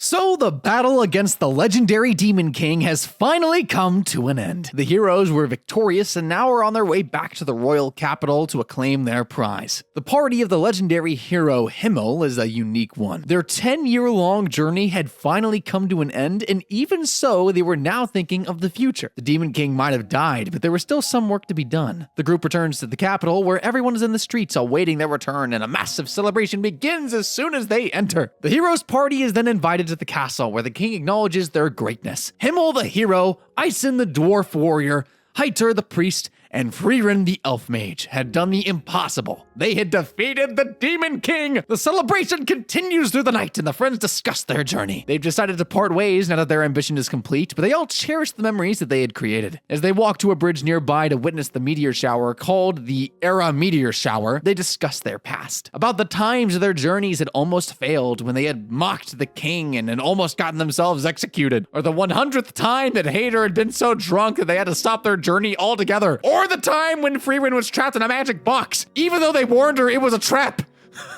So the battle against the legendary Demon King has finally come to an end. The heroes were victorious and now are on their way back to the royal capital to acclaim their prize. The party of the legendary hero Himmel is a unique one. Their 10-year-long journey had finally come to an end, and even so, they were now thinking of the future. The Demon King might have died, but there was still some work to be done. The group returns to the capital, where everyone is in the streets awaiting their return, and a massive celebration begins as soon as they enter. The heroes' party is then invited to the castle, where the king acknowledges their greatness. Himmel the hero, Ison the dwarf warrior, Heiter the priest, and Frieren the elf mage had done the impossible. They had defeated the Demon King! The celebration continues through the night, and the friends discuss their journey. They've decided to part ways now that their ambition is complete, but they all cherish the memories that they had created. As they walk to a bridge nearby to witness the meteor shower called the Era Meteor Shower, they discuss their past. About the times their journeys had almost failed, when they had mocked the king and had almost gotten themselves executed, or the 100th time that Heiter had been so drunk that they had to stop their journey altogether, or the time when Frieren was trapped in a magic box, even though they warned her it was a trap.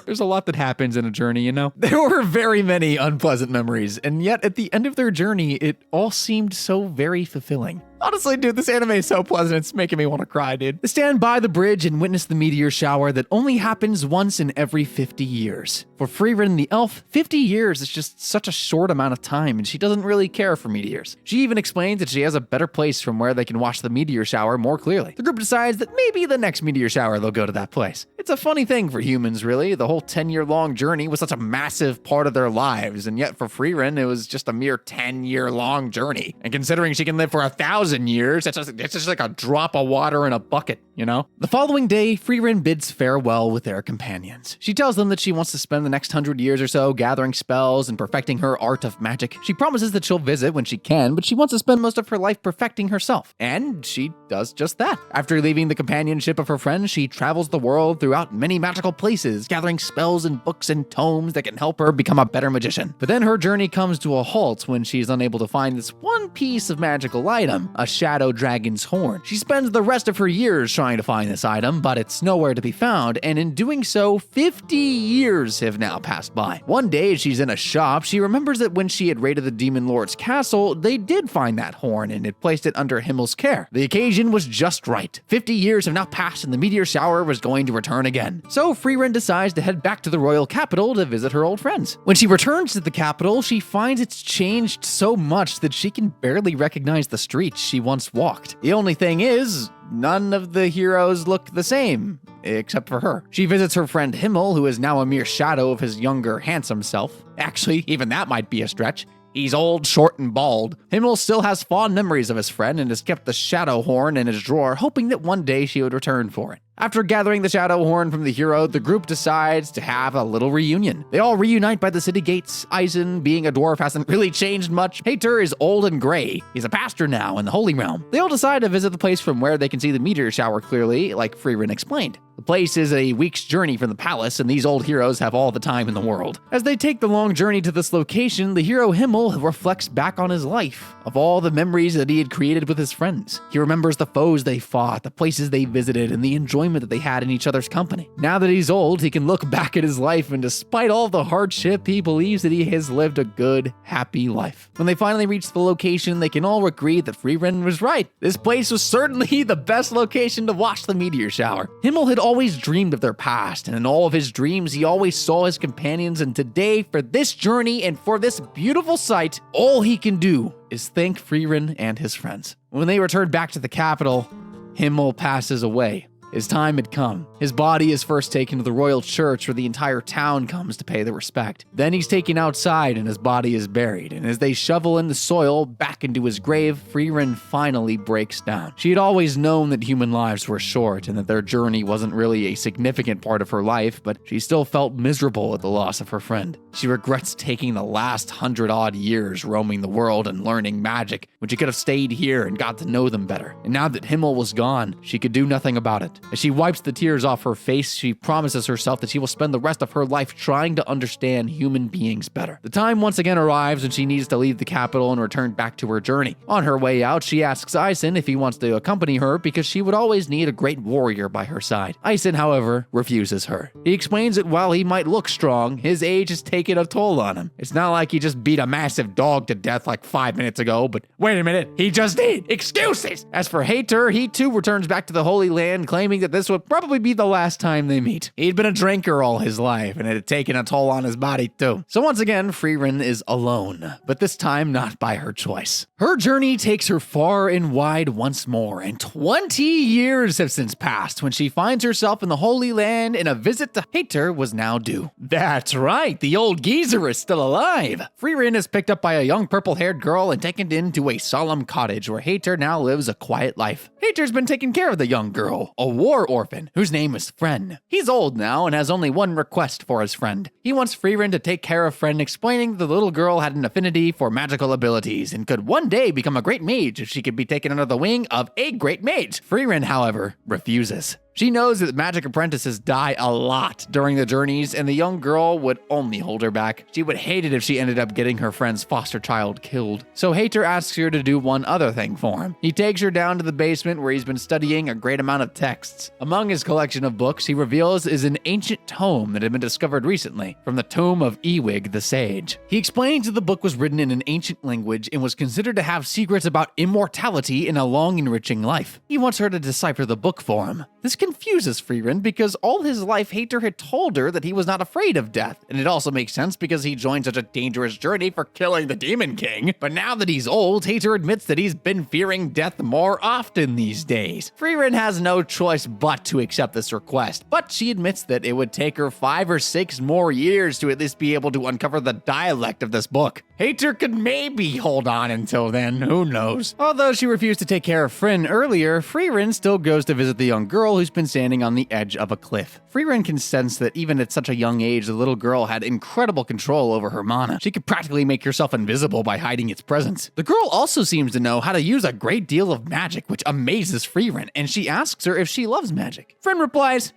There's a lot that happens in a journey, you know? There were very many unpleasant memories, and yet at the end of their journey, it all seemed so very fulfilling. Honestly, dude, this anime is so pleasant, it's making me want to cry, dude. They stand by the bridge and witness the meteor shower that only happens once in every 50 years. For Frieren the elf, 50 years is just such a short amount of time, and she doesn't really care for meteors. She even explains that she has a better place from where they can watch the meteor shower more clearly. The group decides that maybe the next meteor shower they'll go to that place. It's a funny thing for humans, really. The whole 10-year-long journey was such a massive part of their lives, and yet for Frieren, it was just a mere 10-year-long journey. And considering she can live for 1,000 years, it's just like a drop of water in a bucket, you know? The following day, Frieren bids farewell with their companions. She tells them that she wants to spend the next 100 years or so gathering spells and perfecting her art of magic. She promises that she'll visit when she can, but she wants to spend most of her life perfecting herself. And she does just that. After leaving the companionship of her friends, she travels the world throughout many magical places, gathering spells and books and tomes that can help her become a better magician. But then her journey comes to a halt when she's unable to find this one piece of magical item, a shadow dragon's horn. She spends the rest of her years trying to find this item, but it's nowhere to be found, and in doing so, 50 years have now passed by. One day, as she's in a shop, she remembers that when she had raided the Demon Lord's castle, they did find that horn and had placed it under Himmel's care. The occasion was just right. 50 years have now passed, and the meteor shower was going to return again. So Frieren decides to head back to the royal capital to visit her old friends. When she returns to the capital, she finds it's changed so much that she can barely recognize the streets she once walked. The only thing is, none of the heroes look the same, except for her. She visits her friend Himmel, who is now a mere shadow of his younger, handsome self. Actually, even that might be a stretch. He's old, short, and bald. Himmel still has fond memories of his friend and has kept the shadow horn in his drawer, hoping that one day she would return for it. After gathering the shadow horn from the hero, the group decides to have a little reunion. They all reunite by the city gates. Ison, being a dwarf, hasn't really changed much. Heiter is old and gray. He's a pastor now in the Holy Realm. They all decide to visit the place from where they can see the meteor shower clearly, like Frieren explained. The place is a week's journey from the palace, and these old heroes have all the time in the world. As they take the long journey to this location, the hero Himmel reflects back on his life, of all the memories that he had created with his friends. He remembers the foes they fought, the places they visited, and the enjoyment that they had in each other's company. Now that he's old, he can look back at his life, and despite all the hardship, he believes that he has lived a good, happy life. When they finally reach the location, they can all agree that Frieren was right. This place was certainly the best location to watch the meteor shower. Himmel had always dreamed of their past, and in all of his dreams, he always saw his companions, and today, for this journey and for this beautiful sight, all he can do is thank Frieren and his friends. When they return back to the capital, Himmel passes away. His time had come. His body is first taken to the royal church where the entire town comes to pay their respect. Then he's taken outside and his body is buried, and as they shovel in the soil back into his grave, Frieren finally breaks down. She had always known that human lives were short and that their journey wasn't really a significant part of her life, but she still felt miserable at the loss of her friend. She regrets taking the last 100-odd years roaming the world and learning magic when she could have stayed here and got to know them better. And now that Himmel was gone, she could do nothing about it. As she wipes the tears off her face, she promises herself that she will spend the rest of her life trying to understand human beings better. The time once again arrives when she needs to leave the capital and return back to her journey. On her way out, she asks Ison if he wants to accompany her because she would always need a great warrior by her side. Ison, however, refuses her. He explains that while he might look strong, his age has taken a toll on him. It's not like he just beat a massive dog to death like 5 minutes ago, but wait a minute, he just did! Excuses! As for Hater, he too returns back to the Holy Land, claiming that this would probably be the last time they meet. He'd been a drinker all his life, and it had taken a toll on his body too. So once again, Frieren is alone, but this time not by her choice. Her journey takes her far and wide once more, and 20 years have since passed when she finds herself in the Holy Land, and a visit to Hater was now due. That's right, the old geezer is still alive. Frieren is picked up by a young purple-haired girl and taken into a solemn cottage where Hater now lives a quiet life. Hater's been taking care of the young girl, a war orphan, whose name is Fren. He's old now and has only one request for his friend. He wants Frieren to take care of Fren, explaining the little girl had an affinity for magical abilities and could one day become a great mage if she could be taken under the wing of a great mage. Frieren, however, refuses. She knows that magic apprentices die a lot during the journeys, and the young girl would only hold her back. She would hate it if she ended up getting her friend's foster child killed. So Hater asks her to do one other thing for him. He takes her down to the basement where he's been studying a great amount of texts. Among his collection of books, he reveals is an ancient tome that had been discovered recently from the tomb of Ewig the Sage. He explains that the book was written in an ancient language and was considered to have secrets about immortality and a long enriching life. He wants her to decipher the book for him. This confuses Frieren because all his life Hater had told her that he was not afraid of death, and it also makes sense because he joined such a dangerous journey for killing the Demon King. But now that he's old, Hater admits that he's been fearing death more often these days. Frieren has no choice but to accept this request, but she admits that it would take her 5 or 6 more years to at least be able to uncover the dialect of this book. Hater could maybe hold on until then, who knows. Although she refused to take care of Fren earlier, Frieren still goes to visit the young girl who's been standing on the edge of a cliff. Frieren can sense that even at such a young age, the little girl had incredible control over her mana. She could practically make herself invisible by hiding its presence. The girl also seems to know how to use a great deal of magic, which amazes Frieren, and she asks her if she loves magic. Fren replies,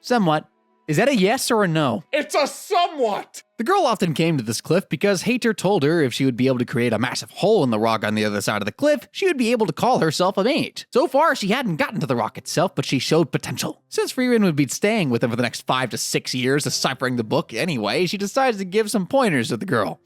somewhat. Is that a yes or a no? It's a somewhat! The girl often came to this cliff because Hater told her if she would be able to create a massive hole in the rock on the other side of the cliff, she would be able to call herself a mage. So far, she hadn't gotten to the rock itself, but she showed potential. Since Frieren would be staying with him for the next 5 to 6 years, deciphering the book anyway, she decides to give some pointers to the girl.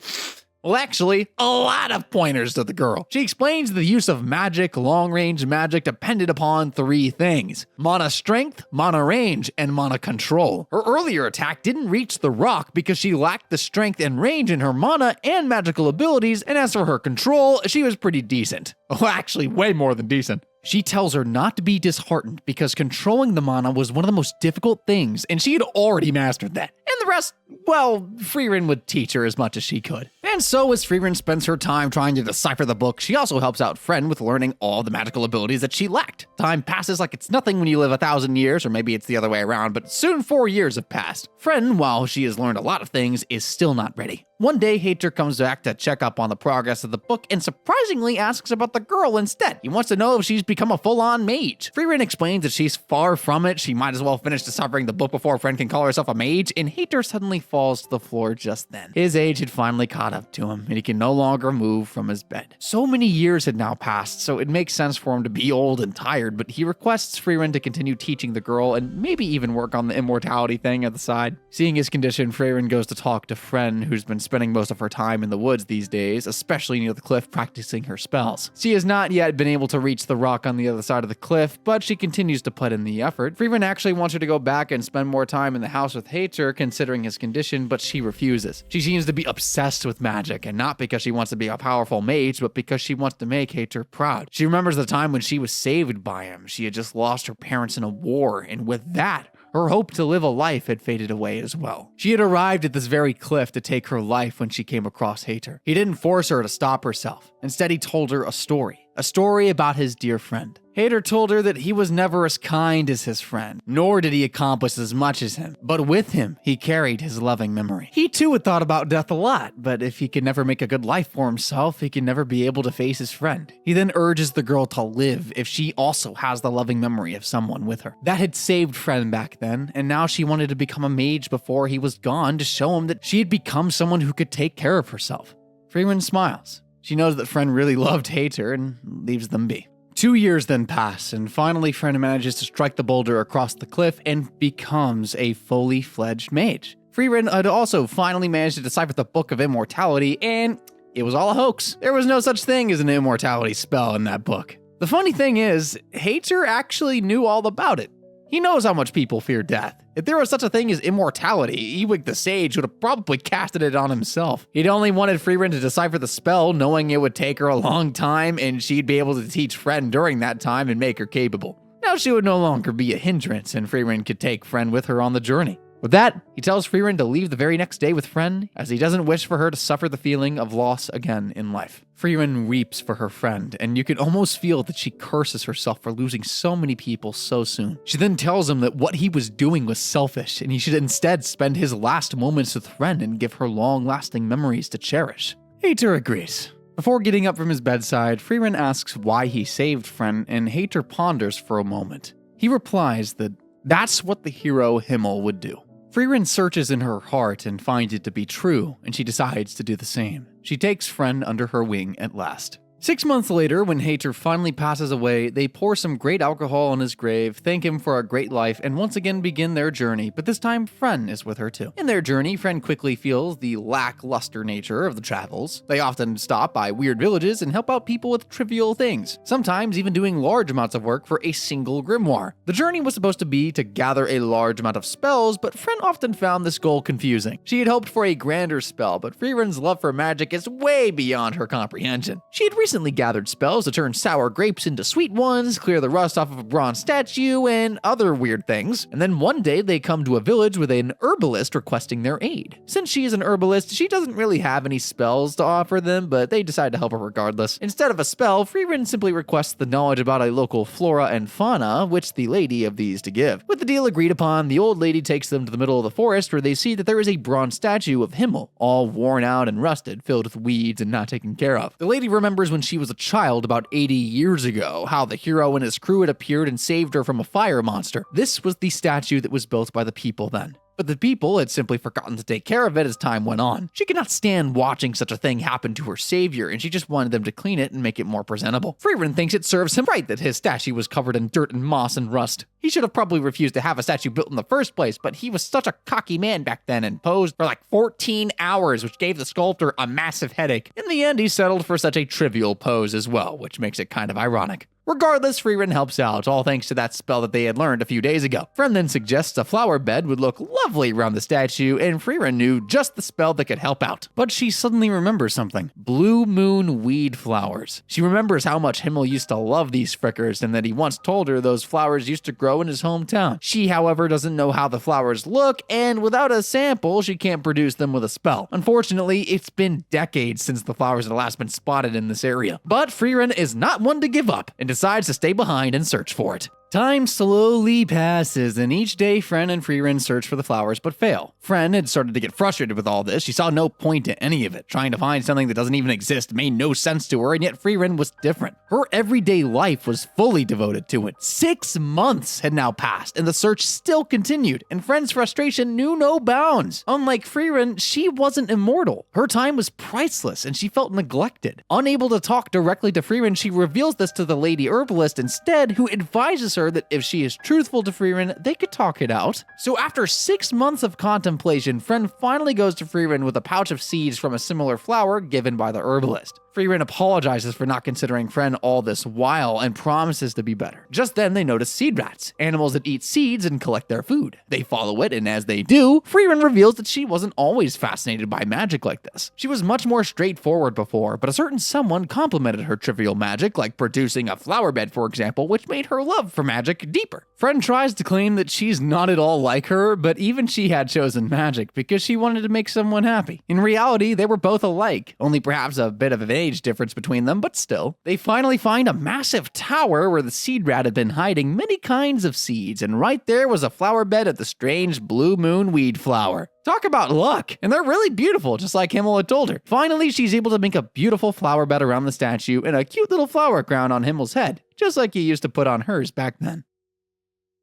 Well, actually, a lot of pointers to the girl. She explains the use of magic, long-range magic, depended upon 3 things: mana strength, mana range, and mana control. Her earlier attack didn't reach the rock because she lacked the strength and range in her mana and magical abilities, and as for her control, she was pretty decent. Well, actually, way more than decent. She tells her not to be disheartened because controlling the mana was one of the most difficult things, and she had already mastered that. And the rest, well, Frieren would teach her as much as she could. And so as Frieren spends her time trying to decipher the book, she also helps out Fren with learning all the magical abilities that she lacked. Time passes like it's nothing when you live 1,000 years, or maybe it's the other way around, but soon 4 years have passed. Fren, while she has learned a lot of things, is still not ready. One day, Hater comes back to check up on the progress of the book and surprisingly asks about the girl instead. He wants to know if she's become a full-on mage. Frieren explains that she's far from it. She might as well finish deciphering the book before Fren can call herself a mage, and Hater suddenly falls to the floor just then. His age had finally caught up to him, and he can no longer move from his bed. So many years had now passed, so it makes sense for him to be old and tired, but he requests Frieren to continue teaching the girl and maybe even work on the immortality thing at the side. Seeing his condition, Frieren goes to talk to Fren, who's been spending most of her time in the woods these days, especially near the cliff practicing her spells. She has not yet been able to reach the rock on the other side of the cliff, but she continues to put in the effort. Frieren actually wants her to go back and spend more time in the house with Hater, considering his condition, but she refuses. She seems to be obsessed with magic, and not because she wants to be a powerful mage, but because she wants to make Hater proud. She remembers the time when she was saved by him. She had just lost her parents in a war, and with that, her hope to live a life had faded away as well. She had arrived at this very cliff to take her life when she came across Hater. He didn't force her to stop herself. Instead, he told her a story. a story about his dear friend. Hater told her that he was never as kind as his friend, nor did he accomplish as much as him, but with him, he carried his loving memory. He too had thought about death a lot, but if he could never make a good life for himself, he could never be able to face his friend. He then urges the girl to live if she also has the loving memory of someone with her. That had saved Friend back then, and now she wanted to become a mage before he was gone to show him that she had become someone who could take care of herself. Frieren smiles. She knows that Friend really loved Hater and leaves them be. 2 years then pass, and finally Friend manages to strike the boulder across the cliff and becomes a fully fledged mage. Frieren had also finally managed to decipher the Book of Immortality, and it was all a hoax. There was no such thing as an immortality spell in that book. The funny thing is, Hater actually knew all about it. He knows how much people fear death. If there was such a thing as immortality, Ewig the Sage would have probably casted it on himself. He'd only wanted Frieren to decipher the spell, knowing it would take her a long time and she'd be able to teach Friend during that time and make her capable. Now she would no longer be a hindrance and Frieren could take Friend with her on the journey. With that, he tells Frieren to leave the very next day with Friend, as he doesn't wish for her to suffer the feeling of loss again in life. Frieren weeps for her friend, and you can almost feel that she curses herself for losing so many people so soon. She then tells him that what he was doing was selfish, and he should instead spend his last moments with Friend and give her long-lasting memories to cherish. Hater agrees. Before getting up from his bedside, Frieren asks why he saved Friend, and Hater ponders for a moment. He replies that that's what the hero Himmel would do. Frieren searches in her heart and finds it to be true, and she decides to do the same. She takes Friend under her wing at last. 6 months later, when Hater finally passes away, they pour some great alcohol on his grave, thank him for a great life, and once again begin their journey, but this time Friend is with her too. In their journey, Friend quickly feels the lackluster nature of the travels. They often stop by weird villages and help out people with trivial things, sometimes even doing large amounts of work for a single grimoire. The journey was supposed to be to gather a large amount of spells, but Friend often found this goal confusing. She had hoped for a grander spell, but Frieren's love for magic is way beyond her comprehension. She had recently gathered spells to turn sour grapes into sweet ones, clear the rust off of a bronze statue, and other weird things. And then one day they come to a village with an herbalist requesting their aid. Since she is an herbalist, she doesn't really have any spells to offer them, but they decide to help her regardless. Instead of a spell, Frieren simply requests the knowledge about a local flora and fauna, which the lady of these to give. With the deal agreed upon, the old lady takes them to the middle of the forest where they see that there is a bronze statue of Himmel, all worn out and rusted, filled with weeds and not taken care of. The lady remembers when she was a child about 80 years ago, how the hero and his crew had appeared and saved her from a fire monster. This was the statue that was built by the people then. But the people had simply forgotten to take care of it as time went on. She could not stand watching such a thing happen to her savior, and she just wanted them to clean it and make it more presentable. Frieren thinks it serves him right that his statue was covered in dirt and moss and rust. He should have probably refused to have a statue built in the first place, but he was such a cocky man back then and posed for like 14 hours, which gave the sculptor a massive headache. In the end, he settled for such a trivial pose as well, which makes it kind of ironic. Regardless, Frieren helps out, all thanks to that spell that they had learned a few days ago. Friend then suggests a flower bed would look lovely around the statue, and Frieren knew just the spell that could help out. But she suddenly remembers something. Blue moon weed flowers. She remembers how much Himmel used to love these frickers, and that he once told her those flowers used to grow in his hometown. She, however, doesn't know how the flowers look, and without a sample, she can't produce them with a spell. Unfortunately, it's been decades since the flowers had last been spotted in this area. But Frieren is not one to give up, and decides to stay behind and search for it. Time slowly passes, and each day Friend and Frieren search for the flowers but fail. Friend had started to get frustrated with all this. She saw no point in any of it. Trying to find something that doesn't even exist made no sense to her, and yet Frieren was different. Her everyday life was fully devoted to it. 6 months had now passed, and the search still continued, and Friend's frustration knew no bounds. Unlike Frieren, she wasn't immortal. Her time was priceless, and she felt neglected. Unable to talk directly to Frieren, she reveals this to the lady herbalist instead, who advises her that if she is truthful to Frieren, they could talk it out. So after 6 months of contemplation, Friend finally goes to Frieren with a pouch of seeds from a similar flower given by the herbalist. Frieren apologizes for not considering Friend all this while and promises to be better. Just then they notice seed rats, animals that eat seeds and collect their food. They follow it, and as they do, Frieren reveals that she wasn't always fascinated by magic like this. She was much more straightforward before, but a certain someone complimented her trivial magic, like producing a flower bed, for example, which made her love for magic deeper. Friend tries to claim that she's not at all like her, but even she had chosen magic because she wanted to make someone happy. In reality, they were both alike, only perhaps a bit of an an age difference between them, but still. They finally find a massive tower where the seed rat had been hiding many kinds of seeds, and right there was a flower bed of the strange blue moon weed flower. Talk about luck! And they're really beautiful, just like Himmel had told her. Finally, she's able to make a beautiful flower bed around the statue and a cute little flower crown on Himmel's head, just like he used to put on hers back then.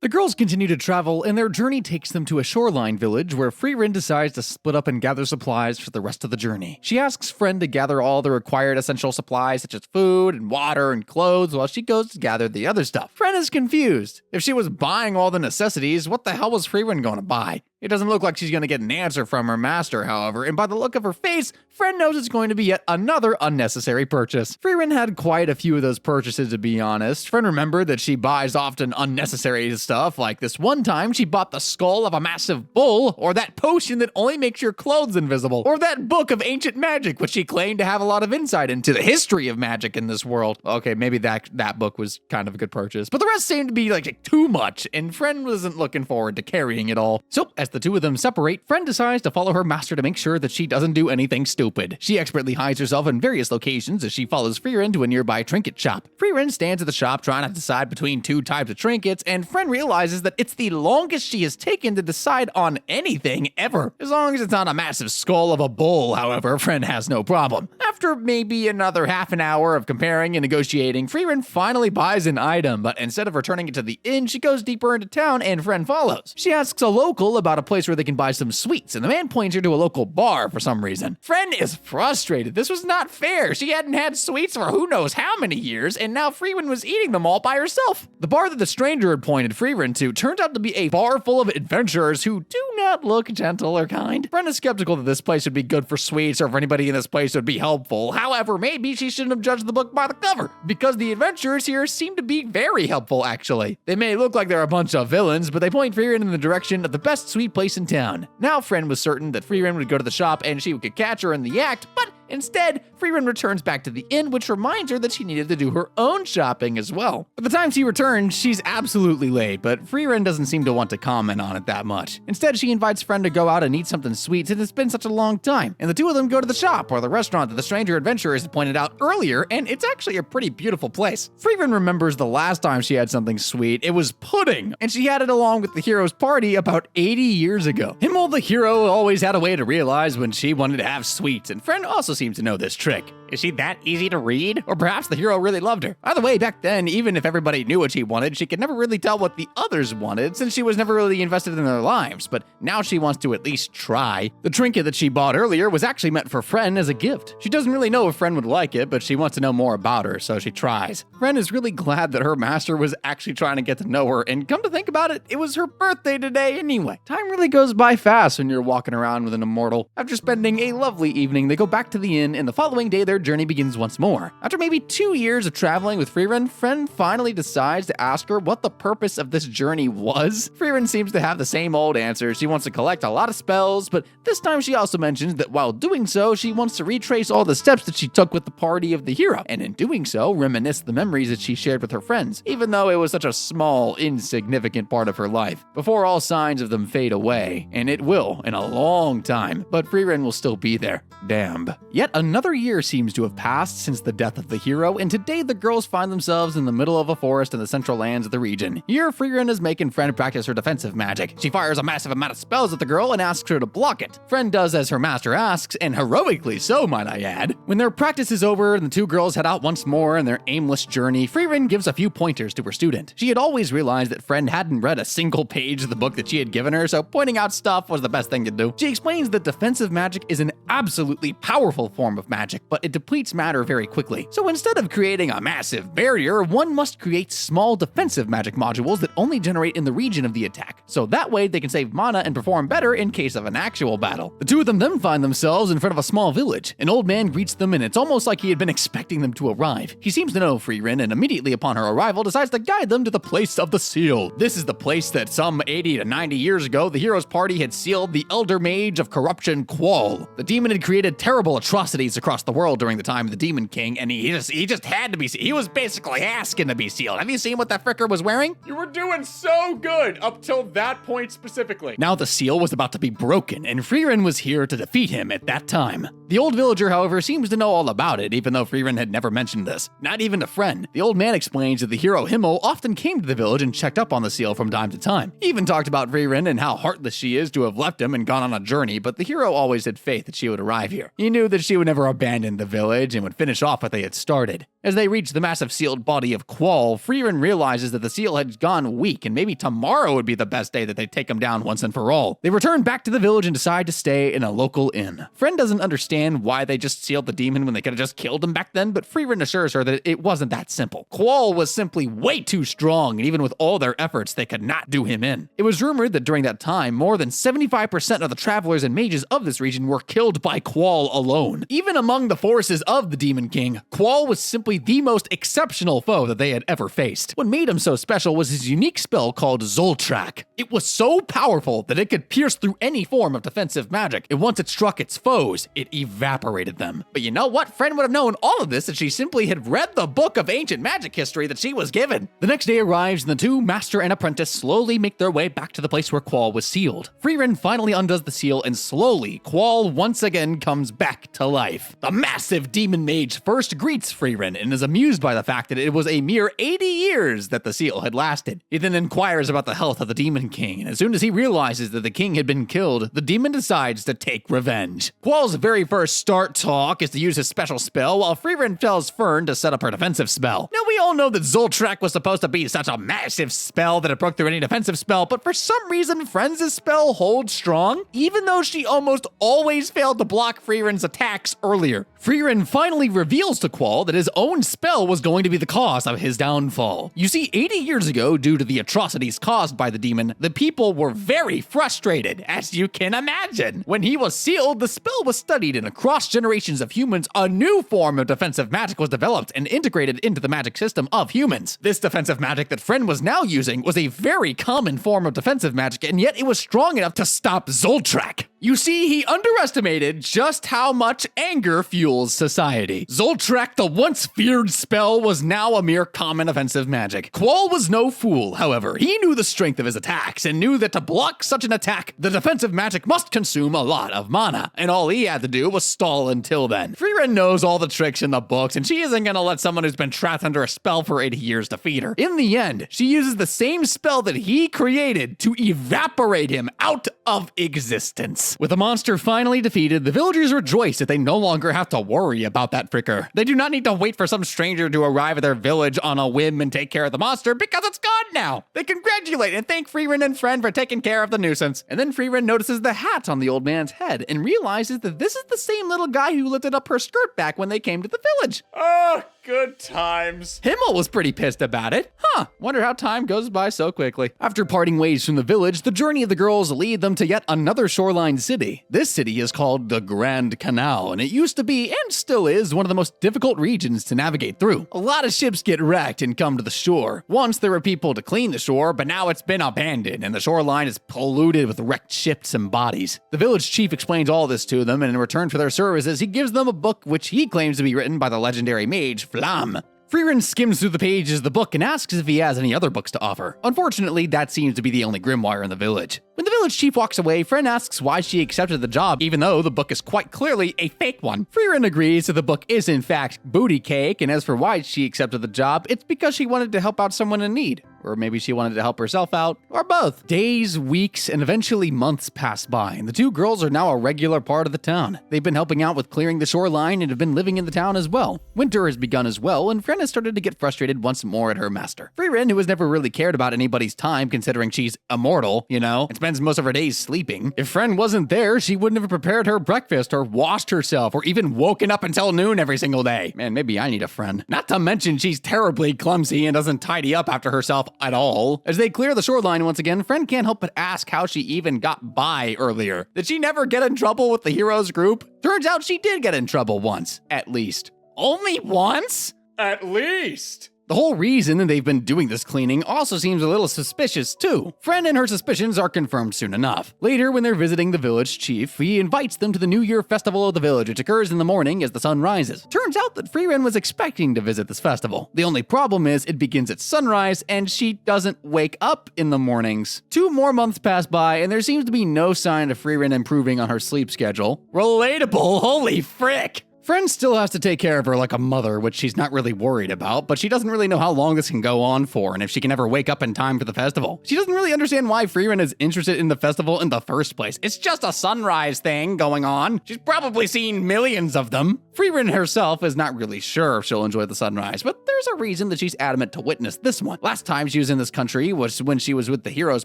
The girls continue to travel, and their journey takes them to a shoreline village where Frieren decides to split up and gather supplies for the rest of the journey. She asks Friend to gather all the required essential supplies such as food and water and clothes while she goes to gather the other stuff. Friend is confused. If she was buying all the necessities, what the hell was Frieren going to buy? It doesn't look like she's going to get an answer from her master, however, and by the look of her face, Friend knows it's going to be yet another unnecessary purchase. Frieren had quite a few of those purchases, to be honest. Friend remembered that she buys often unnecessary stuff, like this one time she bought the skull of a massive bull, or that potion that only makes your clothes invisible, or that book of ancient magic, which she claimed to have a lot of insight into the history of magic in this world. Okay, maybe that book was kind of a good purchase, but the rest seemed to be like too much, and Friend wasn't looking forward to carrying it all. So, as the two of them separate, Friend decides to follow her master to make sure that she doesn't do anything stupid. She expertly hides herself in various locations as she follows Frieren to a nearby trinket shop. Frieren stands at the shop trying to decide between two types of trinkets, and Friend realizes that it's the longest she has taken to decide on anything ever. As long as it's not a massive skull of a bull, however, Friend has no problem. After maybe another half an hour of comparing and negotiating, Frieren finally buys an item, but instead of returning it to the inn, she goes deeper into town and Friend follows. She asks a local about a place where they can buy some sweets, and the man points her to a local bar for some reason. Friend is frustrated. This was not fair. She hadn't had sweets for who knows how many years, and now Frieren was eating them all by herself. The bar that the stranger had pointed Frieren to turned out to be a bar full of adventurers who do not look gentle or kind. Friend is skeptical that this place would be good for sweets or if anybody in this place would be helpful. However, maybe she shouldn't have judged the book by the cover, because the adventurers here seem to be very helpful, actually. They may look like they're a bunch of villains, but they point Frieren in the direction of the best sweet place in town. Now Friend was certain that Frieren would go to the shop and she could catch her in the act, but instead, Frieren returns back to the inn, which reminds her that she needed to do her own shopping as well. By the time she returns, she's absolutely late, but Frieren doesn't seem to want to comment on it that much. Instead, she invites Friend to go out and eat something sweet since it's been such a long time, and the two of them go to the shop, or the restaurant that the stranger adventurers had pointed out earlier, and it's actually a pretty beautiful place. Frieren remembers the last time she had something sweet. It was pudding, and she had it along with the hero's party about 80 years ago. Himmel, the hero, always had a way to realize when she wanted to have sweets, and Friend also seems to know this trick. Is she that easy to read? Or perhaps the hero really loved her. Either way, back then, even if everybody knew what she wanted, she could never really tell what the others wanted since she was never really invested in their lives, but now she wants to at least try. The trinket that she bought earlier was actually meant for Friend as a gift. She doesn't really know if Friend would like it, but she wants to know more about her, so she tries. Friend is really glad that her master was actually trying to get to know her, and come to think about it, it was her birthday today anyway. Time really goes by fast when you're walking around with an immortal. After spending a lovely evening, they go back to the inn, and the following day their journey begins once more. After maybe 2 years of traveling with Frieren, Friend finally decides to ask her what the purpose of this journey was. Frieren seems to have the same old answer. She wants to collect a lot of spells, but this time she also mentions that while doing so, she wants to retrace all the steps that she took with the party of the hero, and in doing so, reminisce the memories that she shared with her friends, even though it was such a small, insignificant part of her life, before all signs of them fade away, and it will in a long time, but Frieren will still be there. Damn. Yet another year seems to have passed since the death of the hero, and today the girls find themselves in the middle of a forest in the central lands of the region. Here, Frieren is making Friend practice her defensive magic. She fires a massive amount of spells at the girl and asks her to block it. Friend does as her master asks, and heroically so, might I add. When their practice is over and the two girls head out once more on their aimless journey, Frieren gives a few pointers to her student. She had always realized that Friend hadn't read a single page of the book that she had given her, so pointing out stuff was the best thing to do. She explains that defensive magic is an absolutely powerful form of magic, but it depletes matter very quickly. So instead of creating a massive barrier, one must create small defensive magic modules that only generate in the region of the attack. So that way they can save mana and perform better in case of an actual battle. The two of them then find themselves in front of a small village. An old man greets them, and it's almost like he had been expecting them to arrive. He seems to know Frieren, and immediately upon her arrival decides to guide them to the place of the seal. This is the place that some 80 to 90 years ago, the hero's party had sealed the elder mage of corruption, Qual. The demon had created terrible atrocities across the world during during the time of the Demon King, and he just had to be, he was basically asking to be sealed. Have you seen what that fricker was wearing? You were doing so good up till that point specifically. Now the seal was about to be broken, and Frieren was here to defeat him at that time. The old villager, however, seems to know all about it, even though Frieren had never mentioned this. Not even a friend. The old man explains that the hero Himmel often came to the village and checked up on the seal from time to time. He even talked about Frieren and how heartless she is to have left him and gone on a journey, but the hero always had faith that she would arrive here. He knew that she would never abandon the village and would finish off what they had started. As they reach the massive sealed body of Qual, Frieren realizes that the seal had gone weak, and maybe tomorrow would be the best day that they take him down once and for all. They return back to the village and decide to stay in a local inn. Friend doesn't understand why they just sealed the demon when they could have just killed him back then, but Frieren assures her that it wasn't that simple. Qual was simply way too strong, and even with all their efforts, they could not do him in. It was rumored that during that time, more than 75% of the travelers and mages of this region were killed by Qual alone. Even among the forces of the Demon King, Qual was simply the most exceptional foe that they had ever faced. What made him so special was his unique spell called Zoltrak. It was so powerful that it could pierce through any form of defensive magic, and once it struck its foes, it evaporated them. But you know what? Friend would have known all of this if she simply had read the book of ancient magic history that she was given. The next day arrives, and the two master and apprentice slowly make their way back to the place where Qual was sealed. Frieren finally undoes the seal, and slowly, Qual once again comes back to life. The massive demon mage first greets Frieren and is amused by the fact that it was a mere 80 years that the seal had lasted. He then inquires about the health of the Demon King, and as soon as he realizes that the king had been killed, the demon decides to take revenge. Qual's very first start talk is to use his special spell, while Frieren tells Fern to set up her defensive spell. Now, we all know that Zoltrak was supposed to be such a massive spell that it broke through any defensive spell, but for some reason, Friend's spell holds strong, even though she almost always failed to block Frieren's attacks earlier. Frieren finally reveals to Qual that his own spell was going to be the cause of his downfall. You see, 80 years ago, due to the atrocities caused by the demon, the people were very frustrated, as you can imagine. When he was sealed, the spell was studied, and across generations of humans, a new form of defensive magic was developed and integrated into the magic system of humans. This defensive magic that Friend was now using was a very common form of defensive magic, and yet it was strong enough to stop Zoltrak. You see, he underestimated just how much anger fuels society. Zoltrak, the once feared spell, was now a mere common offensive magic. Qual was no fool, however. He knew the strength of his attacks and knew that to block such an attack, the defensive magic must consume a lot of mana, and all he had to do was stall until then. Frieren knows all the tricks in the books, and she isn't gonna let someone who's been trapped under a spell for 80 years defeat her. In the end, she uses the same spell that he created to evaporate him out of existence. With the monster finally defeated, the villagers rejoice that they no longer have to worry about that fricker. They do not need to wait for some stranger to arrive at their village on a whim and take care of the monster because it's gone now. They congratulate and thank Frieren and Friend for taking care of the nuisance. And then Frieren notices the hat on the old man's head and realizes that this is the same little guy who lifted up her skirt back when they came to the village. Oh, good times. Himmel was pretty pissed about it. Wonder how time goes by so quickly. After parting ways from the village, the journey of the girls lead them to yet another shoreline city. This city is called the Grand Canal, and it used to be, and still is, one of the most difficult regions to navigate through. A lot of ships get wrecked and come to the shore. Once there were people to clean the shore, but now it's been abandoned, and the shoreline is polluted with wrecked ships and bodies. The village chief explains all this to them, and in return for their services, he gives them a book which he claims to be written by the legendary mage Flam. Frieren skims through the pages of the book and asks if he has any other books to offer. Unfortunately, that seems to be the only grimoire in the village. When the village chief walks away, Friend asks why she accepted the job, even though the book is quite clearly a fake one. Frieren agrees that the book is in fact booty cake, and as for why she accepted the job, it's because she wanted to help out someone in need. Or maybe she wanted to help herself out, or both. Days, weeks, and eventually months pass by, and the two girls are now a regular part of the town. They've been helping out with clearing the shoreline and have been living in the town as well. Winter has begun as well, and Friend has started to get frustrated once more at her master. Frieren, who has never really cared about anybody's time considering she's immortal, and spends most of her days sleeping. If Friend wasn't there, she wouldn't have prepared her breakfast or washed herself or even woken up until noon every single day. Man, maybe I need a friend. Not to mention she's terribly clumsy and doesn't tidy up after herself at all. As they clear the shoreline once again, Friend can't help but ask how she even got by earlier. Did she never get in trouble with the heroes group? Turns out she did get in trouble once, at least. Only once? At least. The whole reason that they've been doing this cleaning also seems a little suspicious too. Fren and her suspicions are confirmed soon enough. Later, when they're visiting the village chief, he invites them to the New Year festival of the village, which occurs in the morning as the sun rises. Turns out that Frieren was expecting to visit this festival. The only problem is it begins at sunrise and she doesn't wake up in the mornings. 2 more months pass by and there seems to be no sign of Frieren improving on her sleep schedule. Relatable, holy frick! Fren still has to take care of her like a mother, which she's not really worried about, but she doesn't really know how long this can go on for and if she can ever wake up in time for the festival. She doesn't really understand why Frieren is interested in the festival in the first place. It's just a sunrise thing going on. She's probably seen millions of them. Frieren herself is not really sure if she'll enjoy the sunrise, but there's a reason that she's adamant to witness this one. Last time she was in this country was when she was with the heroes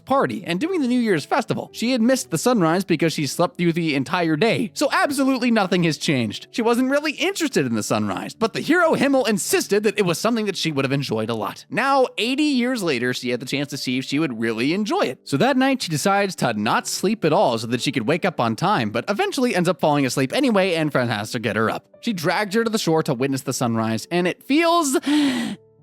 party and doing the New Year's festival. She had missed the sunrise because she slept through the entire day, so absolutely nothing has changed. She wasn't really interested in the sunrise, but the hero Himmel insisted that it was something that she would have enjoyed a lot. Now, 80 years later, she had the chance to see if she would really enjoy it. So that night, she decides to not sleep at all so that she could wake up on time, but eventually ends up falling asleep anyway, and Fren has to get her up. She drags her to the shore to witness the sunrise, and it feels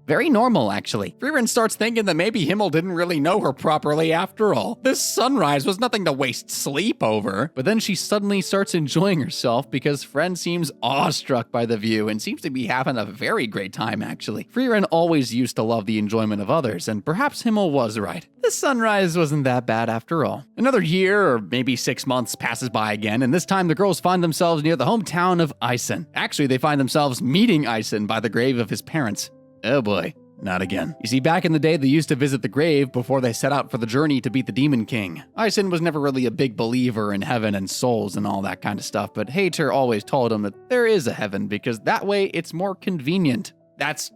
very normal, actually. Frieren starts thinking that maybe Himmel didn't really know her properly after all. This sunrise was nothing to waste sleep over. But then she suddenly starts enjoying herself because Fren seems awestruck by the view and seems to be having a very great time, actually. Frieren always used to love the enjoyment of others, and perhaps Himmel was right. This sunrise wasn't that bad after all. Another year, or maybe 6 months, passes by again, and this time the girls find themselves near the hometown of Eisen. Actually, they find themselves meeting Eisen by the grave of his parents. Oh boy, not again. You see, back in the day, they used to visit the grave before they set out for the journey to beat the Demon King. Eisen was never really a big believer in heaven and souls and all that kind of stuff, but Hater always told him that there is a heaven because that way it's more convenient. That's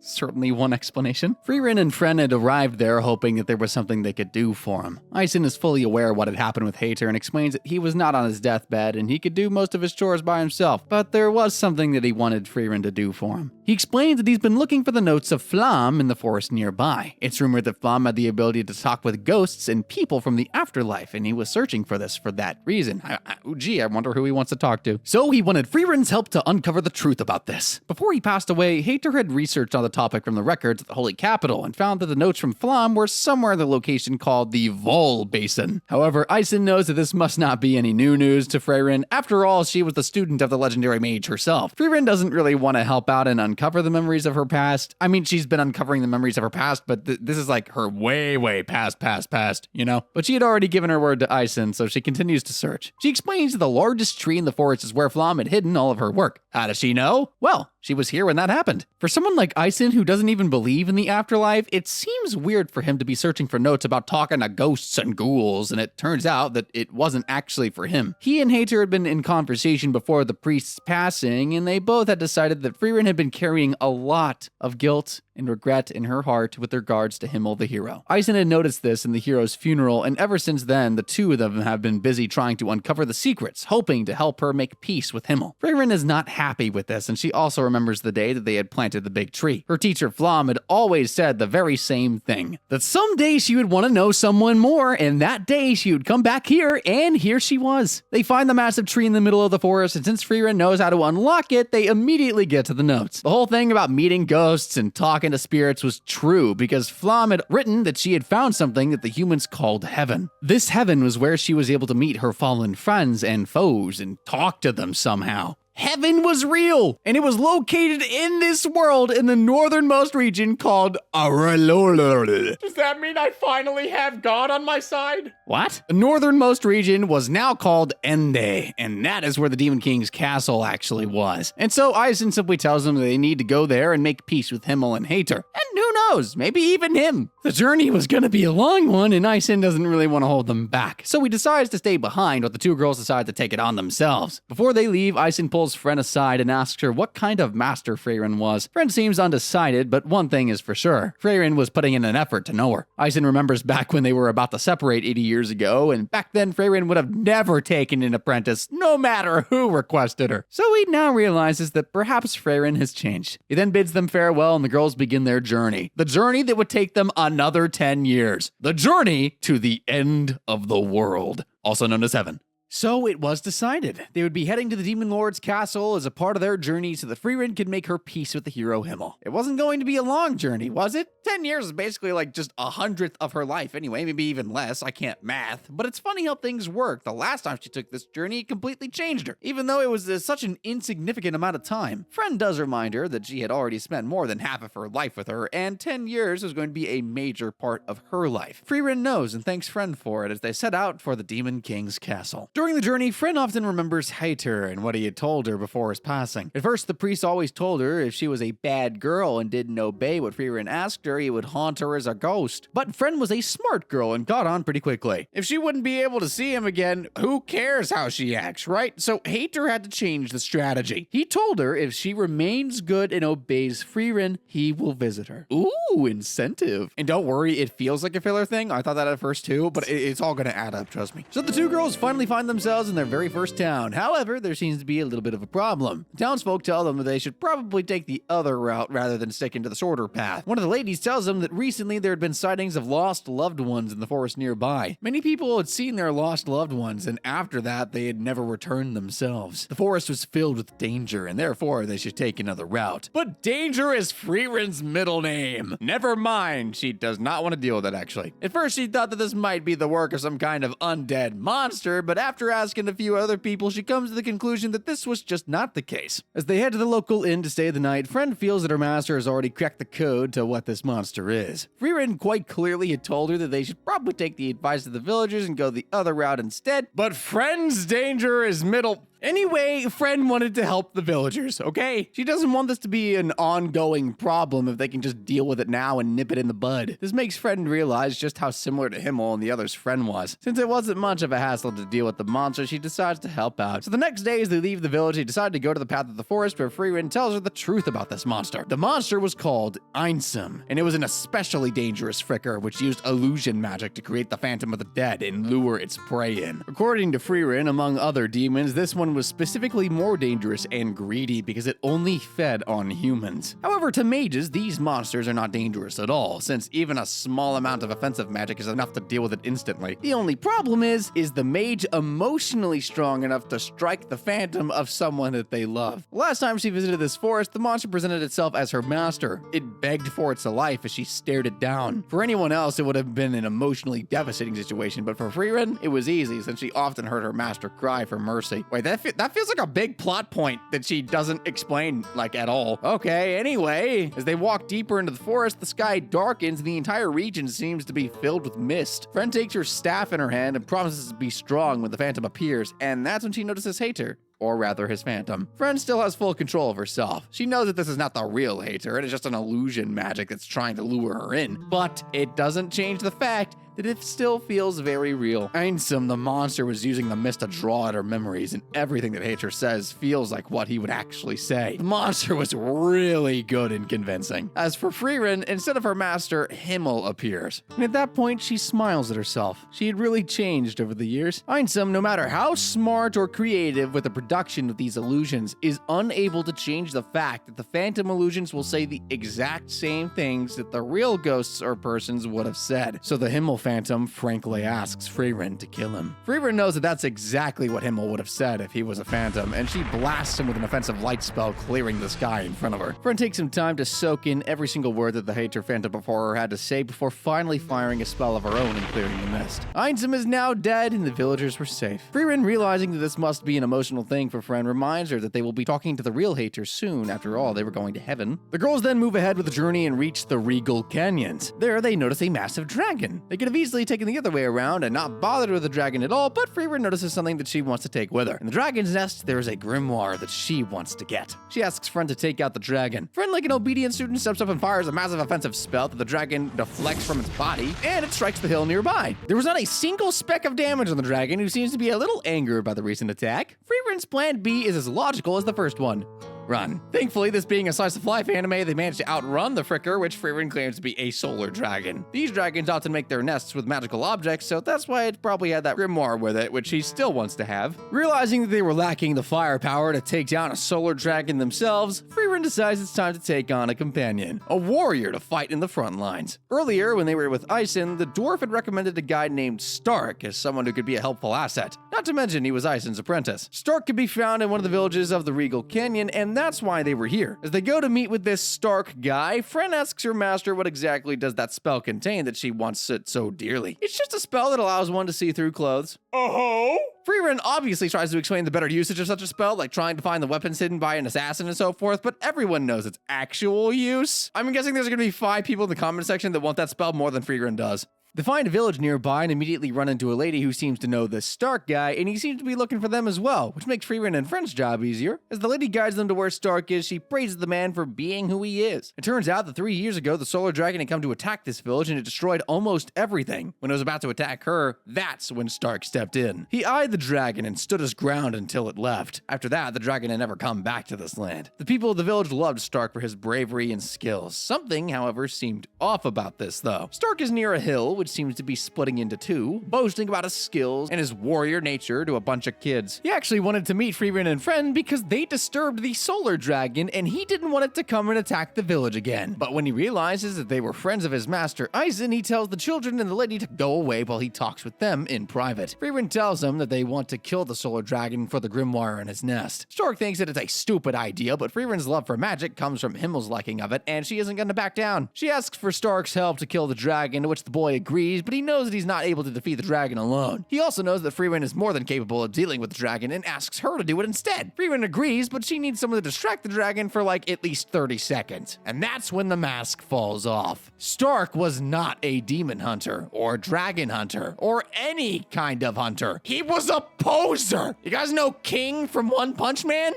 certainly one explanation. Frieren and Fren had arrived there hoping that there was something they could do for him. Eisen is fully aware of what had happened with Hater and explains that he was not on his deathbed and he could do most of his chores by himself, but there was something that he wanted Frieren to do for him. He explains that he's been looking for the notes of Flam in the forest nearby. It's rumored that Flam had the ability to talk with ghosts and people from the afterlife, and he was searching for this for that reason. I wonder who he wants to talk to. So he wanted Frieren's help to uncover the truth about this. Before he passed away, Hater had researched on the topic from the records at the Holy Capital and found that the notes from Flam were somewhere in the location called the Vol Basin. However, Eisen knows that this must not be any new news to Frieren. After all, she was the student of the legendary mage herself. Frieren doesn't really want to help out and uncover the memories of her past. I mean, she's been uncovering the memories of her past, but this is like her way past, you know? But she had already given her word to Eisen, so she continues to search. She explains that the largest tree in the forest is where Flam had hidden all of her work. How does she know? Well, she was here when that happened. For someone like Eisen who doesn't even believe in the afterlife, it seems weird for him to be searching for notes about talking to ghosts and ghouls, and it turns out that it wasn't actually for him. He and Hater had been in conversation before the priest's passing, and they both had decided that Frieren had been carrying a lot of guilt and regret in her heart with regards to Himmel the hero. Eisen had noticed this in the hero's funeral, and ever since then, the two of them have been busy trying to uncover the secrets, hoping to help her make peace with Himmel. Frieren is not happy with this, and she also remembers the day that they had planted the big tree. Her teacher Flam had always said the very same thing, that someday she would want to know someone more, and that day she would come back here, and here she was. They find the massive tree in the middle of the forest, and since Frieren knows how to unlock it, they immediately get to the notes. The whole thing about meeting ghosts and talking to spirits was true because Flam had written that she had found something that the humans called heaven. This heaven was where she was able to meet her fallen friends and foes and talk to them somehow. Heaven was real, and it was located in this world in the northernmost region called Aralolol. Does that mean I finally have God on my side? What? The northernmost region was now called Ende, and that is where the Demon King's castle actually was. And so Eisen simply tells them that they need to go there and make peace with Himmel and Hater. And who knows, maybe even him. The journey was going to be a long one, and Eisen doesn't really want to hold them back. So he decides to stay behind, but the two girls decide to take it on themselves. Before they leave, Eisen pulls Fren aside and asks her what kind of master Frieren was. Fren seems undecided, but one thing is for sure. Frieren was putting in an effort to know her. Eisen remembers back when they were about to separate 80 years ago, and back then Frieren would have never taken an apprentice, no matter who requested her. So he now realizes that perhaps Frieren has changed. He then bids them farewell, and the girls begin their journey. The journey that would take them another 10 years. The journey to the end of the world, also known as heaven. So it was decided. They would be heading to the Demon Lord's castle as a part of their journey so that Frieren could make her peace with the hero Himmel. It wasn't going to be a long journey, was it? 10 years is basically like just 100th of her life anyway, maybe even less. I can't math. But it's funny how things work. The last time she took this journey, it completely changed her, even though it was such an insignificant amount of time. Friend does remind her that she had already spent more than half of her life with her, and 10 years was going to be a major part of her life. Frieren knows and thanks Friend for it as they set out for the Demon King's castle. During the journey, Friend often remembers Hater and what he had told her before his passing. At first, the priest always told her if she was a bad girl and didn't obey what Frieren asked her, he would haunt her as a ghost. But Friend was a smart girl and got on pretty quickly. If she wouldn't be able to see him again, who cares how she acts, right? So Hater had to change the strategy. He told her if she remains good and obeys Frieren, he will visit her. Ooh, incentive. And don't worry, it feels like a filler thing. I thought that at first too, but it's all gonna add up, trust me. So the two girls finally find themselves in their very first town. However, there seems to be a little bit of a problem. The townsfolk tell them that they should probably take the other route rather than stick into the shorter path. One of the ladies tells them that recently there had been sightings of lost loved ones in the forest nearby. Many people had seen their lost loved ones, and after that, they had never returned themselves. The forest was filled with danger, and therefore they should take another route. But danger is Frieren's middle name. Never mind, she does not want to deal with it, actually. At first, she thought that this might be the work of some kind of undead monster, but after asking a few other people, she comes to the conclusion that this was just not the case. As they head to the local inn to stay the night, Friend feels that her master has already cracked the code to what this monster is. Frieren quite clearly had told her that they should probably take the advice of the villagers and go the other route instead, but Friend's danger is middle. Anyway, Friend wanted to help the villagers, okay? She doesn't want this to be an ongoing problem if they can just deal with it now and nip it in the bud. This makes Friend realize just how similar to Himmel and the other's friend was. Since it wasn't much of a hassle to deal with the monster, she decides to help out. So the next day as they leave the village, they decide to go to the path of the forest where Frieren tells her the truth about this monster. The monster was called Einsam, and it was an especially dangerous fricker which used illusion magic to create the phantom of the dead and lure its prey in. According to Frieren, among other demons, this one was specifically more dangerous and greedy because it only fed on humans. However, to mages, these monsters are not dangerous at all, since even a small amount of offensive magic is enough to deal with it instantly. The only problem is the mage emotionally strong enough to strike the phantom of someone that they love? Last time she visited this forest, the monster presented itself as her master. It begged for its life as she stared it down. For anyone else, it would have been an emotionally devastating situation, but for Frieren, it was easy since she often heard her master cry for mercy. Wait, that feels like a big plot point that she doesn't explain, like, at all. Okay, anyway, as they walk deeper into the forest, the sky darkens and the entire region seems to be filled with mist. Friend takes her staff in her hand and promises to be strong when the phantom appears, and that's when she notices Hater. Or rather, his phantom. Friend still has full control of herself. She knows that this is not the real Hater, it is just an illusion magic that's trying to lure her in. But it doesn't change the fact that it still feels very real. Einsam, the monster, was using the mist to draw at her memories, and everything that Hater says feels like what he would actually say. The monster was really good and convincing. As for Frieren, instead of her master, Himmel appears. And at that point, she smiles at herself. She had really changed over the years. Einsam, no matter how smart or creative with the production of these illusions, is unable to change the fact that the phantom illusions will say the exact same things that the real ghosts or persons would have said. So the Himmel phantom frankly asks Frieren to kill him. Frieren knows that that's exactly what Himmel would have said if he was a phantom, and she blasts him with an offensive light spell, clearing the sky in front of her. Friend takes some time to soak in every single word that the Hater phantom before her had to say before finally firing a spell of her own and clearing the mist. Einsam is now dead, and the villagers were safe. Frieren, realizing that this must be an emotional thing for Friend, reminds her that they will be talking to the real Hater soon. After all, they were going to heaven. The girls then move ahead with the journey and reach the Regal Canyons. There, they notice a massive dragon. They could have easily taken the other way around and not bothered with the dragon at all, but Frieren notices something that she wants to take with her. In the dragon's nest, there is a grimoire that she wants to get. She asks Friend to take out the dragon. Friend, like an obedient student, steps up and fires a massive offensive spell that the dragon deflects from its body, and it strikes the hill nearby. There was not a single speck of damage on the dragon, who seems to be a little angered by the recent attack. Frieren's plan B is as logical as the first one. run. Thankfully, this being a slice of life anime, they managed to outrun the Fricker, which Frieren claims to be a solar dragon. These dragons often make their nests with magical objects, so that's why it probably had that grimoire with it, which he still wants to have. Realizing that they were lacking the firepower to take down a solar dragon themselves, Frieren decides it's time to take on a companion, a warrior to fight in the front lines. Earlier, when they were with Ison, the dwarf had recommended a guy named Stark as someone who could be a helpful asset. Not to mention he was Ison's apprentice. Stark could be found in one of the villages of the Regal Canyon, and that's why they were here. As they go to meet with this Stark guy, Fren asks her master what exactly does that spell contain that she wants it so dearly. It's just a spell that allows one to see through clothes. Frieren obviously tries to explain the better usage of such a spell, like trying to find the weapons hidden by an assassin and so forth, but everyone knows its actual use. I'm guessing there's gonna be 5 people in the comment section that want that spell more than Frieren does. They find a village nearby and immediately run into a lady who seems to know this Stark guy, and he seems to be looking for them as well, which makes Frieren and Fren's job easier. As the lady guides them to where Stark is, she praises the man for being who he is. It turns out that 3 years ago, the solar dragon had come to attack this village and it destroyed almost everything. When it was about to attack her, that's when Stark stepped in. He eyed the dragon and stood his ground until it left. After that, the dragon had never come back to this land. The people of the village loved Stark for his bravery and skills. Something, however, seemed off about this, though. Stark is near a hill, which seems to be splitting into 2, boasting about his skills and his warrior nature to a bunch of kids. He actually wanted to meet Frieren and Fren because they disturbed the solar dragon and he didn't want it to come and attack the village again. But when he realizes that they were friends of his master Ison, he tells the children and the lady to go away while he talks with them in private. Frieren tells them that they want to kill the solar dragon for the grimoire in his nest. Stark thinks that it's a stupid idea, but Frieren's love for magic comes from Himmel's liking of it, and she isn't gonna back down. She asks for Stark's help to kill the dragon, to which the boy agrees, but he knows that he's not able to defeat the dragon alone. He also knows that Frieren is more than capable of dealing with the dragon and asks her to do it instead. Frieren agrees, but she needs someone to distract the dragon for like at least 30 seconds. And that's when the mask falls off. Stark was not a demon hunter, or dragon hunter, or any kind of hunter. He was a poser! You guys know King from One Punch Man?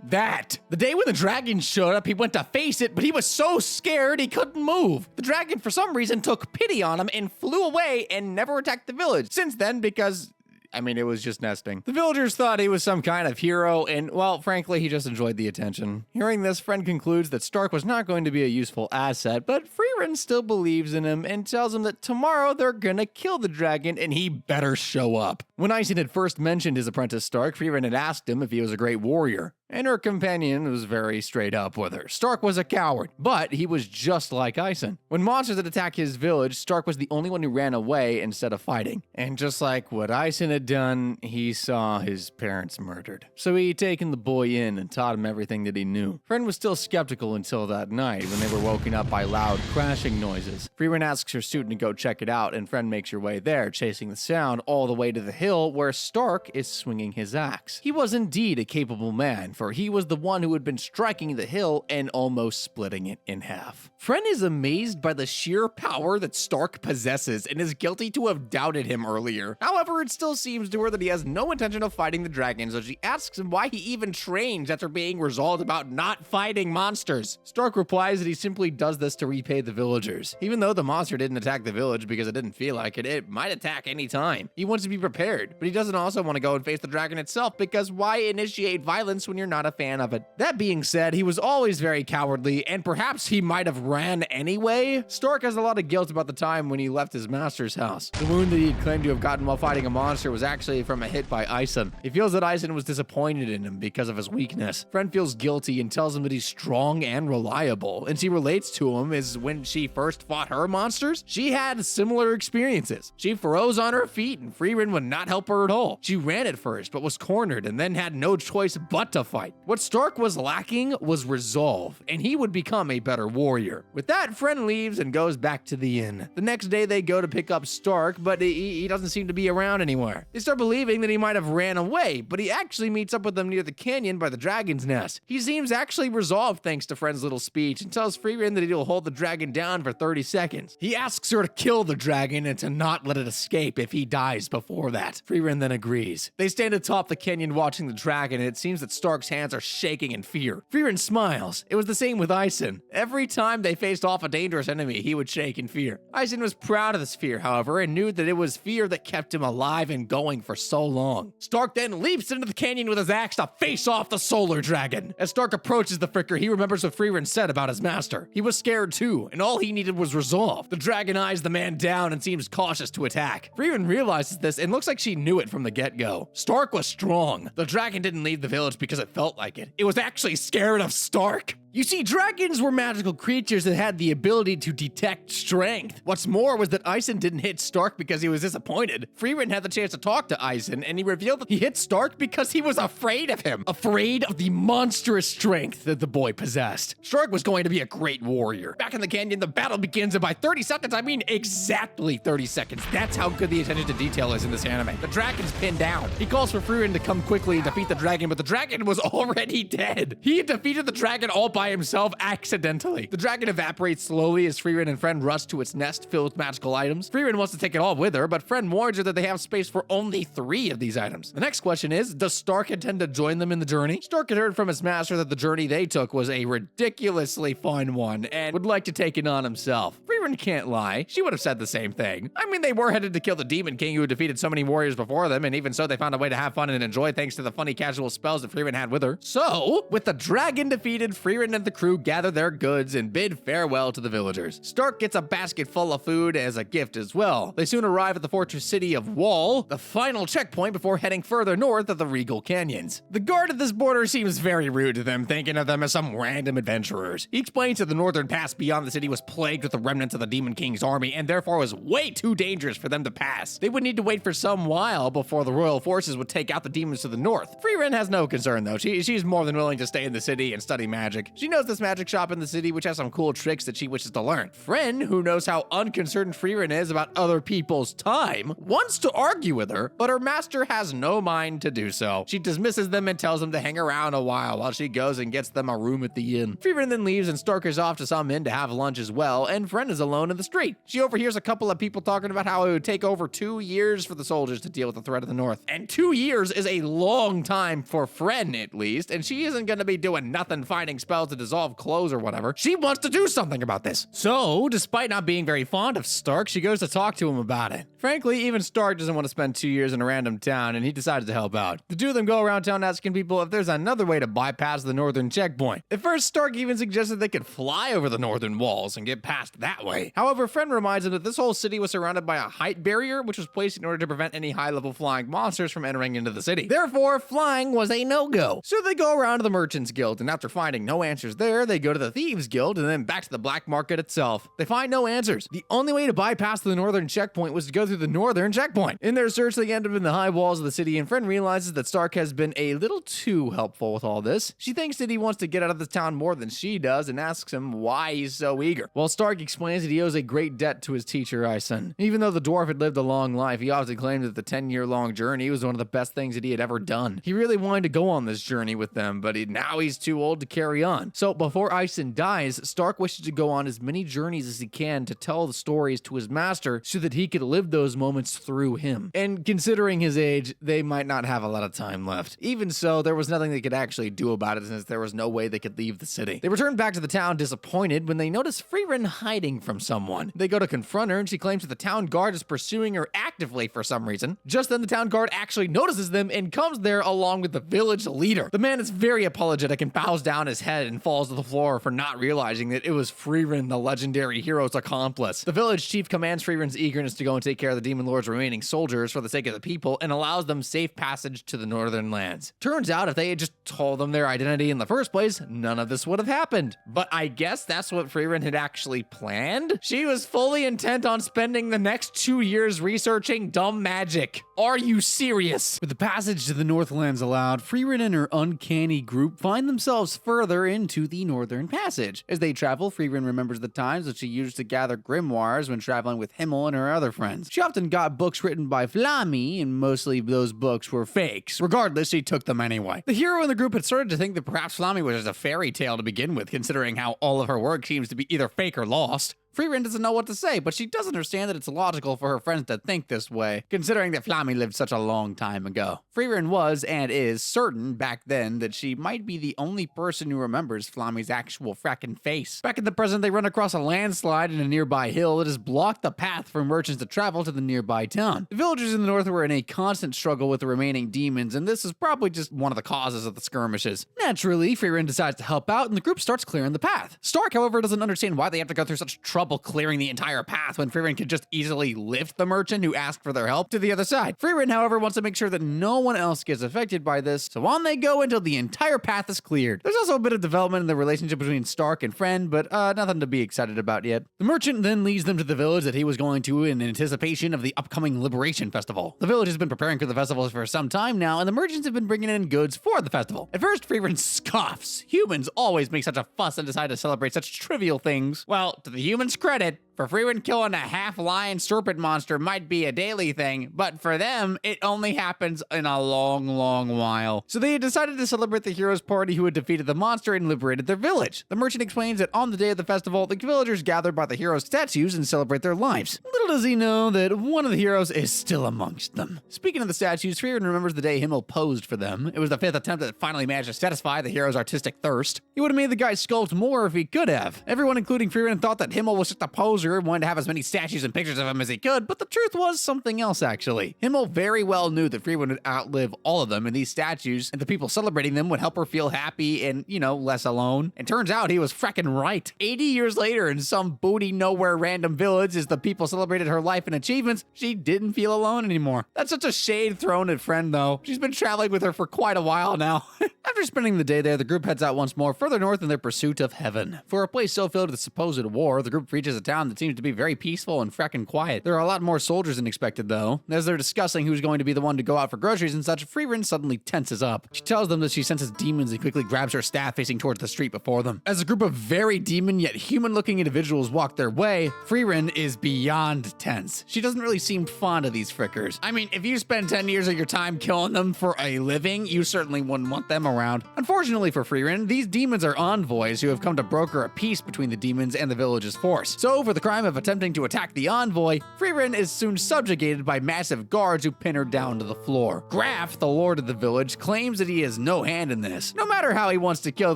That. The day when the dragon showed up, he went to face it, but he was so scared he couldn't move. The dragon, for some reason, took pity on him and flew away and never attacked the village. Since then, because it was just nesting. The villagers thought he was some kind of hero, and, well, frankly, he just enjoyed the attention. Hearing this, Fren concludes that Stark was not going to be a useful asset, but Frieren still believes in him and tells him that tomorrow they're gonna kill the dragon and he better show up. When Ison had first mentioned his apprentice Stark, Frieren had asked him if he was a great warrior. And her companion was very straight up with her. Stark was a coward, but he was just like Ison. When monsters had attacked his village, Stark was the only one who ran away instead of fighting. And just like what Ison had done, he saw his parents murdered. So he had taken the boy in and taught him everything that he knew. Fren was still skeptical until that night when they were woken up by loud crashing noises. Frieren asks her student to go check it out, and Fren makes her way there, chasing the sound all the way to the hill where Stark is swinging his axe. He was indeed a capable man, for he was the one who had been striking the hill and almost splitting it in half. Fren is amazed by the sheer power that Stark possesses and is guilty to have doubted him earlier. However, it still seems to her that he has no intention of fighting the dragon, so she asks him why he even trains after being resolved about not fighting monsters. Stark replies that he simply does this to repay the villagers. Even though the monster didn't attack the village because it didn't feel like it, it might attack any time. He wants to be prepared, but he doesn't also want to go and face the dragon itself because why initiate violence when you're not a fan of it? That being said, he was always very cowardly, and perhaps he might have ran anyway. Stark has a lot of guilt about the time when he left his master's house. The wound that he had claimed to have gotten while fighting a monster was actually from a hit by Ison. He feels that Ison was disappointed in him because of his weakness. Fren feels guilty and tells him that he's strong and reliable, and she relates to him as when she first fought her monsters, she had similar experiences. She froze on her feet and Frieren would not help her at all. She ran at first, but was cornered and then had no choice but to fight. What Stark was lacking was resolve, and he would become a better warrior. With that, Fren leaves and goes back to the inn. The next day, they go to pick up Stark, but he doesn't seem to be around anywhere. They start believing that he might have ran away, but he actually meets up with them near the canyon by the dragon's nest. He seems actually resolved thanks to Fren's little speech and tells Frieren that he'll hold the dragon down for 30 seconds. He asks her to kill the dragon and to not let it escape if he dies before that. that. Freerin then agrees. They stand atop the canyon watching the dragon, and it seems that Stark's hands are shaking in fear. Freerin smiles. It was the same with Ison. Every time they faced off a dangerous enemy, he would shake in fear. Ison was proud of this fear, however, and knew that it was fear that kept him alive and going for so long. Stark then leaps into the canyon with his axe to face off the solar dragon. As Stark approaches the fricker, he remembers what Freerin said about his master. He was scared too, and all he needed was resolve. The dragon eyes the man down and seems cautious to attack. Freerin realizes this and looks like she knew it from the get-go. Stark was strong. The dragon didn't leave the village because it felt like it. It was actually scared of Stark. You see, dragons were magical creatures that had the ability to detect strength. What's more was that Ison didn't hit Stark because he was disappointed. Freerin had the chance to talk to Ison, and he revealed that he hit Stark because he was afraid of him. Afraid of the monstrous strength that the boy possessed. Stark was going to be a great warrior. Back in the canyon, the battle begins, and by 30 seconds, I mean exactly 30 seconds. That's how good the attention to detail is in this anime. The dragon's pinned down. He calls for Freerin to come quickly and defeat the dragon, but the dragon was already dead. He had defeated the dragon all by himself accidentally. The dragon evaporates slowly as Freerin and Friend rush to its nest filled with magical items. Freerin wants to take it all with her, but Friend warns her that they have space for only 3 of these items. The next question is, does Stark intend to join them in the journey? Stark had heard from his master that the journey they took was a ridiculously fun one and would like to take it on himself. Freerin can't lie. She would have said the same thing. I mean, they were headed to kill the Demon King who had defeated so many warriors before them, and even so, they found a way to have fun and enjoy thanks to the funny casual spells that Freerin had with her. So, with the dragon defeated, Freerin and the crew gather their goods and bid farewell to the villagers. Stark gets a basket full of food as a gift as well. They soon arrive at the fortress city of Wall, the final checkpoint before heading further north of the Regal Canyons. The guard at this border seems very rude to them, thinking of them as some random adventurers. He explains that the northern pass beyond the city was plagued with the remnants of the Demon King's army and therefore was way too dangerous for them to pass. They would need to wait for some while before the royal forces would take out the demons to the north. Freerin has no concern though. She's more than willing to stay in the city and study magic. She knows this magic shop in the city which has some cool tricks that she wishes to learn. Friend, who knows how unconcerned Freerin is about other people's time, wants to argue with her, but her master has no mind to do so. She dismisses them and tells them to hang around a while she goes and gets them a room at the inn. Freerin then leaves and Stark is off to some inn to have lunch as well, and Friend is alone in the street. She overhears a couple of people talking about how it would take over 2 years for the soldiers to deal with the threat of the north. And 2 years is a long time for Friend, at least, and she isn't gonna be doing nothing finding spells to dissolve clothes or whatever. She wants to do something about this. So, despite not being very fond of Stark, she goes to talk to him about it. Frankly, even Stark doesn't want to spend 2 years in a random town, and he decides to help out. The two of them go around town asking people if there's another way to bypass the northern checkpoint. At first, Stark even suggested they could fly over the northern walls and get past that way. However, Friend reminds him that this whole city was surrounded by a height barrier, which was placed in order to prevent any high-level flying monsters from entering into the city. Therefore, flying was a no-go. So they go around to the Merchants Guild, and after finding no answers there, they go to the Thieves Guild, and then back to the black market itself. They find no answers. The only way to bypass the northern checkpoint was to go through the northern checkpoint. In their search, they end up in the high walls of the city, and Friend realizes that Stark has been a little too helpful with all this. She thinks that he wants to get out of the town more than she does and asks him why he's so eager. While Stark explains that he owes a great debt to his teacher, Ison. Even though the dwarf had lived a long life, he often claimed that the 10-year-long journey was one of the best things that he had ever done. He really wanted to go on this journey with them, but now he's too old to carry on. So before Ison dies, Stark wishes to go on as many journeys as he can to tell the stories to his master so that he could live those moments through him. And considering his age, they might not have a lot of time left. Even so, there was nothing they could actually do about it since there was no way they could leave the city. They return back to the town disappointed when they notice Freerin hiding from someone. They go to confront her and she claims that the town guard is pursuing her actively for some reason. Just then the town guard actually notices them and comes there along with the village leader. The man is very apologetic and bows down his head and falls to the floor for not realizing that it was Freerin, the legendary hero's accomplice. The village chief commands Freerin's eagerness to go and take care of the Demon Lord's remaining soldiers for the sake of the people and allows them safe passage to the northern lands. Turns out if they had just told them their identity in the first place, none of this would have happened. But I guess that's what Freerin had actually planned? She was fully intent on spending the next 2 years researching dumb magic. Are you serious? With the passage to the Northlands allowed, Freerin and her uncanny group find themselves further into the Northern Passage. As they travel, Freerin remembers the times that she used to gather grimoires when traveling with Himmel and her other friends. She often got books written by Flammy, and mostly those books were fakes. Regardless, she took them anyway. The hero in the group had started to think that perhaps Flammy was just a fairy tale to begin with, considering how all of her work seems to be either fake or lost. Freerin doesn't know what to say, but she does understand that it's logical for her friends to think this way, considering that Flammy lived such a long time ago. Freerin was, and is, certain back then that she might be the only person who remembers Flammy's actual frackin' face. Back in the present, they run across a landslide in a nearby hill that has blocked the path for merchants to travel to the nearby town. The villagers in the north were in a constant struggle with the remaining demons, and this is probably just one of the causes of the skirmishes. Naturally, Freerin decides to help out, and the group starts clearing the path. Stark, however, doesn't understand why they have to go through such trouble clearing the entire path when Freerin could just easily lift the merchant who asked for their help to the other side. Freerin, however, wants to make sure that no one else gets affected by this, so on they go until the entire path is cleared. There's also a bit of development in the relationship between Stark and Friend, but nothing to be excited about yet. The merchant then leads them to the village that he was going to in anticipation of the upcoming Liberation Festival. The village has been preparing for the festival for some time now, and the merchants have been bringing in goods for the festival. At first, Freerin scoffs. Humans always make such a fuss and decide to celebrate such trivial things. Well, to the humans' credit, for Freerin, killing a half-lion serpent monster might be a daily thing, but for them, it only happens in a long, long while. So they had decided to celebrate the heroes' party who had defeated the monster and liberated their village. The merchant explains that on the day of the festival, the villagers gather by the heroes' statues and celebrate their lives. Little does he know that one of the heroes is still amongst them. Speaking of the statues, Freerin remembers the day Himmel posed for them. It was the 5th attempt that finally managed to satisfy the hero's artistic thirst. He would have made the guy sculpt more if he could have. Everyone, including Freerin, thought that Himmel was just a poser and wanted to have as many statues and pictures of him as he could, but the truth was something else, actually. Himmel very well knew that Freerin would outlive all of them, and these statues and the people celebrating them would help her feel happy and, less alone. And turns out he was fracking right. 80 years later, in some booty nowhere random village, as the people celebrated her life and achievements, she didn't feel alone anymore. That's such a shade thrown at Friend, though. She's been traveling with her for quite a while now. After spending the day there, the group heads out once more further north in their pursuit of heaven. For a place so filled with supposed war, the group reaches a town that seems to be very peaceful and frackin' quiet. There are a lot more soldiers than expected, though. As they're discussing who's going to be the one to go out for groceries and such, Freerin suddenly tenses up. She tells them that she senses demons and quickly grabs her staff facing towards the street before them. As a group of very demon yet human-looking individuals walk their way, Freerin is beyond tense. She doesn't really seem fond of these frickers. I mean, if you spend 10 years of your time killing them for a living, you certainly wouldn't want them around. Unfortunately for Freerin, these demons are envoys who have come to broker a peace between the demons and the village's force. So for the crime of attempting to attack the envoy, Freerin is soon subjugated by massive guards who pin her down to the floor. Graf, the lord of the village, claims that he has no hand in this, no matter how he wants to kill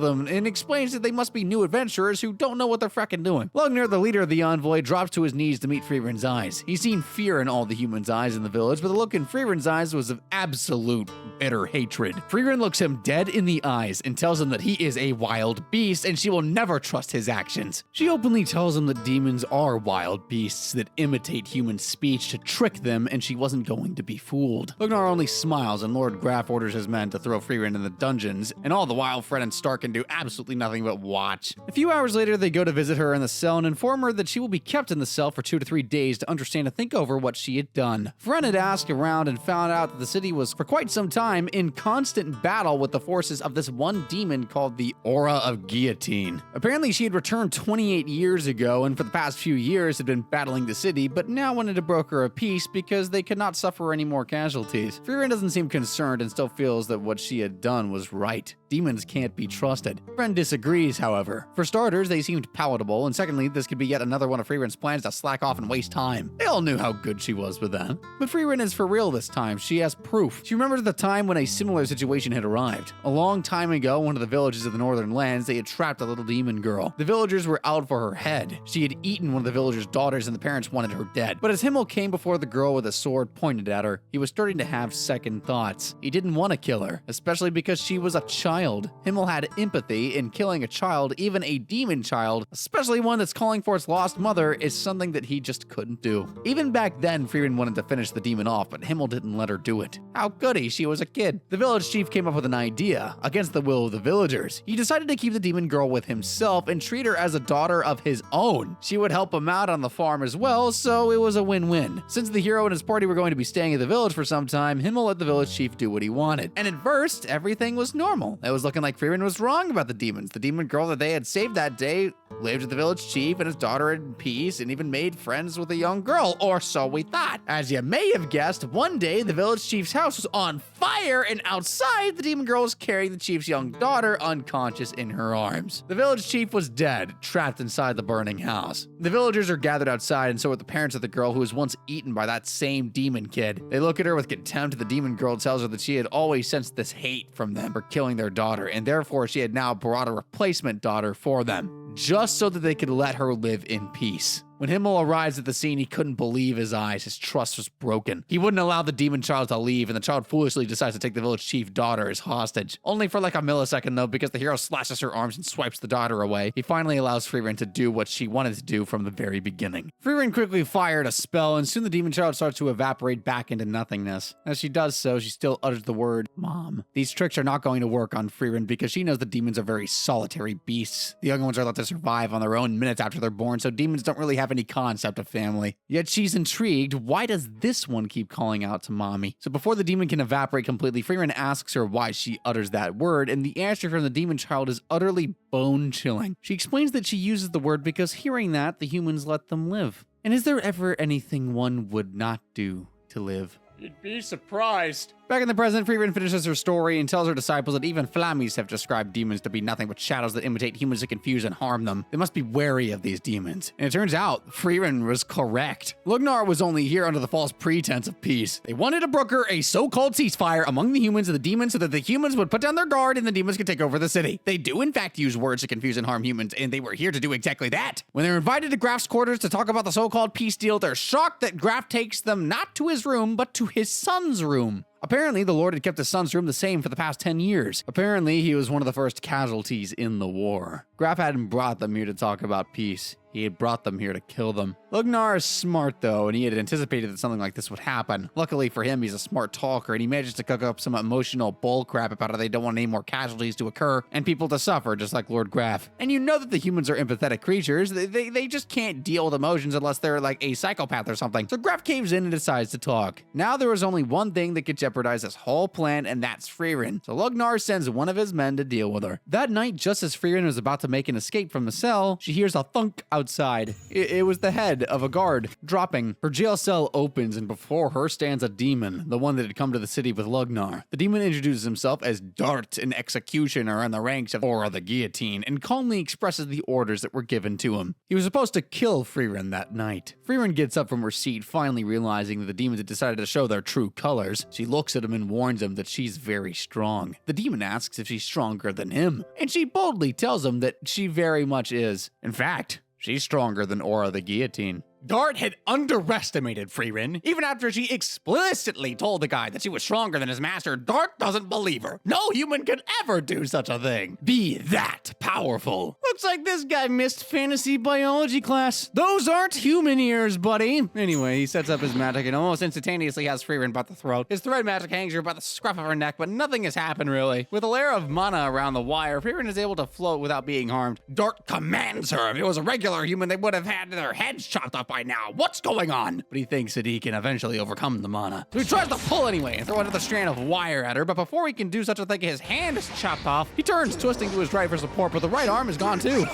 them, and explains that they must be new adventurers who don't know what they're fracking doing. Lugner, the leader of the envoy, drops to his knees to meet Freerin's eyes. He's seen fear in all the humans' eyes in the village, but the look in Freerin's eyes was of absolute bitter hatred. Freerin looks him dead in the eyes and tells him that he is a wild beast and she will never trust his actions. She openly tells him that demons are wild beasts that imitate human speech to trick them, and she wasn't going to be fooled. Lugnar only smiles, and Lord Graf orders his men to throw Freerin in the dungeons, and all the while Fred and Stark can do absolutely nothing but watch. A few hours later, they go to visit her in the cell and inform her that she will be kept in the cell for 2 to 3 days to understand and think over what she had done. Fred had asked around and found out that the city was, for quite some time, in constant battle with the forces of this one demon called the Aura of Guillotine. Apparently, she had returned 28 years ago, and for the past few years had been battling the city, but now wanted to broker a peace because they could not suffer any more casualties. Freerin doesn't seem concerned and still feels that what she had done was right. Demons can't be trusted. Friend disagrees, however. For starters, they seemed palatable, and secondly, this could be yet another one of Freerin's plans to slack off and waste time. They all knew how good she was with them. But Freerin is for real this time. She has proof. She remembers the time when a similar situation had arrived. A long time ago, one of the villages of the northern lands, they had trapped a little demon girl. The villagers were out for her head. She had eaten one of the villagers' daughters and the parents wanted her dead. But as Himmel came before the girl with a sword pointed at her, he was starting to have second thoughts. He didn't want to kill her, especially because she was a child. Himmel had empathy in killing a child, even a demon child, especially one that's calling for its lost mother, is something that he just couldn't do. Even back then, Freerin wanted to finish the demon off, but Himmel didn't let her do it. How could he? She was a kid. The village chief came up with an idea, against the will of the villagers. He decided to keep the demon girl with himself and treat her as a daughter of his own. She would help him out on the farm as well, so it was a win-win. Since the hero and his party were going to be staying at the village for some time, Himmel let the village chief do what he wanted. And at first, everything was normal. It was looking like Freerin was wrong about the demons. The demon girl that they had saved that day lived with the village chief and his daughter in peace, and even made friends with a young girl, or so we thought. As you may have guessed, one day the village chief's house was on fire, and outside, the demon girl was carrying the chief's young daughter unconscious in her arms. The village chief was dead, trapped inside the burning house. The villagers are gathered outside, and so are the parents of the girl who was once eaten by that same demon kid. They look at her with contempt, and the demon girl tells her that she had always sensed this hate from them for killing their daughter, and therefore she had now brought a replacement daughter for them, just so that they could let her live in peace. When Himmel arrives at the scene, he couldn't believe his eyes. His trust was broken. He wouldn't allow the demon child to leave, and the child foolishly decides to take the village chief daughter as hostage. Only for like a millisecond, though, because the hero slashes her arms and swipes the daughter away. He finally allows Frieren to do what she wanted to do from the very beginning. Frieren quickly fired a spell, and soon the demon child starts to evaporate back into nothingness. As she does so, she still utters the word, Mom. These tricks are not going to work on Frieren because she knows the demons are very solitary beasts. The young ones are let to survive on their own minutes after they're born, so demons don't really have any concept of family. Yet she's intrigued, why does this one keep calling out to mommy? So before the demon can evaporate completely, Frieren asks her why she utters that word, and the answer from the demon child is utterly bone-chilling. She explains that she uses the word because hearing that, the humans let them live. And is there ever anything one would not do to live? You'd be surprised. Back in the present, Frieren finishes her story and tells her disciples that even Flammies have described demons to be nothing but shadows that imitate humans to confuse and harm them. They must be wary of these demons. And it turns out, Frieren was correct. Lugnar was only here under the false pretense of peace. They wanted to broker a so-called ceasefire among the humans and the demons so that the humans would put down their guard and the demons could take over the city. They do in fact use words to confuse and harm humans, and they were here to do exactly that. When they're invited to Graf's quarters to talk about the so-called peace deal, they're shocked that Graf takes them not to his room, but to his son's room. Apparently, the Lord had kept his son's room the same for the past 10 years. Apparently, he was one of the first casualties in the war. Graf hadn't brought them here to talk about peace. He had brought them here to kill them. Lugnar is smart, though, and he had anticipated that something like this would happen. Luckily for him, he's a smart talker, and he manages to cook up some emotional bullcrap about how they don't want any more casualties to occur and people to suffer, just like Lord Graf. And you know that the humans are empathetic creatures. They just can't deal with emotions unless they're like a psychopath or something. So Graf caves in and decides to talk. Now there is only one thing that could jeopardize this whole plan, and that's Frieren. So Lugnar sends one of his men to deal with her. That night, just as Frieren was about to make an escape from the cell, she hears a thunk outside. It was the head of a guard dropping. Her jail cell opens, and before her stands a demon, the one that had come to the city with Lugnar. The demon introduces himself as Dart, an executioner in the ranks of Aura the Guillotine, and calmly expresses the orders that were given to him. He was supposed to kill Frieren that night. Frieren gets up from her seat, finally realizing that the demons had decided to show their true colors. She looks at him and warns him that she's very strong. The demon asks if she's stronger than him, and she boldly tells him that she very much is. In fact, she's stronger than Aura the Guillotine. Dart had underestimated Frieren. Even after she explicitly told the guy that she was stronger than his master, Dart doesn't believe her. No human could ever do such a thing. Be that powerful. Looks like this guy missed fantasy biology class. Those aren't human ears, buddy. Anyway, he sets up his magic and almost instantaneously has Frieren by the throat. His thread magic hangs her by the scruff of her neck, but nothing has happened really. With a layer of mana around the wire, Frieren is able to float without being harmed. Dart commands her. If it was a regular human, they would have had their heads chopped off by now. What's going on? But he thinks that he can eventually overcome the mana. So he tries to pull anyway and throw another strand of wire at her, but before he can do such a thing, his hand is chopped off. He turns, twisting to his right for support, but the right arm is gone too.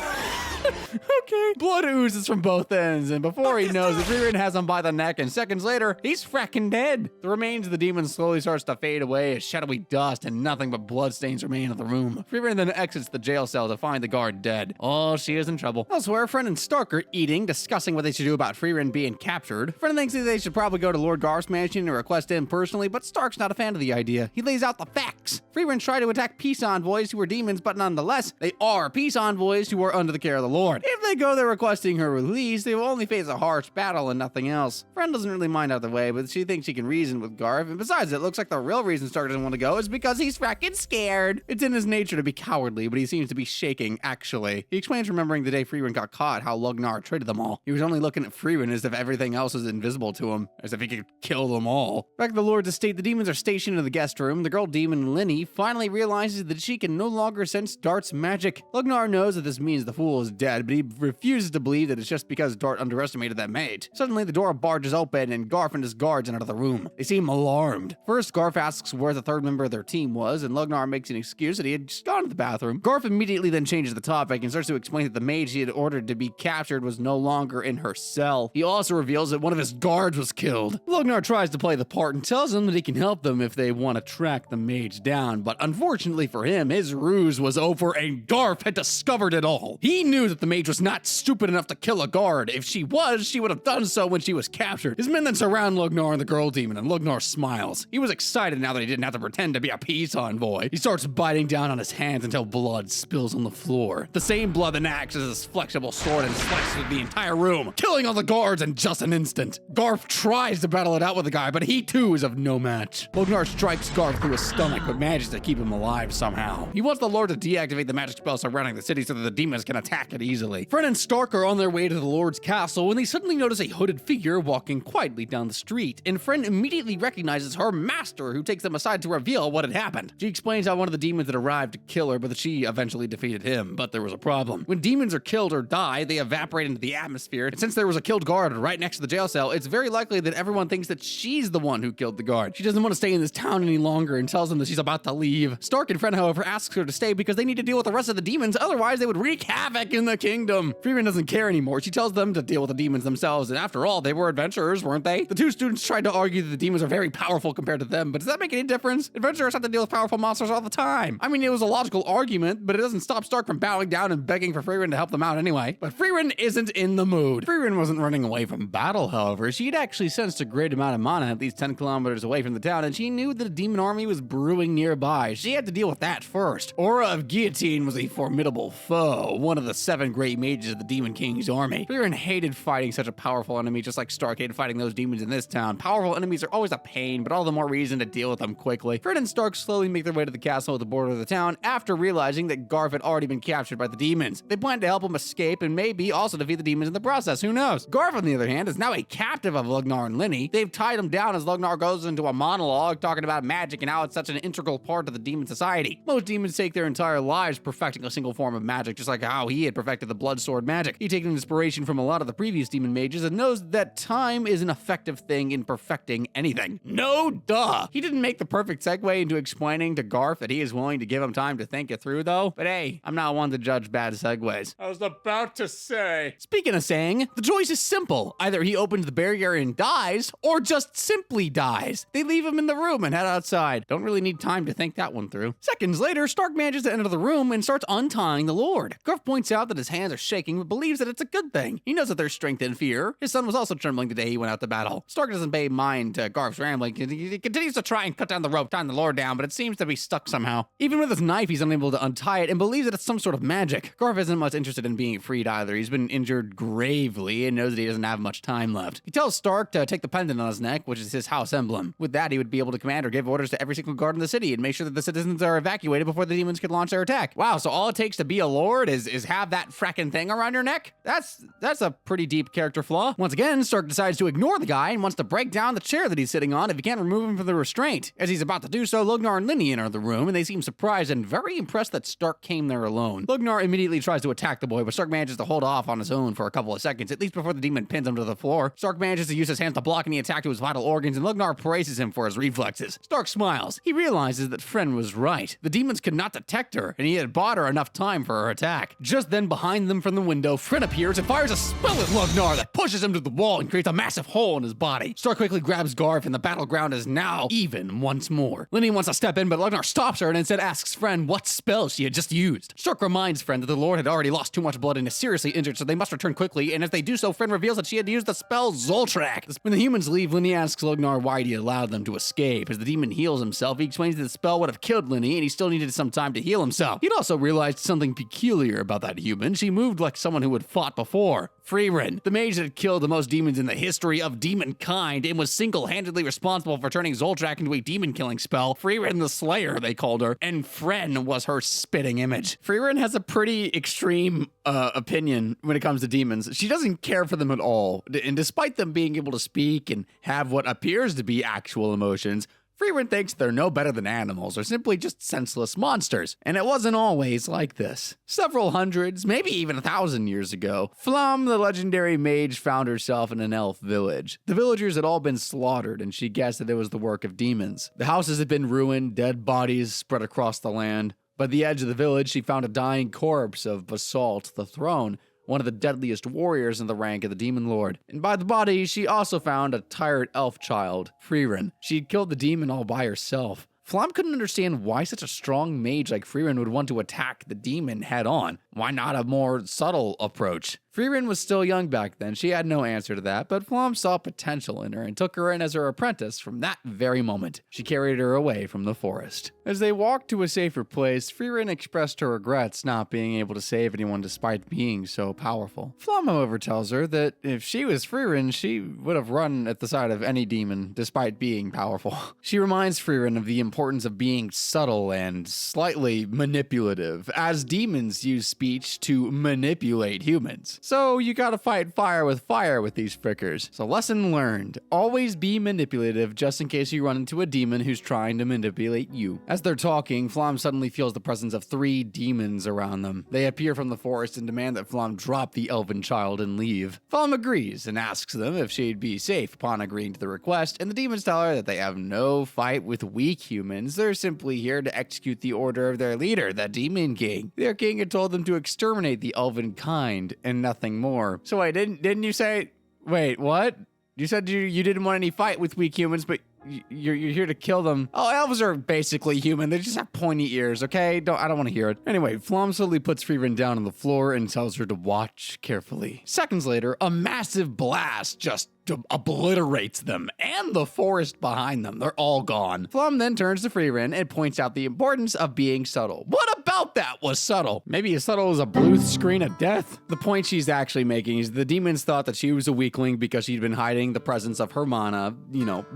Okay. Blood oozes from both ends, and before he knows it, Frieren has him by the neck, and seconds later, he's fracking dead. The remains of the demon slowly starts to fade away as shadowy dust and nothing but bloodstains remain in the room. Frieren then exits the jail cell to find the guard dead. Oh, she is in trouble. Elsewhere, Friend and Stark are eating, discussing what they should do about Frieren being captured. Friend thinks that they should probably go to Lord Garf's mansion and request him personally, but Stark's not a fan of the idea. He lays out the facts. Frieren tried to attack peace envoys who were demons, but nonetheless, they are peace envoys who are under the care of the Lord. If they go there requesting her release, they will only face a harsh battle and nothing else. Friend doesn't really mind out the way, but she thinks she can reason with Garf, and besides, it looks like the real reason Stark doesn't want to go is because he's fracking scared. It's in his nature to be cowardly, but he seems to be shaking, actually. He explains remembering the day Frieren got caught, how Lugnar traded them all. He was only looking at Frieren as if everything else was invisible to him, as if he could kill them all. Back at the Lord's estate, the demons are stationed in the guest room. The girl demon, Linny, finally realizes that she can no longer sense Dart's magic. Lugnar knows that this means the fool is dead dead, but he refuses to believe that it's just because Dart underestimated that mage. Suddenly, the door barges open and Garf and his guards enter the room. They seem alarmed. First, Garf asks where the third member of their team was, and Lugnar makes an excuse that he had just gone to the bathroom. Garf immediately then changes the topic and starts to explain that the mage he had ordered to be captured was no longer in her cell. He also reveals that one of his guards was killed. Lugnar tries to play the part and tells them that he can help them if they want to track the mage down, but unfortunately for him, his ruse was over and Garf had discovered it all. He knew that the mage was not stupid enough to kill a guard. If she was, she would have done so when she was captured. His men then surround Lugnar and the girl demon, and Lugnar smiles. He was excited now that he didn't have to pretend to be a peace envoy. He starts biting down on his hands until blood spills on the floor. The same blood that acts as his flexible sword and slices through the entire room, killing all the guards in just an instant. Garf tries to battle it out with the guy, but he too is of no match. Lugnar strikes Garf through his stomach, but manages to keep him alive somehow. He wants the Lord to deactivate the magic spell surrounding the city so that the demons can attack it easily. Fred and Stark are on their way to the Lord's castle when they suddenly notice a hooded figure walking quietly down the street, and Fred immediately recognizes her master, who takes them aside to reveal what had happened. She explains how one of the demons had arrived to kill her, but that she eventually defeated him, but there was a problem. When demons are killed or die, they evaporate into the atmosphere, and since there was a killed guard right next to the jail cell, it's very likely that everyone thinks that she's the one who killed the guard. She doesn't want to stay in this town any longer and tells them that she's about to leave. Stark and Fred, however, asks her to stay because they need to deal with the rest of the demons, otherwise they would wreak havoc in the kingdom. Freeman doesn't care anymore. She tells them to deal with the demons themselves, and after all, they were adventurers, weren't they? The two students tried to argue that the demons are very powerful compared to them, but does that make any difference? Adventurers have to deal with powerful monsters all the time. I mean, it was a logical argument, but it doesn't stop Stark from bowing down and begging for Freeman to help them out anyway. But Freeman isn't in the mood. Freeman wasn't running away from battle, however. She'd actually sensed a great amount of mana at least 10 kilometers away from the town, and she knew that a demon army was brewing nearby. She had to deal with that first. Aura of Guillotine was a formidable foe, one of the 7 great mages of the Demon King's army. Freeman hated fighting such a powerful enemy, just like Stark hated fighting those demons in this town. Powerful enemies are always a pain, but all the more reason to deal with them quickly. Fred and Stark slowly make their way to the castle at the border of the town after realizing that Garf had already been captured by the demons. They plan to help him escape and maybe also defeat the demons in the process, who knows? Garf, on the other hand, is now a captive of Lugnar and Linny. They've tied him down as Lugnar goes into a monologue talking about magic and how it's such an integral part of the demon society. Most demons take their entire lives perfecting a single form of magic, just like how he had perfected the blood sword magic. He taken inspiration from a lot of the previous demon mages and knows that time is an effective thing in perfecting anything. No duh! He didn't make the perfect segue into explaining to Garf that he is willing to give him time to think it through, though. But hey, I'm not one to judge bad segues. I was about to say. Speaking of saying, the choice is simple. Either he opens the barrier and dies, or just simply dies. They leave him in the room and head outside. Don't really need time to think that one through. Seconds later, Stark manages to enter the room and starts untying the Lord. Garf points out that his hands are shaking, but believes that it's a good thing. He knows that there's strength in fear. His son was also trembling the day he went out to battle. Stark doesn't pay mind to Garf's rambling. He continues to try and cut down the rope, tying the Lord down, but it seems to be stuck somehow. Even with his knife, he's unable to untie it and believes that it's some sort of magic. Garf isn't much interested in being freed either. He's been injured gravely and knows that he doesn't have much time left. He tells Stark to take the pendant on his neck, which is his house emblem. With that, he would be able to command or give orders to every single guard in the city and make sure that the citizens are evacuated before the demons could launch their attack. Wow, so all it takes to be a lord is have that fracking thing around your neck? That's a pretty deep character flaw. Once again, Stark decides to ignore the guy and wants to break down the chair that he's sitting on if he can't remove him from the restraint. As he's about to do so, Lugnar and Linny enter the room, and they seem surprised and very impressed that Stark came there alone. Lugnar immediately tries to attack the boy, but Stark manages to hold off on his own for a couple of seconds, at least before the demon pins him to the floor. Stark manages to use his hands to block any attack to his vital organs, and Lugnar praises him for his reflexes. Stark smiles. He realizes that Fren was right. The demons could not detect her, and he had bought her enough time for her attack. Just then, behind them from the window, Fren appears and fires a spell at Lugnar that pushes him to the wall and creates a massive hole in his body. Stark quickly grabs Garf, and the battleground is now even once more. Linny wants to step in, but Lugnar stops her and instead asks Fren what spell she had just used. Stark reminds Fren that the Lord had already lost too much blood and is seriously injured, so they must return quickly, and as they do so, Fren reveals that she had used the spell Zoltrak. When the humans leave, Linny asks Lugnar why he allowed them to escape. As the demon heals himself, he explains that the spell would have killed Linny, and he still needed some time to heal himself. He'd also realized something peculiar about that human. She moved like someone who had fought before. Freerin, the mage that had killed the most demons in the history of demonkind and was single-handedly responsible for turning Zoltrak into a demon-killing spell. Freerin the Slayer, they called her, and Fren was her spitting image. Freerin has a pretty extreme opinion when it comes to demons. She doesn't care for them at all, and despite them being able to speak and have what appears to be actual emotions, Frieren thinks they're no better than animals or simply just senseless monsters, and it wasn't always like this. Several hundreds, maybe even 1,000 years ago, Flum, the legendary mage, found herself in an elf village. The villagers had all been slaughtered, and she guessed that it was the work of demons. The houses had been ruined, dead bodies spread across the land. By the edge of the village, she found a dying corpse of Basalt, the throne, one of the deadliest warriors in the rank of the Demon Lord. And by the body, she also found a tired elf child, Frieren. She'd killed the demon all by herself. Flom couldn't understand why such a strong mage like Frieren would want to attack the demon head on. Why not a more subtle approach? Frieren was still young back then. She had no answer to that, but Flom saw potential in her and took her in as her apprentice from that very moment. She carried her away from the forest. As they walked to a safer place, Frieren expressed her regrets not being able to save anyone despite being so powerful. Flom, however, tells her that if she was Frieren, she would have run at the side of any demon despite being powerful. She reminds Frieren of the importance of being subtle and slightly manipulative, as demons use speech to manipulate humans. So you gotta fight fire with these frickers. So lesson learned, always be manipulative just in case you run into a demon who's trying to manipulate you. As they're talking, Flom suddenly feels the presence of 3 demons around them. They appear from the forest and demand that Flom drop the elven child and leave. Flom agrees and asks them if she'd be safe upon agreeing to the request, and the demons tell her that they have no fight with weak humans. They're simply here to execute the order of their leader, the Demon King. Their king had told them to exterminate the elven kind and nothing more. So wait, didn't you say, wait, what? You said you didn't want any fight with weak humans, but you're here to kill them. Oh, elves are basically human. They just have pointy ears, okay? I don't want to hear it. Anyway, Flom slowly puts Frieren down on the floor and tells her to watch carefully. Seconds later, a massive blast just obliterates them and the forest behind them. They're all gone. Flom then turns to Frieren and points out the importance of being subtle. What about that was subtle? Maybe as subtle as a blue screen of death? The point she's actually making is the demons thought that she was a weakling because she'd been hiding the presence of her mana,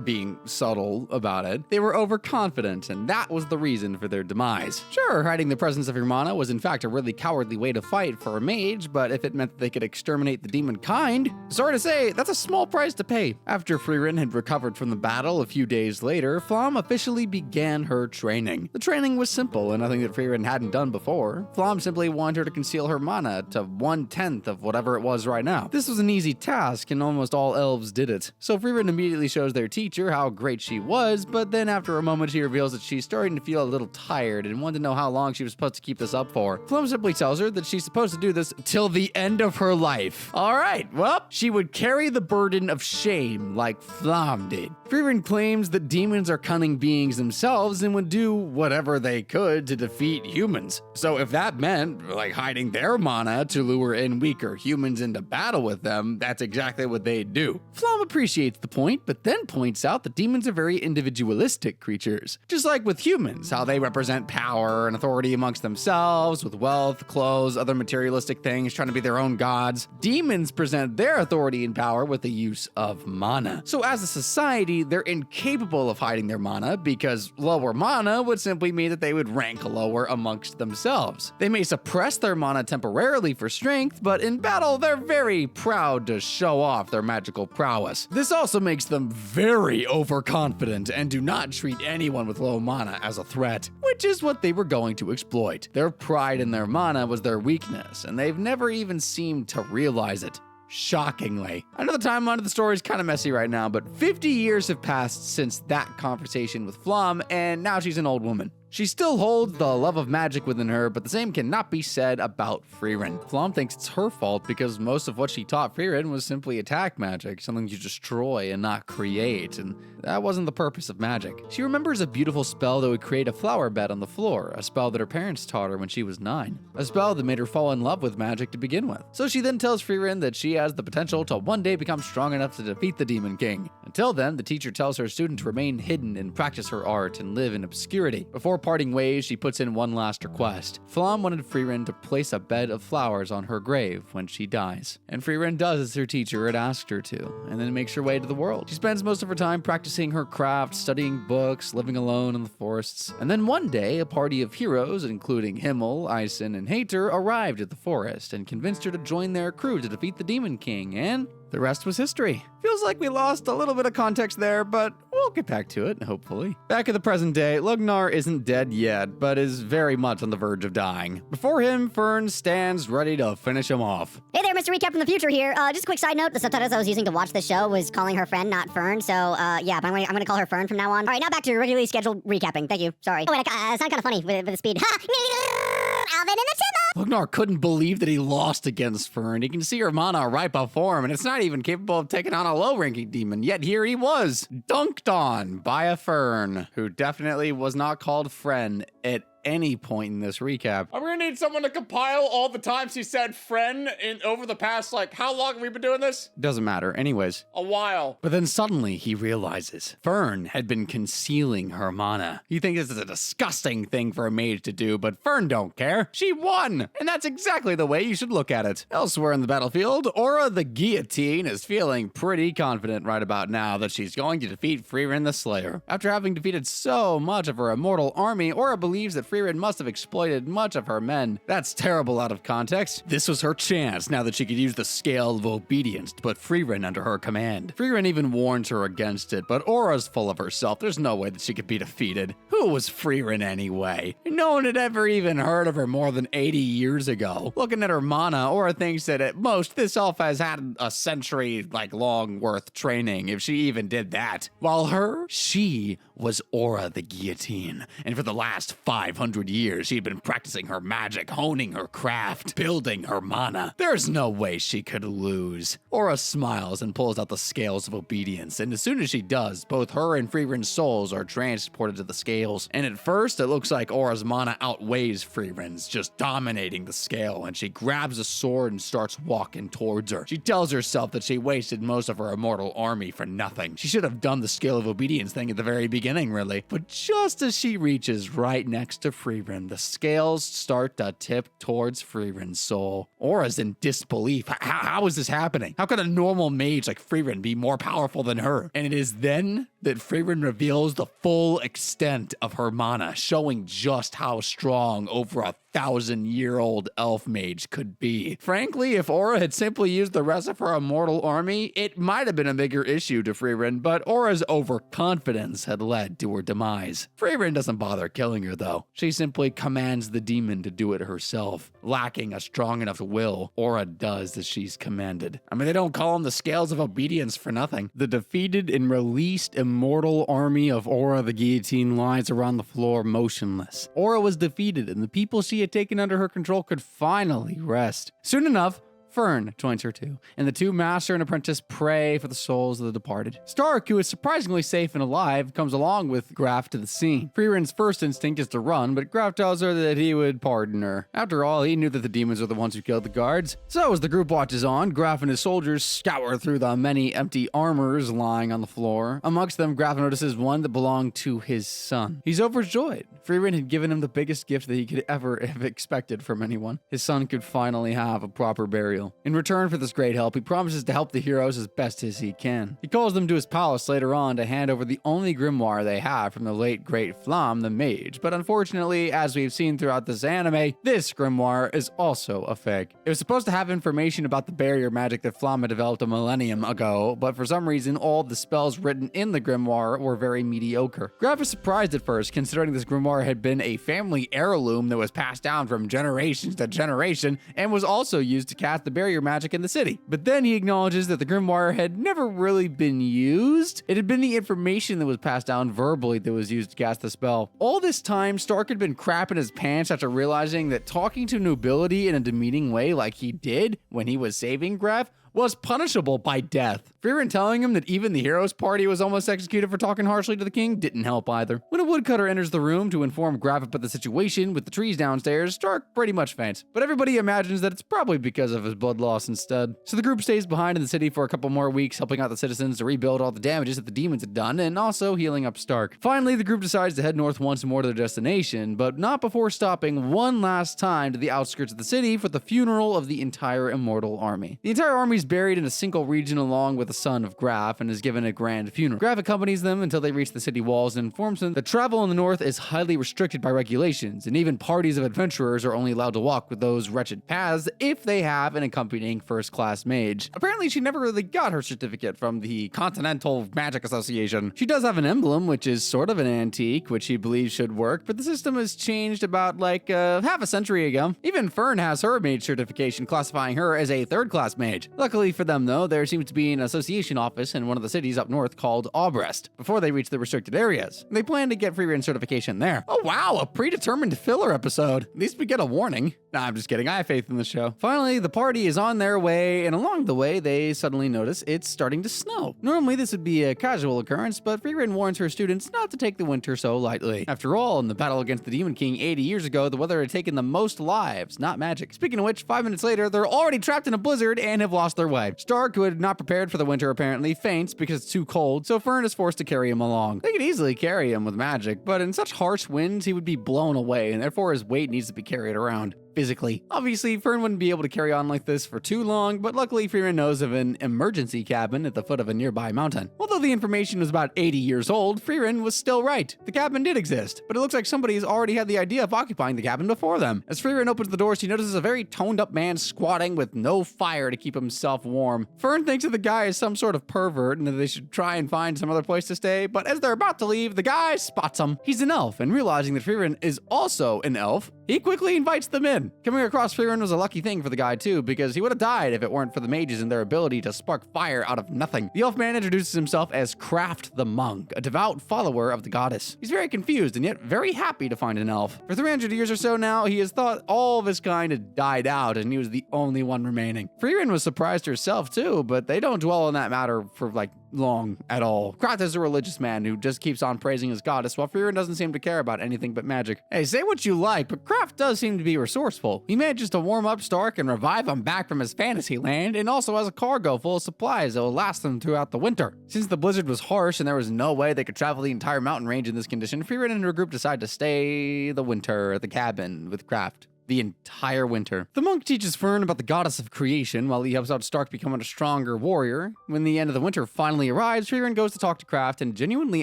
being subtle about it. They were overconfident, and that was the reason for their demise. Sure, hiding the presence of your mana was in fact a really cowardly way to fight for a mage, but if it meant that they could exterminate the demon kind, sorry to say, that's a small price to pay. After Frieren had recovered from the battle a few days later, Flom officially began her training. The training was simple and nothing that Frieren hadn't done before. Flom simply wanted her to conceal her mana to 1/10 of whatever it was right now. This was an easy task and almost all elves did it. So Frieren immediately shows their teacher how great she was, but then after a moment she reveals that she's starting to feel a little tired and wanted to know how long she was supposed to keep this up for. Flom simply tells her that she's supposed to do this till the end of her life. Alright, well, she would carry the burden of shame like Flom did. Frieren claims that demons are cunning beings themselves and would do whatever they could to defeat humans. So if that meant hiding their mana to lure in weaker humans into battle with them, that's exactly what they'd do. Flom appreciates the point, but then points out that demons are very individualistic creatures. Just like with humans, how they represent power and authority amongst themselves, with wealth, clothes, other materialistic things, trying to be their own gods. Demons present their authority and power with the use of mana. So as a society, they're incapable of hiding their mana because lower mana would simply mean that they would rank lower amongst themselves. They may suppress their mana temporarily for strength, but in battle, they're very proud to show off their magical prowess. This also makes them very overconfident and do not treat anyone with low mana as a threat, which is what they were going to exploit. Their pride in their mana was their weakness, and they've never even seemed to realize it. Shockingly. I know the timeline of the story is kind of messy right now, but 50 years have passed since that conversation with Flom, and now she's an old woman. She still holds the love of magic within her, but the same cannot be said about Frieren. Flom thinks it's her fault because most of what she taught Frieren was simply attack magic, something you destroy and not create, and that wasn't the purpose of magic. She remembers a beautiful spell that would create a flower bed on the floor, a spell that her parents taught her when she was 9, a spell that made her fall in love with magic to begin with. So she then tells Frieren that she has the potential to one day become strong enough to defeat the Demon King. Until then, the teacher tells her student to remain hidden and practice her art and live in obscurity. Before parting ways, she puts in one last request. Flom wanted Frieren to place a bed of flowers on her grave when she dies. And Frieren does as her teacher had asked her to, and then makes her way to the world. She spends most of her time practicing her craft, studying books, living alone in the forests. And then one day, a party of heroes, including Himmel, Eisen, and Hater, arrived at the forest and convinced her to join their crew to defeat the Demon King, and the rest was history. Feels like we lost a little bit of context there, but we'll I'll get back to it, hopefully. Back in the present day, Lugnar isn't dead yet, but is very much on the verge of dying. Before him, Fern stands ready to finish him off. Hey there, Mr. Recap from the future here. Just a quick side note, the subtitles I was using to watch this show was calling her friend, not Fern, so yeah, but I'm gonna call her Fern from now on. All right, now back to regularly scheduled recapping. Thank you. Sorry. Oh, wait, it sounded kind of funny with the speed. Alvin and the Chipmunks! Lugnar couldn't believe that he lost against Fern. He can see her mana right before him, and it's not even capable of taking on a low-ranking demon, yet here he was, dunked on by a Fern, who definitely was not called friend at any point in this recap. I'm gonna need someone to compile all the times he said friend in over the past, like, how long have we been doing this? Doesn't matter. Anyways. A while. But then suddenly he realizes Fern had been concealing her mana. He thinks this is a disgusting thing for a mage to do, but Fern don't care. She won! And that's exactly the way you should look at it. Elsewhere in the battlefield, Aura the Guillotine is feeling pretty confident right about now that she's going to defeat Frieren the Slayer. After having defeated so much of her immortal army, Aura believes that Frieren must have exploited much of her men. That's terrible out of context. This was her chance now that she could use the Scale of Obedience to put Frieren under her command. Frieren even warns her against it, but Aura's full of herself. There's no way that she could be defeated. Who was Frieren anyway? No one had ever even heard of her more than 80 years ago. Looking at her mana, Aura thinks that at most this elf has had a century long worth training, if she even did that. While she was Aura the Guillotine, and for the last 500 years she'd been practicing her magic, honing her craft, building her mana. There's no way she could lose. Aura smiles and pulls out the Scales of Obedience, and as soon as she does, both her and Frieren's souls are transported to the scales. And at first, it looks like Aura's mana outweighs Frieren's, just dominating the scale, and she grabs a sword and starts walking towards her. She tells herself that she wasted most of her immortal army for nothing. She should have done the Scale of Obedience thing at the very beginning, really. But just as she reaches right next to Frieren, the scales start to tip towards Frieren's soul. Aura's in disbelief. How is this happening? How could a normal mage like Frieren be more powerful than her? And it is then that Frieren reveals the full extent of her mana, showing just how strong over 1,000-year-old elf mage could be. Frankly, if Aura had simply used the rest of her immortal army, it might have been a bigger issue to Frieren, but Aura's overconfidence had led to her demise. Frieren doesn't bother killing her, though. She simply commands the demon to do it herself. Lacking a strong enough will, Aura does as she's commanded. I mean, they don't call them the Scales of Obedience for nothing. The defeated and released immortal army of Aura the Guillotine lies around the floor motionless. Aura was defeated, and the people she had taken under her control could finally rest. Soon enough, Fern joins her too, and the two master and apprentice pray for the souls of the departed. Stark, who is surprisingly safe and alive, comes along with Graf to the scene. Frieren's first instinct is to run, but Graf tells her that he would pardon her. After all, he knew that the demons were the ones who killed the guards. So as the group watches on, Graf and his soldiers scour through the many empty armors lying on the floor. Amongst them, Graf notices one that belonged to his son. He's overjoyed. Frieren had given him the biggest gift that he could ever have expected from anyone. His son could finally have a proper burial. In return for this great help, he promises to help the heroes as best as he can. He calls them to his palace later on to hand over the only grimoire they have from the late great Flam the Mage, but unfortunately, as we've seen throughout this anime, this grimoire is also a fake. It was supposed to have information about the barrier magic that Flam had developed a millennium ago, but for some reason, all the spells written in the grimoire were very mediocre. Graf is surprised at first, considering this grimoire had been a family heirloom that was passed down from generations to generation, and was also used to cast the barrier magic in the city. But then he acknowledges that the grimoire had never really been used. It had been the information that was passed down verbally that was used to cast the spell. All this time, Stark had been crapping his pants after realizing that talking to nobility in a demeaning way like he did when he was saving Graf was punishable by death. Frieren telling him that even the hero's party was almost executed for talking harshly to the king didn't help either. When a woodcutter enters the room to inform Graf about the situation with the trees downstairs, Stark pretty much faints. But everybody imagines that it's probably because of his blood loss instead. So the group stays behind in the city for a couple more weeks, helping out the citizens to rebuild all the damages that the demons had done, and also healing up Stark. Finally, the group decides to head north once more to their destination, but not before stopping one last time to the outskirts of the city for the funeral of the entire immortal army. The entire army's buried in a single region along with the son of Graf and is given a grand funeral. Graf accompanies them until they reach the city walls and informs them that travel in the north is highly restricted by regulations, and even parties of adventurers are only allowed to walk with those wretched paths if they have an accompanying first-class mage. Apparently, she never really got her certificate from the Continental Magic Association. She does have an emblem, which is sort of an antique, which she believes should work, but the system has changed about half a century ago. Even Fern has her mage certification, classifying her as a third-class mage. Luckily for them, though, there seems to be an association office in one of the cities up north called Aubrest before they reach the restricted areas. They plan to get Freerin certification there. Oh wow, a predetermined filler episode. At least we get a warning. Nah, I'm just kidding. I have faith in the show. Finally, the party is on their way, and along the way, they suddenly notice it's starting to snow. Normally, this would be a casual occurrence, but Freerin warns her students not to take the winter so lightly. After all, in the battle against the Demon King 80 years ago, the weather had taken the most lives, not magic. Speaking of which, 5 minutes later, they're already trapped in a blizzard and have lost their way. Stark, who had not prepared for the winter apparently, faints because it's too cold, so Fern is forced to carry him along. They could easily carry him with magic, but in such harsh winds, he would be blown away, and therefore his weight needs to be carried around physically. Obviously, Fern wouldn't be able to carry on like this for too long, but luckily Freerin knows of an emergency cabin at the foot of a nearby mountain. Although the information was about 80 years old, Freerin was still right. The cabin did exist, but it looks like somebody's already had the idea of occupying the cabin before them. As Freerin opens the door, she notices a very toned up man squatting with no fire to keep himself warm. Fern thinks that the guy is some sort of pervert and that they should try and find some other place to stay, but as they're about to leave, the guy spots him. He's an elf, and realizing that Freerin is also an elf, he quickly invites them in. Coming across Freerin was a lucky thing for the guy too, because he would have died if it weren't for the mages and their ability to spark fire out of nothing. The elf man introduces himself as Kraft the Monk, a devout follower of the goddess. He's very confused and yet very happy to find an elf. For 300 years or so now, he has thought all of his kind had died out and he was the only one remaining. Freerin was surprised herself too, but they don't dwell on that matter for long at all. Kraft is a religious man who just keeps on praising his goddess, while Freerin doesn't seem to care about anything but magic. Hey, say what you like, but Kraft does seem to be resourceful. He manages to warm up Stark and revive him back from his fantasy land, and also has a cargo full of supplies that will last them throughout the winter. Since the blizzard was harsh and there was no way they could travel the entire mountain range in this condition, Freerin and her group decide to stay the winter at the cabin with Kraft. The entire winter. The monk teaches Fern about the goddess of creation while he helps out Stark becoming a stronger warrior. When the end of the winter finally arrives, Freerin goes to talk to Kraft and genuinely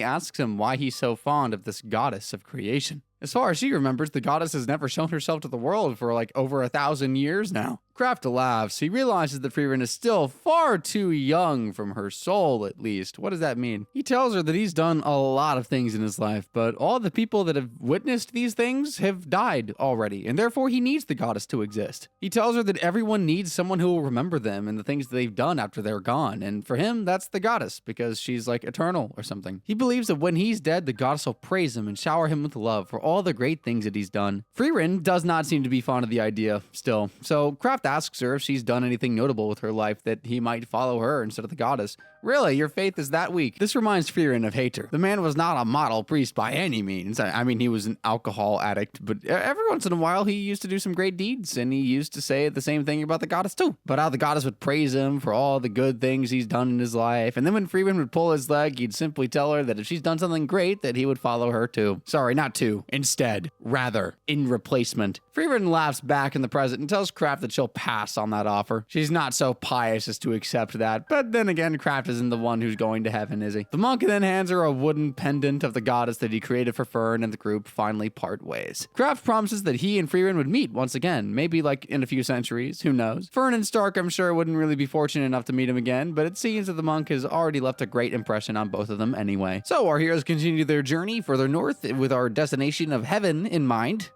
asks him why he's so fond of this goddess of creation. As far as she remembers, the goddess has never shown herself to the world for over 1,000 years now. Kraft laughs. He realizes that Freerin is still far too young from her soul, at least. What does that mean? He tells her that he's done a lot of things in his life, but all the people that have witnessed these things have died already, and therefore he needs the goddess to exist. He tells her that everyone needs someone who will remember them and the things that they've done after they're gone, and for him, that's the goddess, because she's eternal or something. He believes that when he's dead, the goddess will praise him and shower him with love for all the great things that he's done. Freerin does not seem to be fond of the idea still, so Kraft asks her if she's done anything notable with her life that he might follow her instead of the goddess. Really, your faith is that weak? This reminds Freerin of Hater. The man was not a model priest by any means. I mean, he was an alcohol addict, but every once in a while he used to do some great deeds, and he used to say the same thing about the goddess too. But how the goddess would praise him for all the good things he's done in his life, and then when Freerin would pull his leg, he'd simply tell her that if she's done something great, that he would follow her too. Sorry, not to. Instead, rather, in replacement. Freerin laughs back in the present and tells Kraft that she'll pass on that offer. She's not so pious as to accept that, but then again, Kraft isn't the one who's going to heaven, is he? The monk then hands her a wooden pendant of the goddess that he created for Fern, and the group finally part ways. Kraft promises that he and Freerin would meet once again, maybe in a few centuries, who knows? Fern and Stark, I'm sure, wouldn't really be fortunate enough to meet him again, but it seems that the monk has already left a great impression on both of them anyway. So our heroes continue their journey further north with our destination of heaven in mind.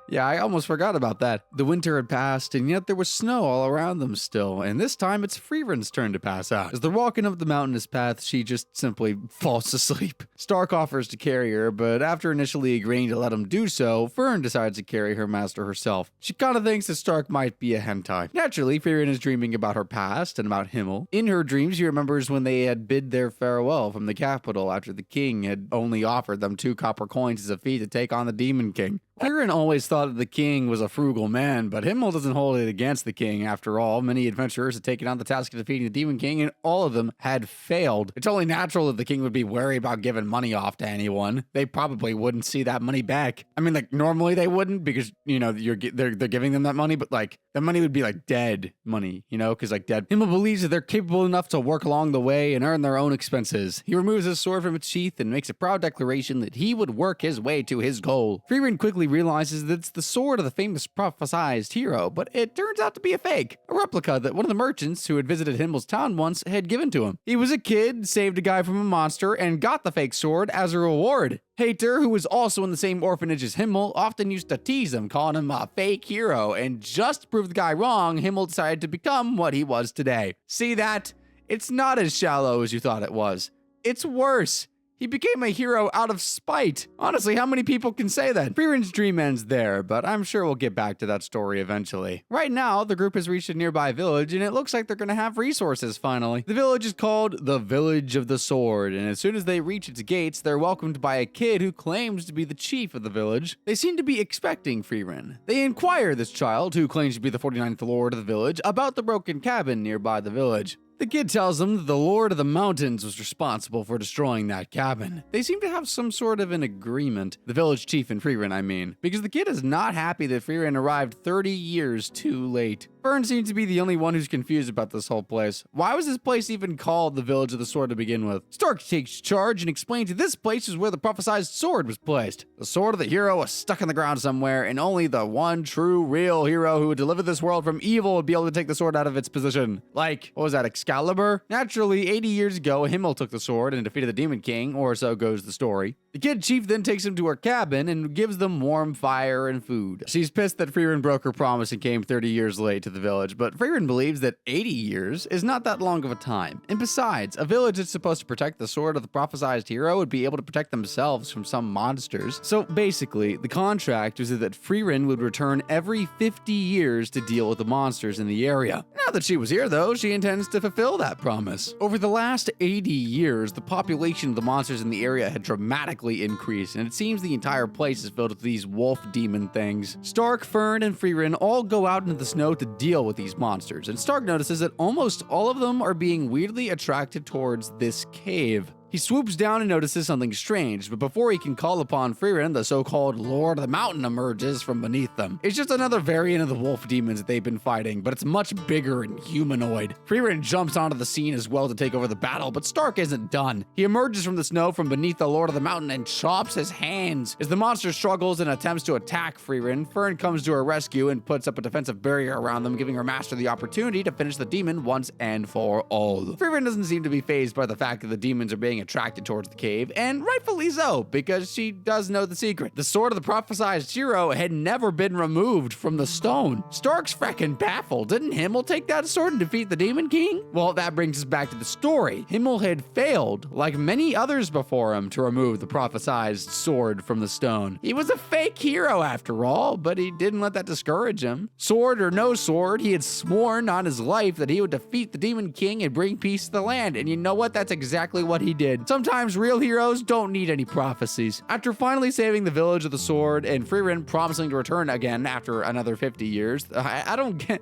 Yeah, I almost forgot about that. The winter had passed, and yet there was snow all around them still, and this time it's Freerin's turn to pass out. As they're walking up the mountainous path, she just simply falls asleep. Stark offers to carry her, but after initially agreeing to let him do so, Fern decides to carry her master herself. She kinda thinks that Stark might be a hentai. Naturally, Freerin is dreaming about her past and about Himmel. In her dreams, she remembers when they had bid their farewell from the capital after the king had only offered them 2 copper coins as a fee to take on the Demon King. Frieren always thought that the king was a frugal man, but Himmel doesn't hold it against the king. After all, many adventurers had taken on the task of defeating the Demon King, and all of them had failed. It's only natural that the king would be wary about giving money off to anyone. They probably wouldn't see that money back. I mean, like, normally they wouldn't because, you know, they're giving them that money, but, like, the money would be, like, dead money, you know, because, like, dead. Himmel believes that they're capable enough to work along the way and earn their own expenses. He removes his sword from its sheath and makes a proud declaration that he would work his way to his goal. Frieren quickly realizes that it's the sword of the famous prophesized hero, but it turns out to be a fake, a replica that one of the merchants who had visited Himmel's town once had given to him. He was a kid, saved a guy from a monster, and got the fake sword as a reward. Hater, who was also in the same orphanage as Himmel, often used to tease him, calling him a fake hero, and just to prove the guy wrong, Himmel decided to become what he was today. See that? It's not as shallow as you thought it was. It's worse. He became a hero out of spite. Honestly, how many people can say that? Frieren's dream ends there, but I'm sure we'll get back to that story eventually. Right now, the group has reached a nearby village, and it looks like they're gonna have resources finally. The village is called the Village of the Sword, and as soon as they reach its gates, they're welcomed by a kid who claims to be the chief of the village. They seem to be expecting Frieren. They inquire this child, who claims to be the 49th lord of the village, about the broken cabin nearby the village. The kid tells them that the Lord of the Mountains was responsible for destroying that cabin. They seem to have some sort of an agreement. The village chief and Frieren, I mean. Because the kid is not happy that Frieren arrived 30 years too late. Fern seems to be the only one who's confused about this whole place. Why was this place even called the Village of the Sword to begin with? Stark takes charge and explains that this place is where the prophesized sword was placed. The sword of the hero was stuck in the ground somewhere, and only the one true, real hero who would deliver this world from evil would be able to take the sword out of its position. Like, what was that, Excalibur? Naturally, 80 years ago, Himmel took the sword and defeated the Demon King, or so goes the story. The kid chief then takes him to her cabin and gives them warm fire and food. She's pissed that Frieren broke her promise and came 30 years late to the village, but Frieren believes that 80 years is not that long of a time. And besides, a village that's supposed to protect the sword of the prophesized hero would be able to protect themselves from some monsters. So basically, the contract was that Frieren would return every 50 years to deal with the monsters in the area. Now that she was here though, she intends to fulfill that promise. Over the last 80 years, the population of the monsters in the area had dramatically increased, and it seems the entire place is filled with these wolf demon things. Stark, Fern, and Frieren all go out into the snow to deal with these monsters, and Stark notices that almost all of them are being weirdly attracted towards this cave. He swoops down and notices something strange, but before he can call upon Frieren, the so-called Lord of the Mountain emerges from beneath them. It's just another variant of the wolf demons that they've been fighting, but it's much bigger and humanoid. Frieren jumps onto the scene as well to take over the battle, but Stark isn't done. He emerges from the snow from beneath the Lord of the Mountain and chops his hands. As the monster struggles and attempts to attack Frieren, Fern comes to her rescue and puts up a defensive barrier around them, giving her master the opportunity to finish the demon once and for all. Frieren doesn't seem to be fazed by the fact that the demons are being attracted towards the cave, and rightfully so, because she does know the secret. The sword of the prophesized hero had never been removed from the stone. Stark's frackin' baffled. Didn't Himmel take that sword and defeat the Demon King? Well, that brings us back to the story. Himmel had failed, like many others before him, to remove the prophesized sword from the stone. He was a fake hero after all, but he didn't let that discourage him. Sword or no sword, he had sworn on his life that he would defeat the Demon King and bring peace to the land, and you know what? That's exactly what he did. Sometimes real heroes don't need any prophecies. After finally saving the Village of the Sword and Frieren promising to return again after another 50 years, I don't get...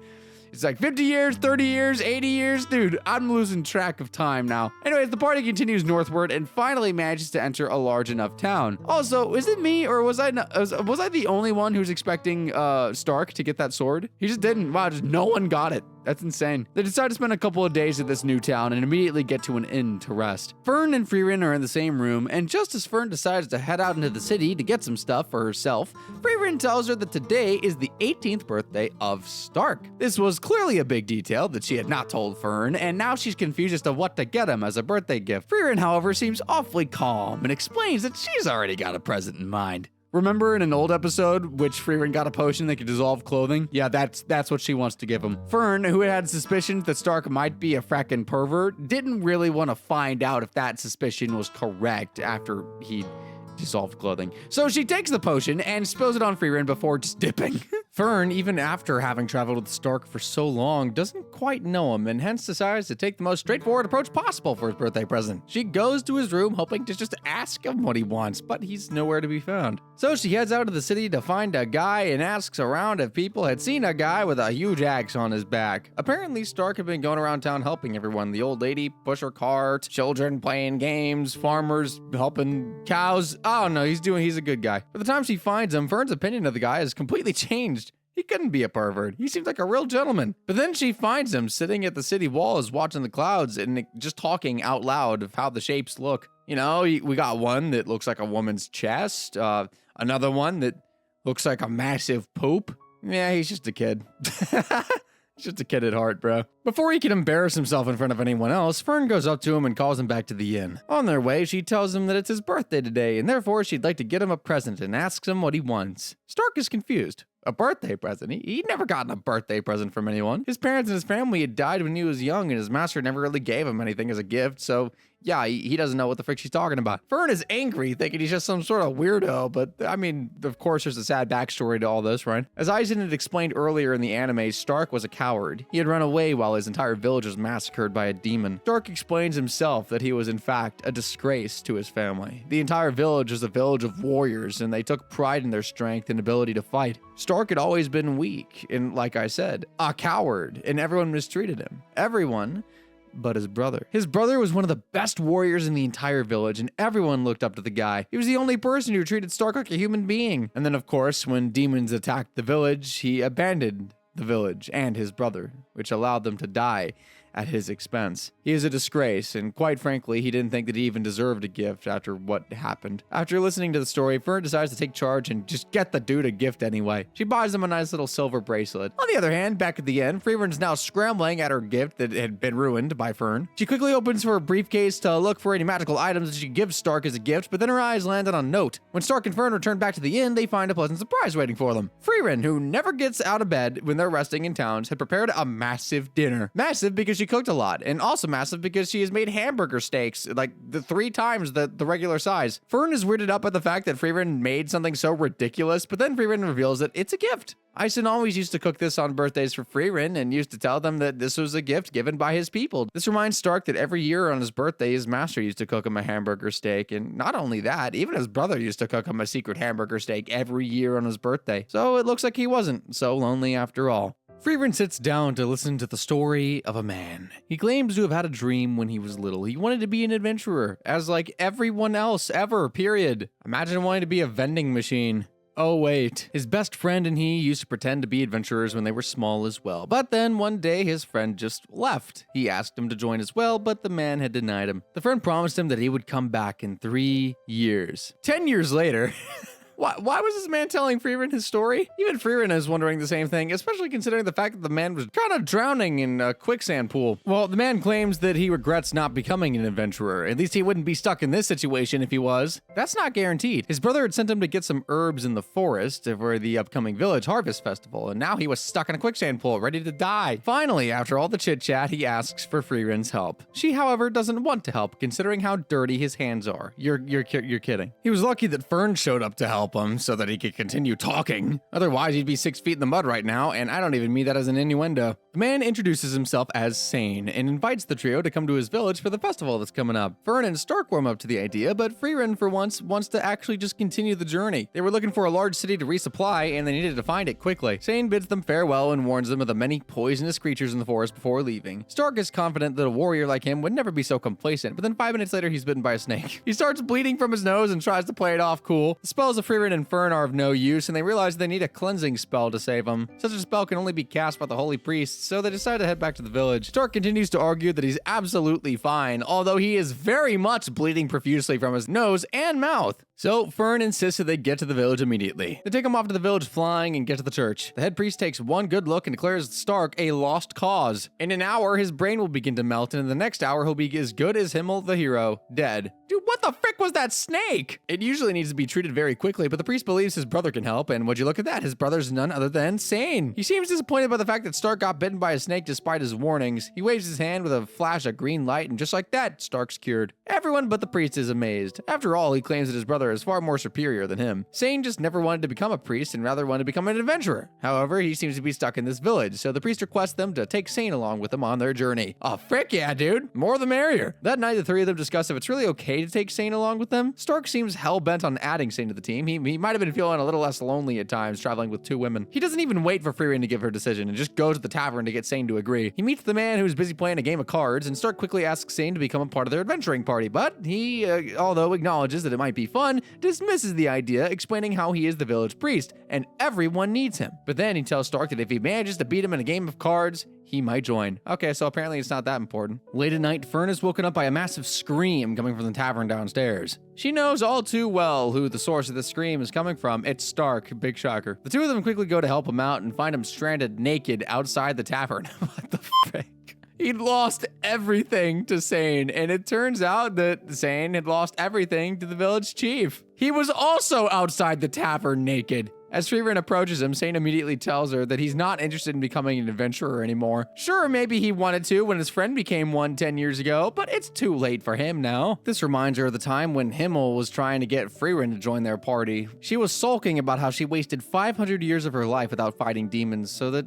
It's like 50 years, 30 years, 80 years. Dude, I'm losing track of time now. Anyways, the party continues northward and finally manages to enter a large enough town. Also, is it me or was I the only one who's expecting Stark to get that sword? He just didn't. Wow, just no one got it. That's insane. They decide to spend a couple of days at this new town and immediately get to an inn to rest. Fern and Frieren are in the same room, and just as Fern decides to head out into the city to get some stuff for herself, Frieren tells her that today is the 18th birthday of Stark. This was clearly a big detail that she had not told Fern, and now she's confused as to what to get him as a birthday gift. Frieren, however, seems awfully calm and explains that she's already got a present in mind. Remember in an old episode, which Frieren got a potion that could dissolve clothing? Yeah, that's what she wants to give him. Fern, who had suspicions that Stark might be a frackin' pervert, didn't really want to find out if that suspicion was correct after he dissolved clothing. So she takes the potion and spills it on Frieren before just dipping. Fern, even after having traveled with Stark for so long, doesn't quite know him and hence decides to take the most straightforward approach possible for his birthday present. She goes to his room hoping to just ask him what he wants, but he's nowhere to be found. So she heads out to the city to find a guy and asks around if people had seen a guy with a huge axe on his back. Apparently, Stark had been going around town helping everyone. The old lady push her cart, children playing games, farmers helping cows. Oh no, he's a good guy. By the time she finds him, Fern's opinion of the guy has completely changed. He couldn't be a pervert. He seems like a real gentleman. But then she finds him sitting at the city walls watching the clouds and just talking out loud of how the shapes look. You know, we got one that looks like a woman's chest, another one that looks like a massive poop. Yeah, he's just a kid. He's just a kid at heart, bro. Before he can embarrass himself in front of anyone else, Fern goes up to him and calls him back to the inn. On their way, she tells him that it's his birthday today, and therefore she'd like to get him a present and asks him what he wants. Stark is confused. A birthday present? He'd never gotten a birthday present from anyone. His parents and his family had died when he was young, and his master never really gave him anything as a gift, so yeah, he doesn't know what the frick she's talking about. Fern is angry, thinking he's just some sort of weirdo, but I mean, of course there's a sad backstory to all this, right? As Aizen had explained earlier in the anime, Stark was a coward. He had run away while his entire village was massacred by a demon. Stark explains himself that he was in fact a disgrace to his family. The entire village was a village of warriors, and they took pride in their strength and ability to fight. Stark had always been weak, and like I said, a coward, and everyone mistreated him. Everyone but his brother. His brother was one of the best warriors in the entire village, and everyone looked up to the guy. He was the only person who treated Stark like a human being. And then, of course, when demons attacked the village, he abandoned the village and his brother, which allowed them to die at his expense. He is a disgrace, and quite frankly, he didn't think that he even deserved a gift after what happened. After listening to the story, Fern decides to take charge and just get the dude a gift anyway. She buys him a nice little silver bracelet. On the other hand, back at the end, Freeman is now scrambling at her gift that had been ruined by Fern. She quickly opens her briefcase to look for any magical items that she gives Stark as a gift, but then her eyes land on a note. When Stark and Fern return back to the inn, they find a pleasant surprise waiting for them. Freeman, who never gets out of bed when they're resting in towns, had prepared a massive dinner. Massive because she cooked a lot, and also massive because she has made hamburger steaks, like the 3 times the regular size. Fern is weirded up by the fact that Freeman made something so ridiculous, but then Freeman reveals that it's a gift. Aizen always used to cook this on birthdays for Freeman and used to tell them that this was a gift given by his people. This reminds Stark that every year on his birthday, his master used to cook him a hamburger steak, and not only that, even his brother used to cook him a secret hamburger steak every year on his birthday. So it looks like he wasn't so lonely after all. Freeman sits down to listen to the story of a man. He claims to have had a dream when he was little. He wanted to be an adventurer, as like everyone else ever, period. Imagine wanting to be a vending machine. Oh wait, his best friend and he used to pretend to be adventurers when they were small as well. But then one day his friend just left. He asked him to join as well, but the man had denied him. The friend promised him that he would come back in 3 years. 10 years later... Why was this man telling Freeman his story? Even Freeman is wondering the same thing, especially considering the fact that the man was kind of drowning in a quicksand pool. Well, the man claims that he regrets not becoming an adventurer. At least he wouldn't be stuck in this situation if he was. That's not guaranteed. His brother had sent him to get some herbs in the forest for the upcoming village harvest festival, and now he was stuck in a quicksand pool, ready to die. Finally, after all the chit-chat, he asks for Freeman's help. She, however, doesn't want to help, considering how dirty his hands are. You're kidding. He was lucky that Fern showed up to help him so that he could continue talking. Otherwise, he'd be 6 feet in the mud right now, and I don't even mean that as an innuendo. The man introduces himself as Sane and invites the trio to come to his village for the festival that's coming up. Fern and Stark warm up to the idea, but Freeman for once wants to actually just continue the journey. They were looking for a large city to resupply, and they needed to find it quickly. Sane bids them farewell and warns them of the many poisonous creatures in the forest before leaving. Stark is confident that a warrior like him would never be so complacent, but then 5 minutes later he's bitten by a snake. He starts bleeding from his nose and tries to play it off cool. The spells of Freeman and Fern are of no use, and they realize they need a cleansing spell to save him. Such a spell can only be cast by the holy priest, so they decide to head back to the village. Stark continues to argue that he's absolutely fine, although he is very much bleeding profusely from his nose and mouth. So Fern insists that they get to the village immediately. They take him off to the village flying and get to the church. The head priest takes one good look and declares Stark a lost cause. In an hour, his brain will begin to melt, and in the next hour, he'll be as good as Himmel the hero, dead. Dude, what the frick was that snake? It usually needs to be treated very quickly, but the priest believes his brother can help, and would you look at that, his brother's none other than Sane. He seems disappointed by the fact that Stark got bitten by a snake despite his warnings. He waves his hand with a flash of green light, and just like that, Stark's cured. Everyone but the priest is amazed. After all, he claims that his brother sailor is far more superior than him. Sane just never wanted to become a priest and rather wanted to become an adventurer. However, he seems to be stuck in this village, so the priest requests them to take Sane along with them on their journey. Oh, frick yeah, dude. More the merrier. That night, the three of them discuss if it's really okay to take Sane along with them. Stark seems hell-bent on adding Sane to the team. He might have been feeling a little less lonely at times, traveling with two women. He doesn't even wait for Freerin to give her decision and just goes to the tavern to get Sane to agree. He meets the man who's busy playing a game of cards, and Stark quickly asks Sane to become a part of their adventuring party, but he, although acknowledges that it might be fun, dismisses the idea, explaining how he is the village priest, and everyone needs him. But then he tells Stark that if he manages to beat him in a game of cards, he might join. Okay, so apparently it's not that important. Late at night, Fern is woken up by a massive scream coming from the tavern downstairs. She knows all too well who the source of the scream is coming from. It's Stark. Big shocker. The two of them quickly go to help him out and find him stranded naked outside the tavern. What the frick? He'd lost everything to Sane, and it turns out that Sane had lost everything to the village chief. He was also outside the tavern naked. As Freerin approaches him, Sane immediately tells her that he's not interested in becoming an adventurer anymore. Sure, maybe he wanted to when his friend became one 10 years ago, but it's too late for him now. This reminds her of the time when Himmel was trying to get Freerin to join their party. She was sulking about how she wasted 500 years of her life without fighting demons, so that,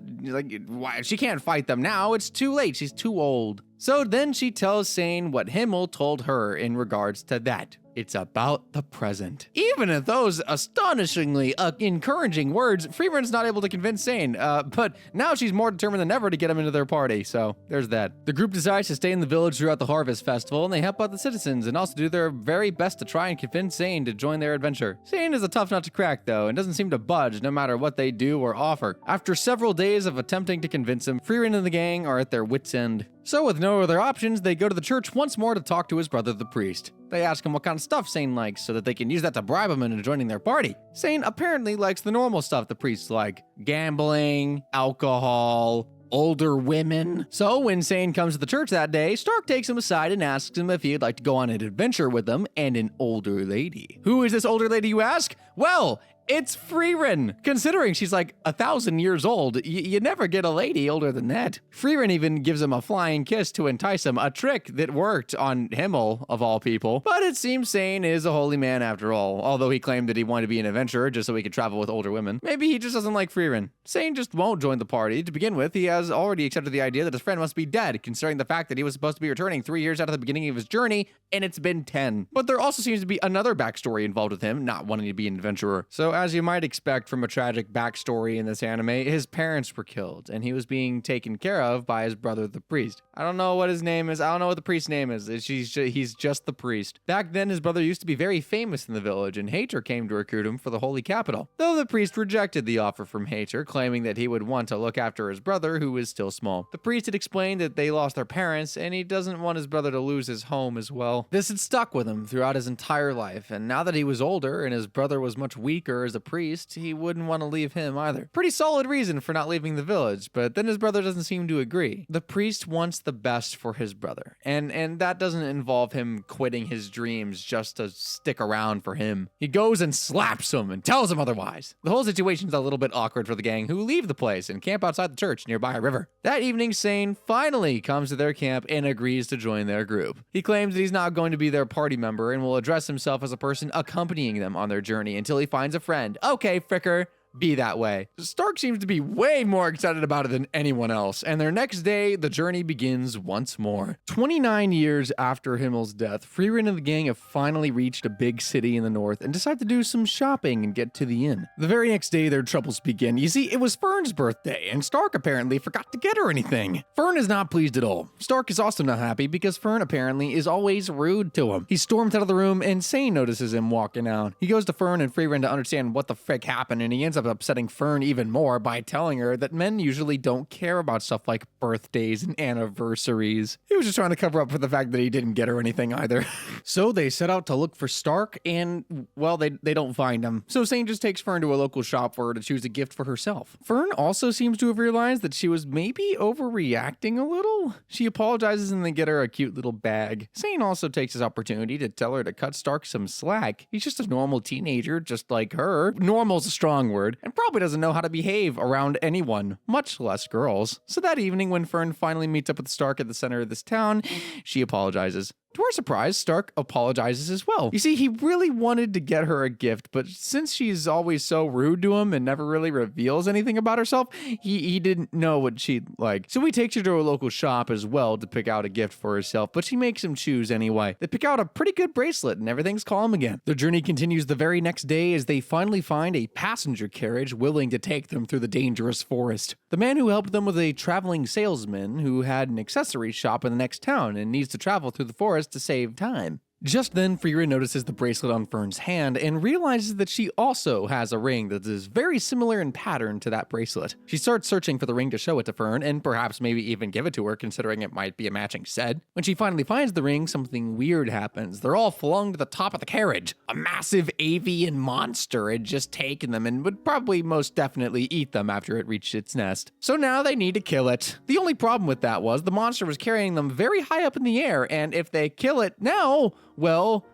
why, she can't fight them now. It's too late. She's too old. So then she tells Sane what Himmel told her in regards to that. It's about the present. Even at those astonishingly encouraging words, Freeman's not able to convince Sane, but now she's more determined than ever to get him into their party, so there's that. The group decides to stay in the village throughout the Harvest Festival, and they help out the citizens and also do their very best to try and convince Sane to join their adventure. Sane is a tough nut to crack, though, and doesn't seem to budge no matter what they do or offer. After several days of attempting to convince him, Freeman and the gang are at their wits' end. So with no other options, they go to the church once more to talk to his brother, the priest. They ask him what kind of stuff Sane likes so that they can use that to bribe him into joining their party. Sane apparently likes the normal stuff the priests like. Gambling, alcohol, older women. So when Sane comes to the church that day, Stark takes him aside and asks him if he'd like to go on an adventure with them and an older lady. Who is this older lady, you ask? Well, it's Freerin. Considering she's like 1,000 years old, you never get a lady older than that. Freerin even gives him a flying kiss to entice him, a trick that worked on Himmel, of all people. But it seems Sane is a holy man after all, although he claimed that he wanted to be an adventurer just so he could travel with older women. Maybe he just doesn't like Freerin. Sane just won't join the party. To begin with, he has already accepted the idea that his friend must be dead, considering the fact that he was supposed to be returning 3 years after the beginning of his journey, and it's been 10. But there also seems to be another backstory involved with him not wanting to be an adventurer. So as you might expect from a tragic backstory in this anime, his parents were killed, and he was being taken care of by his brother, the priest. I don't know what his name is. I don't know what the priest's name is. He's just the priest. Back then, his brother used to be very famous in the village, and Hater came to recruit him for the holy capital. Though the priest rejected the offer from Hater, claiming that he would want to look after his brother, who was still small. The priest had explained that they lost their parents, and he doesn't want his brother to lose his home as well. This had stuck with him throughout his entire life, and now that he was older and his brother was much weaker as a priest, he wouldn't want to leave him either. Pretty solid reason for not leaving the village, but then his brother doesn't seem to agree. The priest wants the best for his brother, and that doesn't involve him quitting his dreams just to stick around for him. He goes and slaps him and tells him otherwise. The whole situation's a little bit awkward for the gang, who leave the place and camp outside the church nearby a river. That evening, Sane finally comes to their camp and agrees to join their group. He claims that he's not going to be their party member and will address himself as a person accompanying them on their journey until he finds a friend. Okay, fricker. Be that way. Stark seems to be way more excited about it than anyone else, and their next day, the journey begins once more. 29 years after Himmel's death, Freerin and the gang have finally reached a big city in the north and decide to do some shopping and get to the inn. The very next day, their troubles begin. You see, it was Fern's birthday, and Stark apparently forgot to get her anything. Fern is not pleased at all. Stark is also not happy because Fern apparently is always rude to him. He storms out of the room, and Sane notices him walking out. He goes to Fern and Freerin to understand what the frick happened, and he ends up upsetting Fern even more by telling her that men usually don't care about stuff like birthdays and anniversaries. He was just trying to cover up for the fact that he didn't get her anything either. So they set out to look for Stark, and, well, they don't find him. So Sane just takes Fern to a local shop for her to choose a gift for herself. Fern also seems to have realized that she was maybe overreacting a little. She apologizes and they get her a cute little bag. Sane also takes his opportunity to tell her to cut Stark some slack. He's just a normal teenager, just like her. Normal's a strong word, and probably doesn't know how to behave around anyone, much less girls. So that evening, when Fern finally meets up with Stark at the center of this town, she apologizes. To our surprise, Stark apologizes as well. You see, he really wanted to get her a gift, but since she's always so rude to him and never really reveals anything about herself, he didn't know what she'd like. So he takes her to a local shop as well to pick out a gift for herself, but she makes him choose anyway. They pick out a pretty good bracelet and everything's calm again. Their journey continues the very next day as they finally find a passenger carriage willing to take them through the dangerous forest. The man who helped them was a traveling salesman who had an accessory shop in the next town and needs to travel through the forest to save time. Just then, Frieren notices the bracelet on Fern's hand and realizes that she also has a ring that is very similar in pattern to that bracelet. She starts searching for the ring to show it to Fern and perhaps maybe even give it to her, considering it might be a matching set. When she finally finds the ring, something weird happens. They're all flung to the top of the carriage. A massive avian monster had just taken them and would probably most definitely eat them after it reached its nest. So now they need to kill it. The only problem with that was the monster was carrying them very high up in the air, and if they kill it now, well,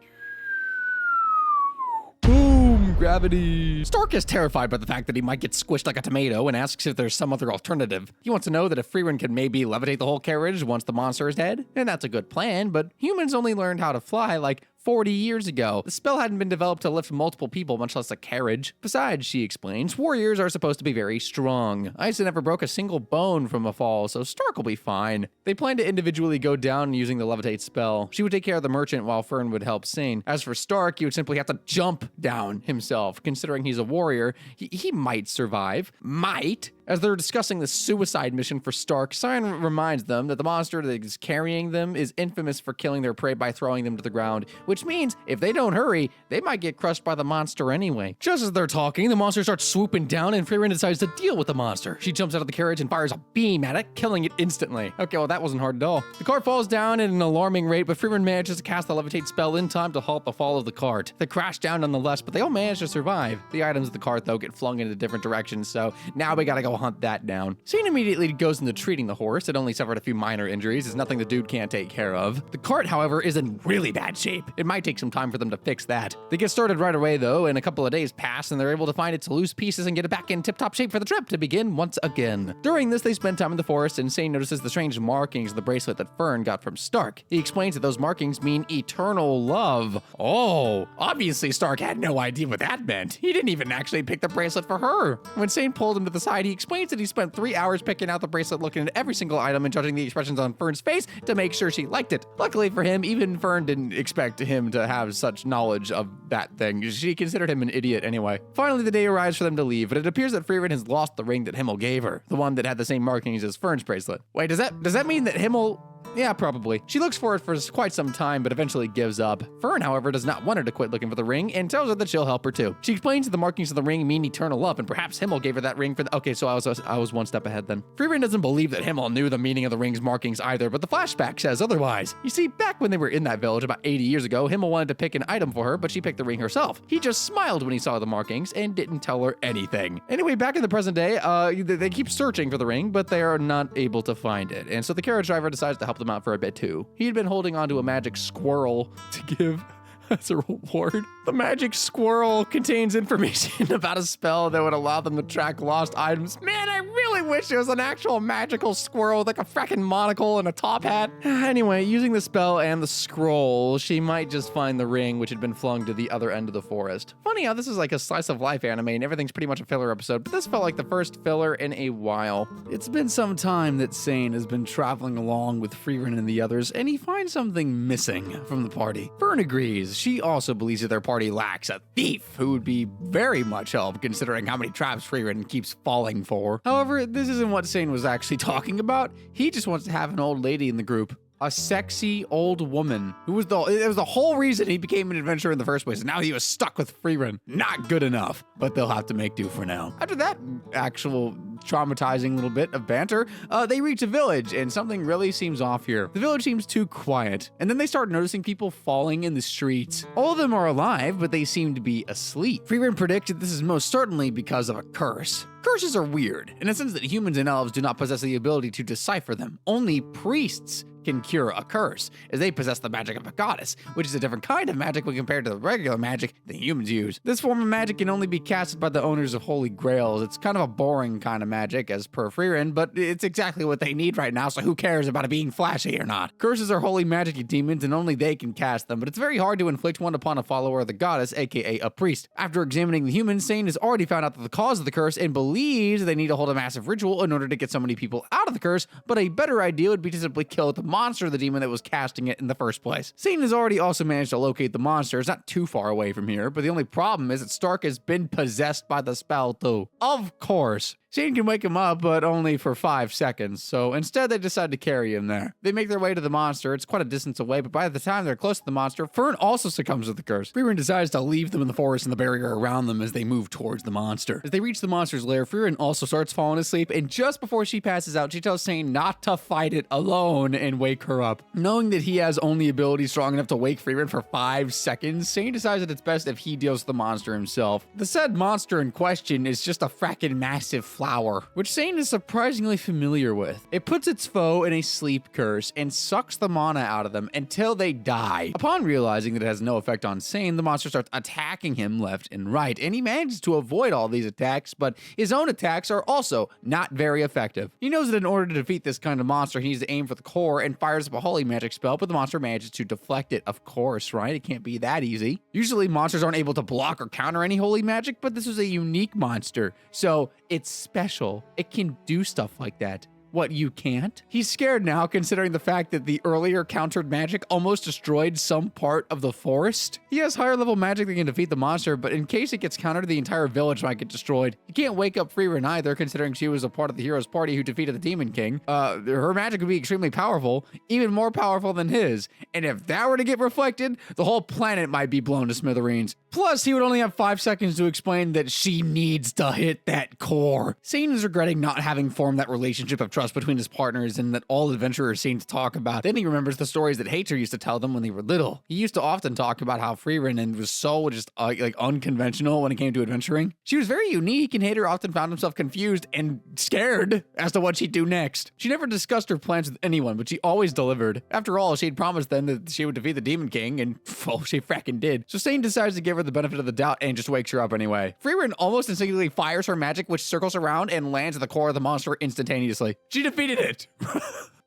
boom, gravity. Stark is terrified by the fact that he might get squished like a tomato and asks if there's some other alternative. He wants to know that if Frieren can maybe levitate the whole carriage once the monster is dead, and that's a good plan, but humans only learned how to fly like 40 years ago. The spell hadn't been developed to lift multiple people, much less a carriage. Besides, she explains, warriors are supposed to be very strong. Isa never broke a single bone from a fall, so Stark will be fine. They plan to individually go down using the levitate spell. She would take care of the merchant while Fern would help Sane. As for Stark, he would simply have to jump down himself. Considering he's a warrior, he might survive. Might. As they're discussing the suicide mission for Stark, Cyan reminds them that the monster that is carrying them is infamous for killing their prey by throwing them to the ground, which means if they don't hurry, they might get crushed by the monster anyway. Just as they're talking, the monster starts swooping down and Frieren decides to deal with the monster. She jumps out of the carriage and fires a beam at it, killing it instantly. Okay, well that wasn't hard at all. The cart falls down at an alarming rate, but Frieren manages to cast the levitate spell in time to halt the fall of the cart. They crash down nonetheless, but they all manage to survive. The items of the cart, though, get flung into different directions, so now we gotta go hunt that down. Sane immediately goes into treating the horse. It only suffered a few minor injuries. It's nothing the dude can't take care of. The cart, however, is in really bad shape. It might take some time for them to fix that. They get started right away, though, and a couple of days pass, and they're able to find its loose pieces and get it back in tip-top shape for the trip to begin once again. During this, they spend time in the forest, and Sane notices the strange markings of the bracelet that Fern got from Stark. He explains that those markings mean eternal love. Oh, obviously Stark had no idea what that meant. He didn't even actually pick the bracelet for her. When Sane pulled him to the side, he explains that he spent 3 hours picking out the bracelet, looking at every single item and judging the expressions on Fern's face to make sure she liked it. Luckily for him, even Fern didn't expect him to have such knowledge of that thing. She considered him an idiot anyway. Finally, the day arrives for them to leave, but it appears that Frieren has lost the ring that Himmel gave her, the one that had the same markings as Fern's bracelet. Wait, does that mean that Himmel... Yeah, probably. She looks for it for quite some time, but eventually gives up. Fern, however, does not want her to quit looking for the ring and tells her that she'll help her too. She explains that the markings of the ring mean eternal love, and perhaps Himmel gave her that ring for the... Okay, so I was one step ahead then. Frieren doesn't believe that Himmel knew the meaning of the ring's markings either, but the flashback says otherwise. You see, back when they were in that village about 80 years ago, Himmel wanted to pick an item for her, but she picked the ring herself. He just smiled when he saw the markings and didn't tell her anything. Anyway, back in the present day, they keep searching for the ring, but they are not able to find it, and so the carriage driver decides to help them out for a bit too. He had been holding onto a magic squirrel to give as a reward. The magic squirrel contains information about a spell that would allow them to track lost items. Man, I really wish it was an actual magical squirrel with like a fracking monocle and a top hat. Anyway, using the spell and the scroll, she might just find the ring, which had been flung to the other end of the forest. Funny how this is like a slice of life anime and everything's pretty much a filler episode, but this felt like the first filler in a while. It's been some time that Sane has been traveling along with Frieren and the others, and he finds something missing from the party. Fern agrees. She also believes that their party lacks a thief who would be very much help considering how many traps Frieren keeps falling for. However, this isn't what Sane was actually talking about. He just wants to have an old lady in the group. A sexy old woman who was it was the whole reason he became an adventurer in the first place. And now he was stuck with Frieren. Not good enough, but they'll have to make do for now. After that actual traumatizing little bit of banter, they reach a village and something really seems off here. The village seems too quiet, and then they start noticing people falling in the streets. All of them are alive, but they seem to be asleep. Frieren predicted this is most certainly because of a curse. Curses are weird, in a sense that humans and elves do not possess the ability to decipher them. Only priests can cure a curse, as they possess the magic of a goddess, which is a different kind of magic when compared to the regular magic that humans use. This form of magic can only be casted by the owners of holy grails. It's kind of a boring kind of magic, as per Freerin, but it's exactly what they need right now, so who cares about it being flashy or not? Curses are holy magic demons, and only they can cast them, but it's very hard to inflict one upon a follower of the goddess, aka a priest. After examining the humans, Sane has already found out the cause of the curse and believes they need to hold a massive ritual in order to get so many people out of the curse, but a better idea would be to simply kill the monster of the demon that was casting it in the first place. Satan has already also managed to locate the monster. It's not too far away from here, but the only problem is that Stark has been possessed by the spell too. Of course. Shane can wake him up, but only for 5 seconds, so instead they decide to carry him there. They make their way to the monster. It's quite a distance away, but by the time they're close to the monster, Fern also succumbs to the curse. Freerin decides to leave them in the forest and the barrier around them as they move towards the monster. As they reach the monster's lair, Freerin also starts falling asleep, and just before she passes out, she tells Shane not to fight it alone and wake her up. Knowing that he has only ability strong enough to wake Freerin for 5 seconds, Shane decides that it's best if he deals with the monster himself. The said monster in question is just a frackin' massive flower, which Satan is surprisingly familiar with. It puts its foe in a sleep curse and sucks the mana out of them until they die. Upon realizing that it has no effect on Sane, the monster starts attacking him left and right, and he manages to avoid all these attacks, but his own attacks are also not very effective. He knows that in order to defeat this kind of monster, he needs to aim for the core and fires up a holy magic spell, but the monster manages to deflect it, of course, right? It can't be that easy. Usually monsters aren't able to block or counter any holy magic, but this is a unique monster, so it's special. It can do stuff like that. What, you can't? He's scared now, considering the fact that the earlier countered magic almost destroyed some part of the forest. He has higher level magic that can defeat the monster, but in case it gets countered, the entire village might get destroyed. He can't wake up Freerin either, considering she was a part of the hero's party who defeated the Demon King. Her magic would be extremely powerful, even more powerful than his. And if that were to get reflected, the whole planet might be blown to smithereens. Plus, he would only have 5 seconds to explain that she needs to hit that core. Satan is regretting not having formed that relationship of trust between his partners and that all adventurers seem to talk about. Then he remembers the stories that Hater used to tell them when they were little. He used to often talk about how Freerin was so just unconventional when it came to adventuring. She was very unique, and Hater often found himself confused and scared as to what she'd do next. She never discussed her plans with anyone, but she always delivered. After all, she'd promised them that she would defeat the Demon King, and well, she fracking did. So Satan decides to give her the benefit of the doubt and just wakes her up anyway. Freerin almost instinctively fires her magic, which circles around and lands at the core of the monster instantaneously. She defeated it.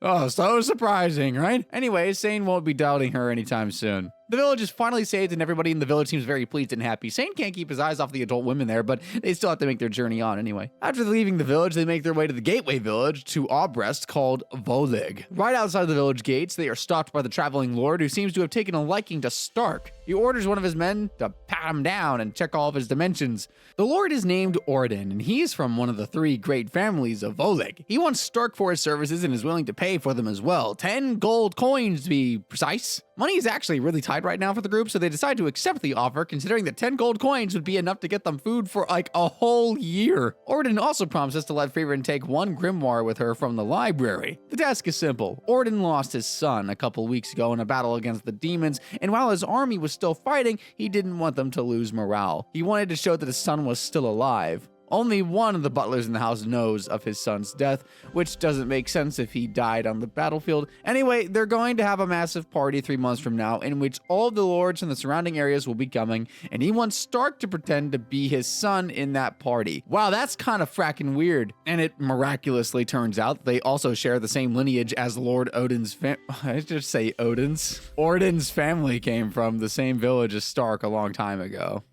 Oh, so surprising, right? Anyways, Sane won't be doubting her anytime soon. The village is finally saved, and everybody in the village seems very pleased and happy. Sane can't keep his eyes off the adult women there, but they still have to make their journey on anyway. After leaving the village, they make their way to the gateway village to Aubrest called Volig. Right outside the village gates, they are stopped by the traveling lord, who seems to have taken a liking to Stark. He orders one of his men to pat him down and check all of his dimensions. The lord is named Orden, and he's from one of the 3 great families of Volig. He wants Stark for his services and is willing to pay for them as well. 10 gold coins to be precise. Money is actually really tight right now for the group, so they decide to accept the offer, considering that 10 gold coins would be enough to get them food for like a whole year. Orden also promises to let Freerin take 1 grimoire with her from the library. The task is simple. Orden lost his son a couple weeks ago in a battle against the demons, and while his army was still fighting, he didn't want them to lose morale. He wanted to show that his son was still alive. Only one of the butlers in the house knows of his son's death, which doesn't make sense if he died on the battlefield. Anyway, they're going to have a massive party 3 months from now in which all of the lords in the surrounding areas will be coming, and he wants Stark to pretend to be his son in that party. Wow, that's kind of fracking weird. And it miraculously turns out they also share the same lineage as Lord Odin's I just say Odin's. Orden's family came from the same village as Stark a long time ago.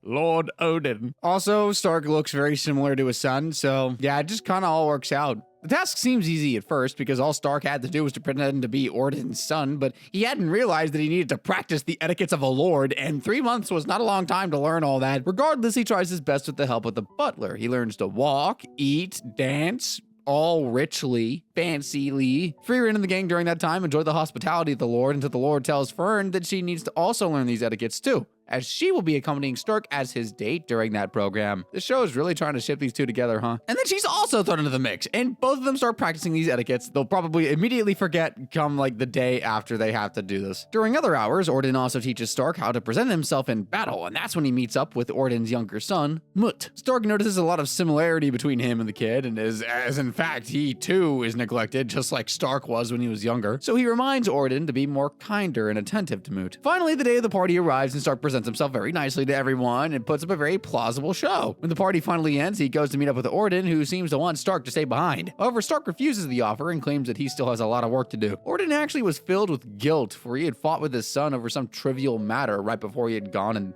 Lord Odin. Also, Stark looks very similar to his son, so yeah, it just kind of all works out. The task seems easy at first because all Stark had to do was to pretend to be Orden's son, but he hadn't realized that he needed to practice the etiquettes of a lord, and 3 months was not a long time to learn all that. Regardless, he tries his best with the help of the butler. He learns to walk, eat, dance, all richly, fancily. Freerin and the gang during that time enjoyed the hospitality of the lord until the lord tells Fern that she needs to also learn these etiquettes too. as she will be accompanying Stark as his date during that program. The show is really trying to ship these two together, huh? And then she's also thrown into the mix, and both of them start practicing these etiquettes they'll probably immediately forget come like the day after they have to do this. During other hours, Orden also teaches Stark how to present himself in battle, and that's when he meets up with Orden's younger son, Mut. Stark notices a lot of similarity between him and the kid, and as in fact he too is neglected, just like Stark was when he was younger. So he reminds Orden to be more kinder and attentive to Mut. Finally, the day of the party arrives, and Stark presents himself very nicely to everyone and puts up a very plausible show. When the party finally ends, he goes to meet up with Orden, who seems to want Stark to stay behind. However, Stark refuses the offer and claims that he still has a lot of work to do. Orden actually was filled with guilt, for he had fought with his son over some trivial matter right before he had gone and,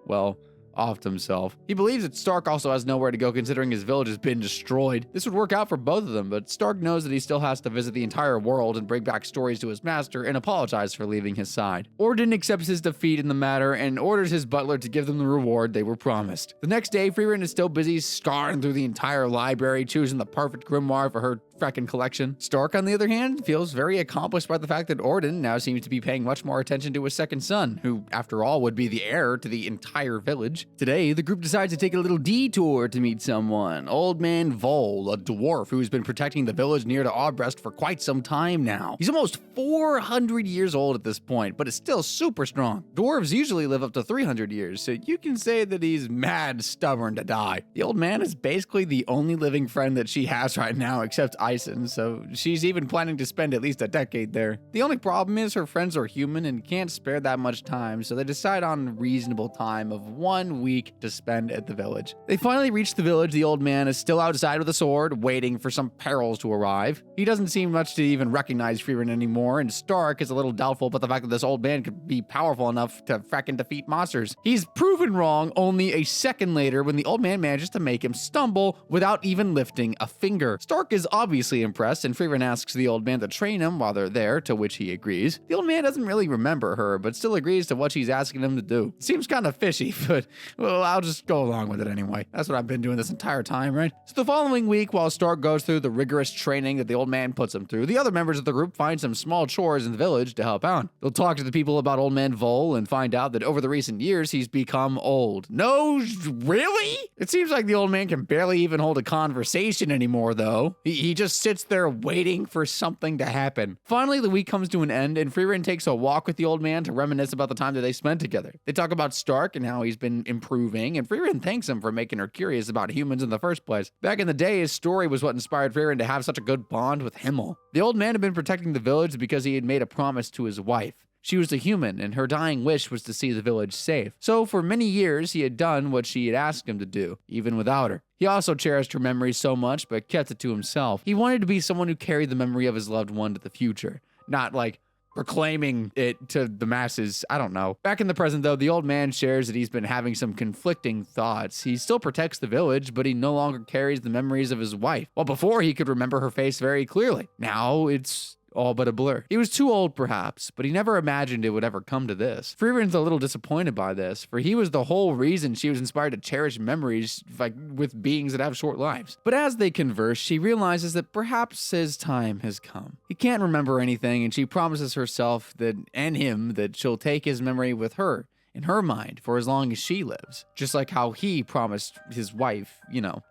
well, offed himself. He believes that Stark also has nowhere to go considering his village has been destroyed. This would work out for both of them, but Stark knows that he still has to visit the entire world and bring back stories to his master and apologize for leaving his side. Orden accepts his defeat in the matter and orders his butler to give them the reward they were promised. The next day, Frieren is still busy scouring through the entire library, choosing the perfect grimoire for her fracking collection. Stark, on the other hand, feels very accomplished by the fact that Orden now seems to be paying much more attention to his second son, who, after all, would be the heir to the entire village. Today, the group decides to take a little detour to meet someone. Old Man Vol, a dwarf who's been protecting the village near to Aubrest for quite some time now. He's almost 400 years old at this point, but is still super strong. Dwarves usually live up to 300 years, so you can say that he's mad stubborn to die. The old man is basically the only living friend that she has right now, except Ison, so she's even planning to spend at least a decade there. The only problem is her friends are human and can't spare that much time, so they decide on a reasonable time of 1 week to spend at the village. They finally reach the village. The old man is still outside with a sword, waiting for some perils to arrive. He doesn't seem much to even recognize Frieren anymore, and Stark is a little doubtful about the fact that this old man could be powerful enough to fracking defeat monsters. He's proven wrong only a second later when the old man manages to make him stumble without even lifting a finger. Stark is obviously impressed, and Frieren asks the old man to train him while they're there, to which he agrees. The old man doesn't really remember her, but still agrees to what she's asking him to do. Seems kind of fishy, but well, I'll just go along with it anyway. That's what I've been doing this entire time, right? So the following week, while Stark goes through the rigorous training that the old man puts him through, the other members of the group find some small chores in the village to help out. They'll talk to the people about Old Man Vol and find out that over the recent years, he's become old. No, really? It seems like the old man can barely even hold a conversation anymore, though. He just sits there waiting for something to happen. Finally, the week comes to an end, and Frieren takes a walk with the old man to reminisce about the time that they spent together. They talk about Stark and how he's been improving, and Frieren thanks him for making her curious about humans in the first place. Back in the day, his story was what inspired Frieren to have such a good bond with Himmel. The old man had been protecting the village because he had made a promise to his wife. She was a human, and her dying wish was to see the village safe. So for many years, he had done what she had asked him to do, even without her. He also cherished her memory so much, but kept it to himself. He wanted to be someone who carried the memory of his loved one to the future, not like proclaiming it to the masses. I don't know. Back in the present, though, the old man shares that he's been having some conflicting thoughts. He still protects the village, but he no longer carries the memories of his wife. Well, before he could remember her face very clearly. Now it's all but a blur. He was too old, perhaps, but he never imagined it would ever come to this. Frieren's a little disappointed by this, for he was the whole reason she was inspired to cherish memories like with beings that have short lives. But as they converse, she realizes that perhaps his time has come. He can't remember anything, and she promises herself that and him that she'll take his memory with her in her mind for as long as she lives. Just like how he promised his wife,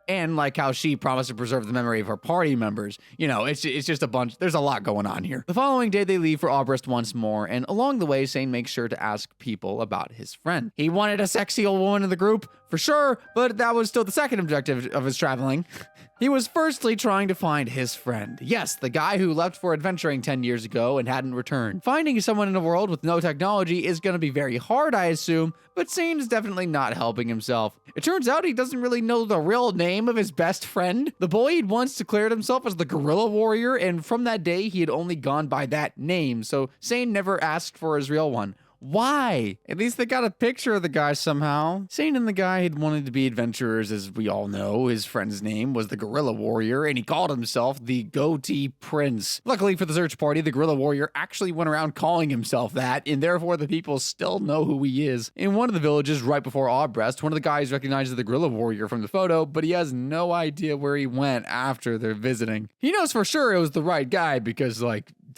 and like how she promised to preserve the memory of her party members. It's just a bunch. There's a lot going on here. The following day, they leave for Aubrest once more, and along the way, Sane makes sure to ask people about his friend. He wanted a sexy old woman in the group, for sure, but that was still the second objective of his traveling. He was firstly trying to find his friend. Yes, the guy who left for adventuring 10 years ago and hadn't returned. Finding someone in a world with no technology is going to be very hard, I assume, but Sane is definitely not helping himself. It turns out he doesn't really know the real name of his best friend. The boy had once declared himself as the Guerrilla Warrior, and from that day, he had only gone by that name, so Sane never asked for his real one. Why? At least they got a picture of the guy somehow. Sane and the guy had wanted to be adventurers, as we all know. His friend's name was the Guerrilla Warrior, and he called himself the Goatee Prince. Luckily for the search party, the Guerrilla Warrior actually went around calling himself that, and therefore the people still know who he is. In one of the villages right before Aubrest, one of the guys recognizes the Guerrilla Warrior from the photo, but he has no idea where he went after they're visiting. He knows for sure it was the right guy because,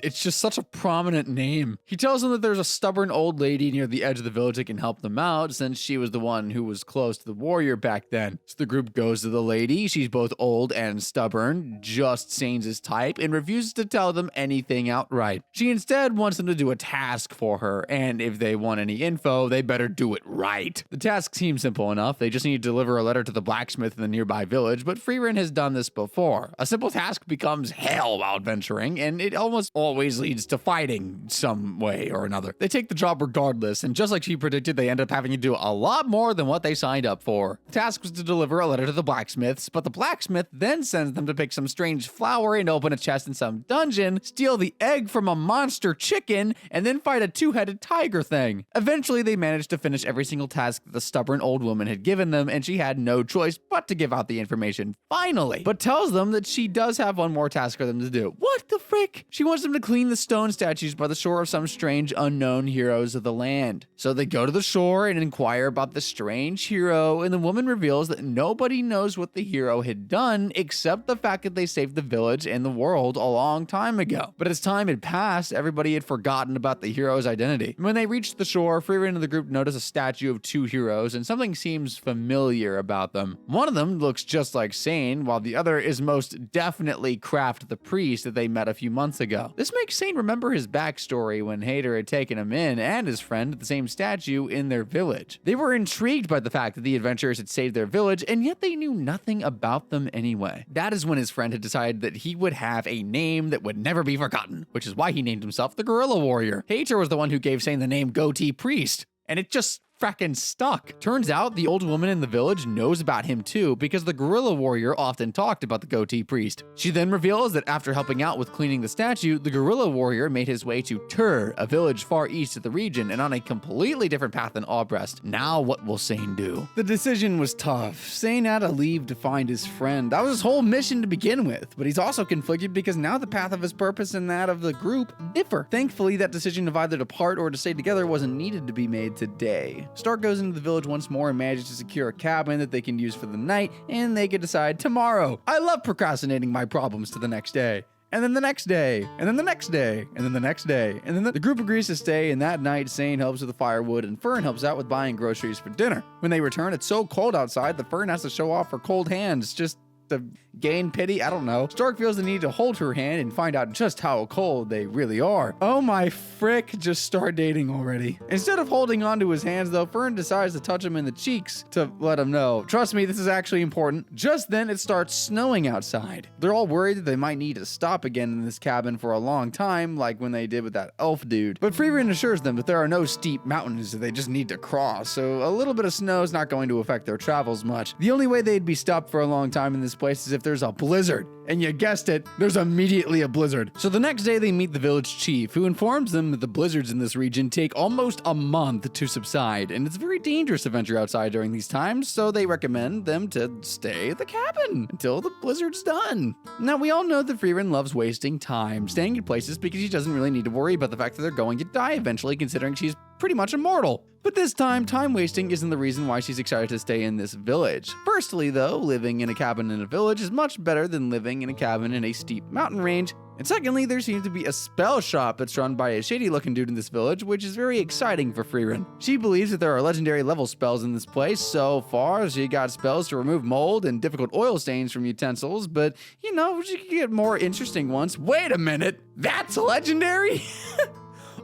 it's just such a prominent name. He tells them that there's a stubborn old lady near the edge of the village that can help them out since she was the one who was close to the warrior back then. So the group goes to the lady. She's both old and stubborn, just Sane's type, and refuses to tell them anything outright. She instead wants them to do a task for her, and if they want any info, they better do it right. The task seems simple enough. They just need to deliver a letter to the blacksmith in the nearby village, but Freerin has done this before. A simple task becomes hell while adventuring, and it almost always leads to fighting some way or another. They take the job regardless, and just like she predicted, they end up having to do a lot more than what they signed up for. The task was to deliver a letter to the blacksmiths, but the blacksmith then sends them to pick some strange flour and open a chest in some dungeon, steal the egg from a monster chicken, and then fight a two-headed tiger thing. Eventually, they managed to finish every single task that the stubborn old woman had given them, and she had no choice but to give out the information finally, but tells them that she does have one more task for them to do. What the frick? She wants them to clean the stone statues by the shore of some strange unknown heroes of the land. So they go to the shore and inquire about the strange hero, and the woman reveals that nobody knows what the hero had done except the fact that they saved the village and the world a long time ago. But as time had passed, everybody had forgotten about the hero's identity. When they reached the shore, Freerin and the group notice a statue of two heroes, and something seems familiar about them. One of them looks just like Sane, while the other is most definitely Kraft the priest that they met a few months ago. This makes Sane remember his backstory when Hader had taken him in and his friend at the same statue in their village. They were intrigued by the fact that the adventurers had saved their village, and yet they knew nothing about them anyway. That is when his friend had decided that he would have a name that would never be forgotten, which is why he named himself the Gorilla Warrior. Hater was the one who gave Sane the name Goatee Priest, and it just frackin' stuck. Turns out the old woman in the village knows about him too, because the Gorilla Warrior often talked about the Goatee Priest. She then reveals that after helping out with cleaning the statue, the Gorilla Warrior made his way to Tur, a village far east of the region, and on a completely different path than Albrecht. Now what will Sane do? The decision was tough. Sane had to leave to find his friend. That was his whole mission to begin with, but he's also conflicted because now the path of his purpose and that of the group differ. Thankfully, that decision of either depart or to stay together wasn't needed to be made today. Stark goes into the village once more and manages to secure a cabin that they can use for the night, and they can decide tomorrow. I love procrastinating my problems to the next day. And then the next day, and then the next day, and then the next day, and then the group agrees to stay, and that night, Sane helps with the firewood, and Fern helps out with buying groceries for dinner. When they return, it's so cold outside that Fern has to show off her cold hands just to gain pity. I don't know. Stark feels the need to hold her hand and find out just how cold they really are. Oh my frick, just start dating already. Instead of holding onto his hands though, Fern decides to touch him in the cheeks to let him know. Trust me, this is actually important. Just then it starts snowing outside. They're all worried that they might need to stop again in this cabin for a long time, like when they did with that elf dude. But Freerin assures them that there are no steep mountains that they just need to cross, so a little bit of snow is not going to affect their travels much. The only way they'd be stopped for a long time in this place is if there's a blizzard. And you guessed it, there's immediately a blizzard. So the next day they meet the village chief, who informs them that the blizzards in this region take almost a month to subside, and it's very dangerous to venture outside during these times, so they recommend them to stay at the cabin until the blizzard's done. Now we all know that Freerin loves wasting time, staying in places because she doesn't really need to worry about the fact that they're going to die eventually, considering she's pretty much immortal. But this time wasting isn't the reason why she's excited to stay in this village. Firstly, though, living in a cabin in a village is much better than living in a cabin in a steep mountain range. And secondly, there seems to be a spell shop that's run by a shady-looking dude in this village, which is very exciting for Freerin. She believes that there are legendary level spells in this place. So far, she got spells to remove mold and difficult oil stains from utensils, but, you know, she could get more interesting ones. Wait a minute, that's legendary?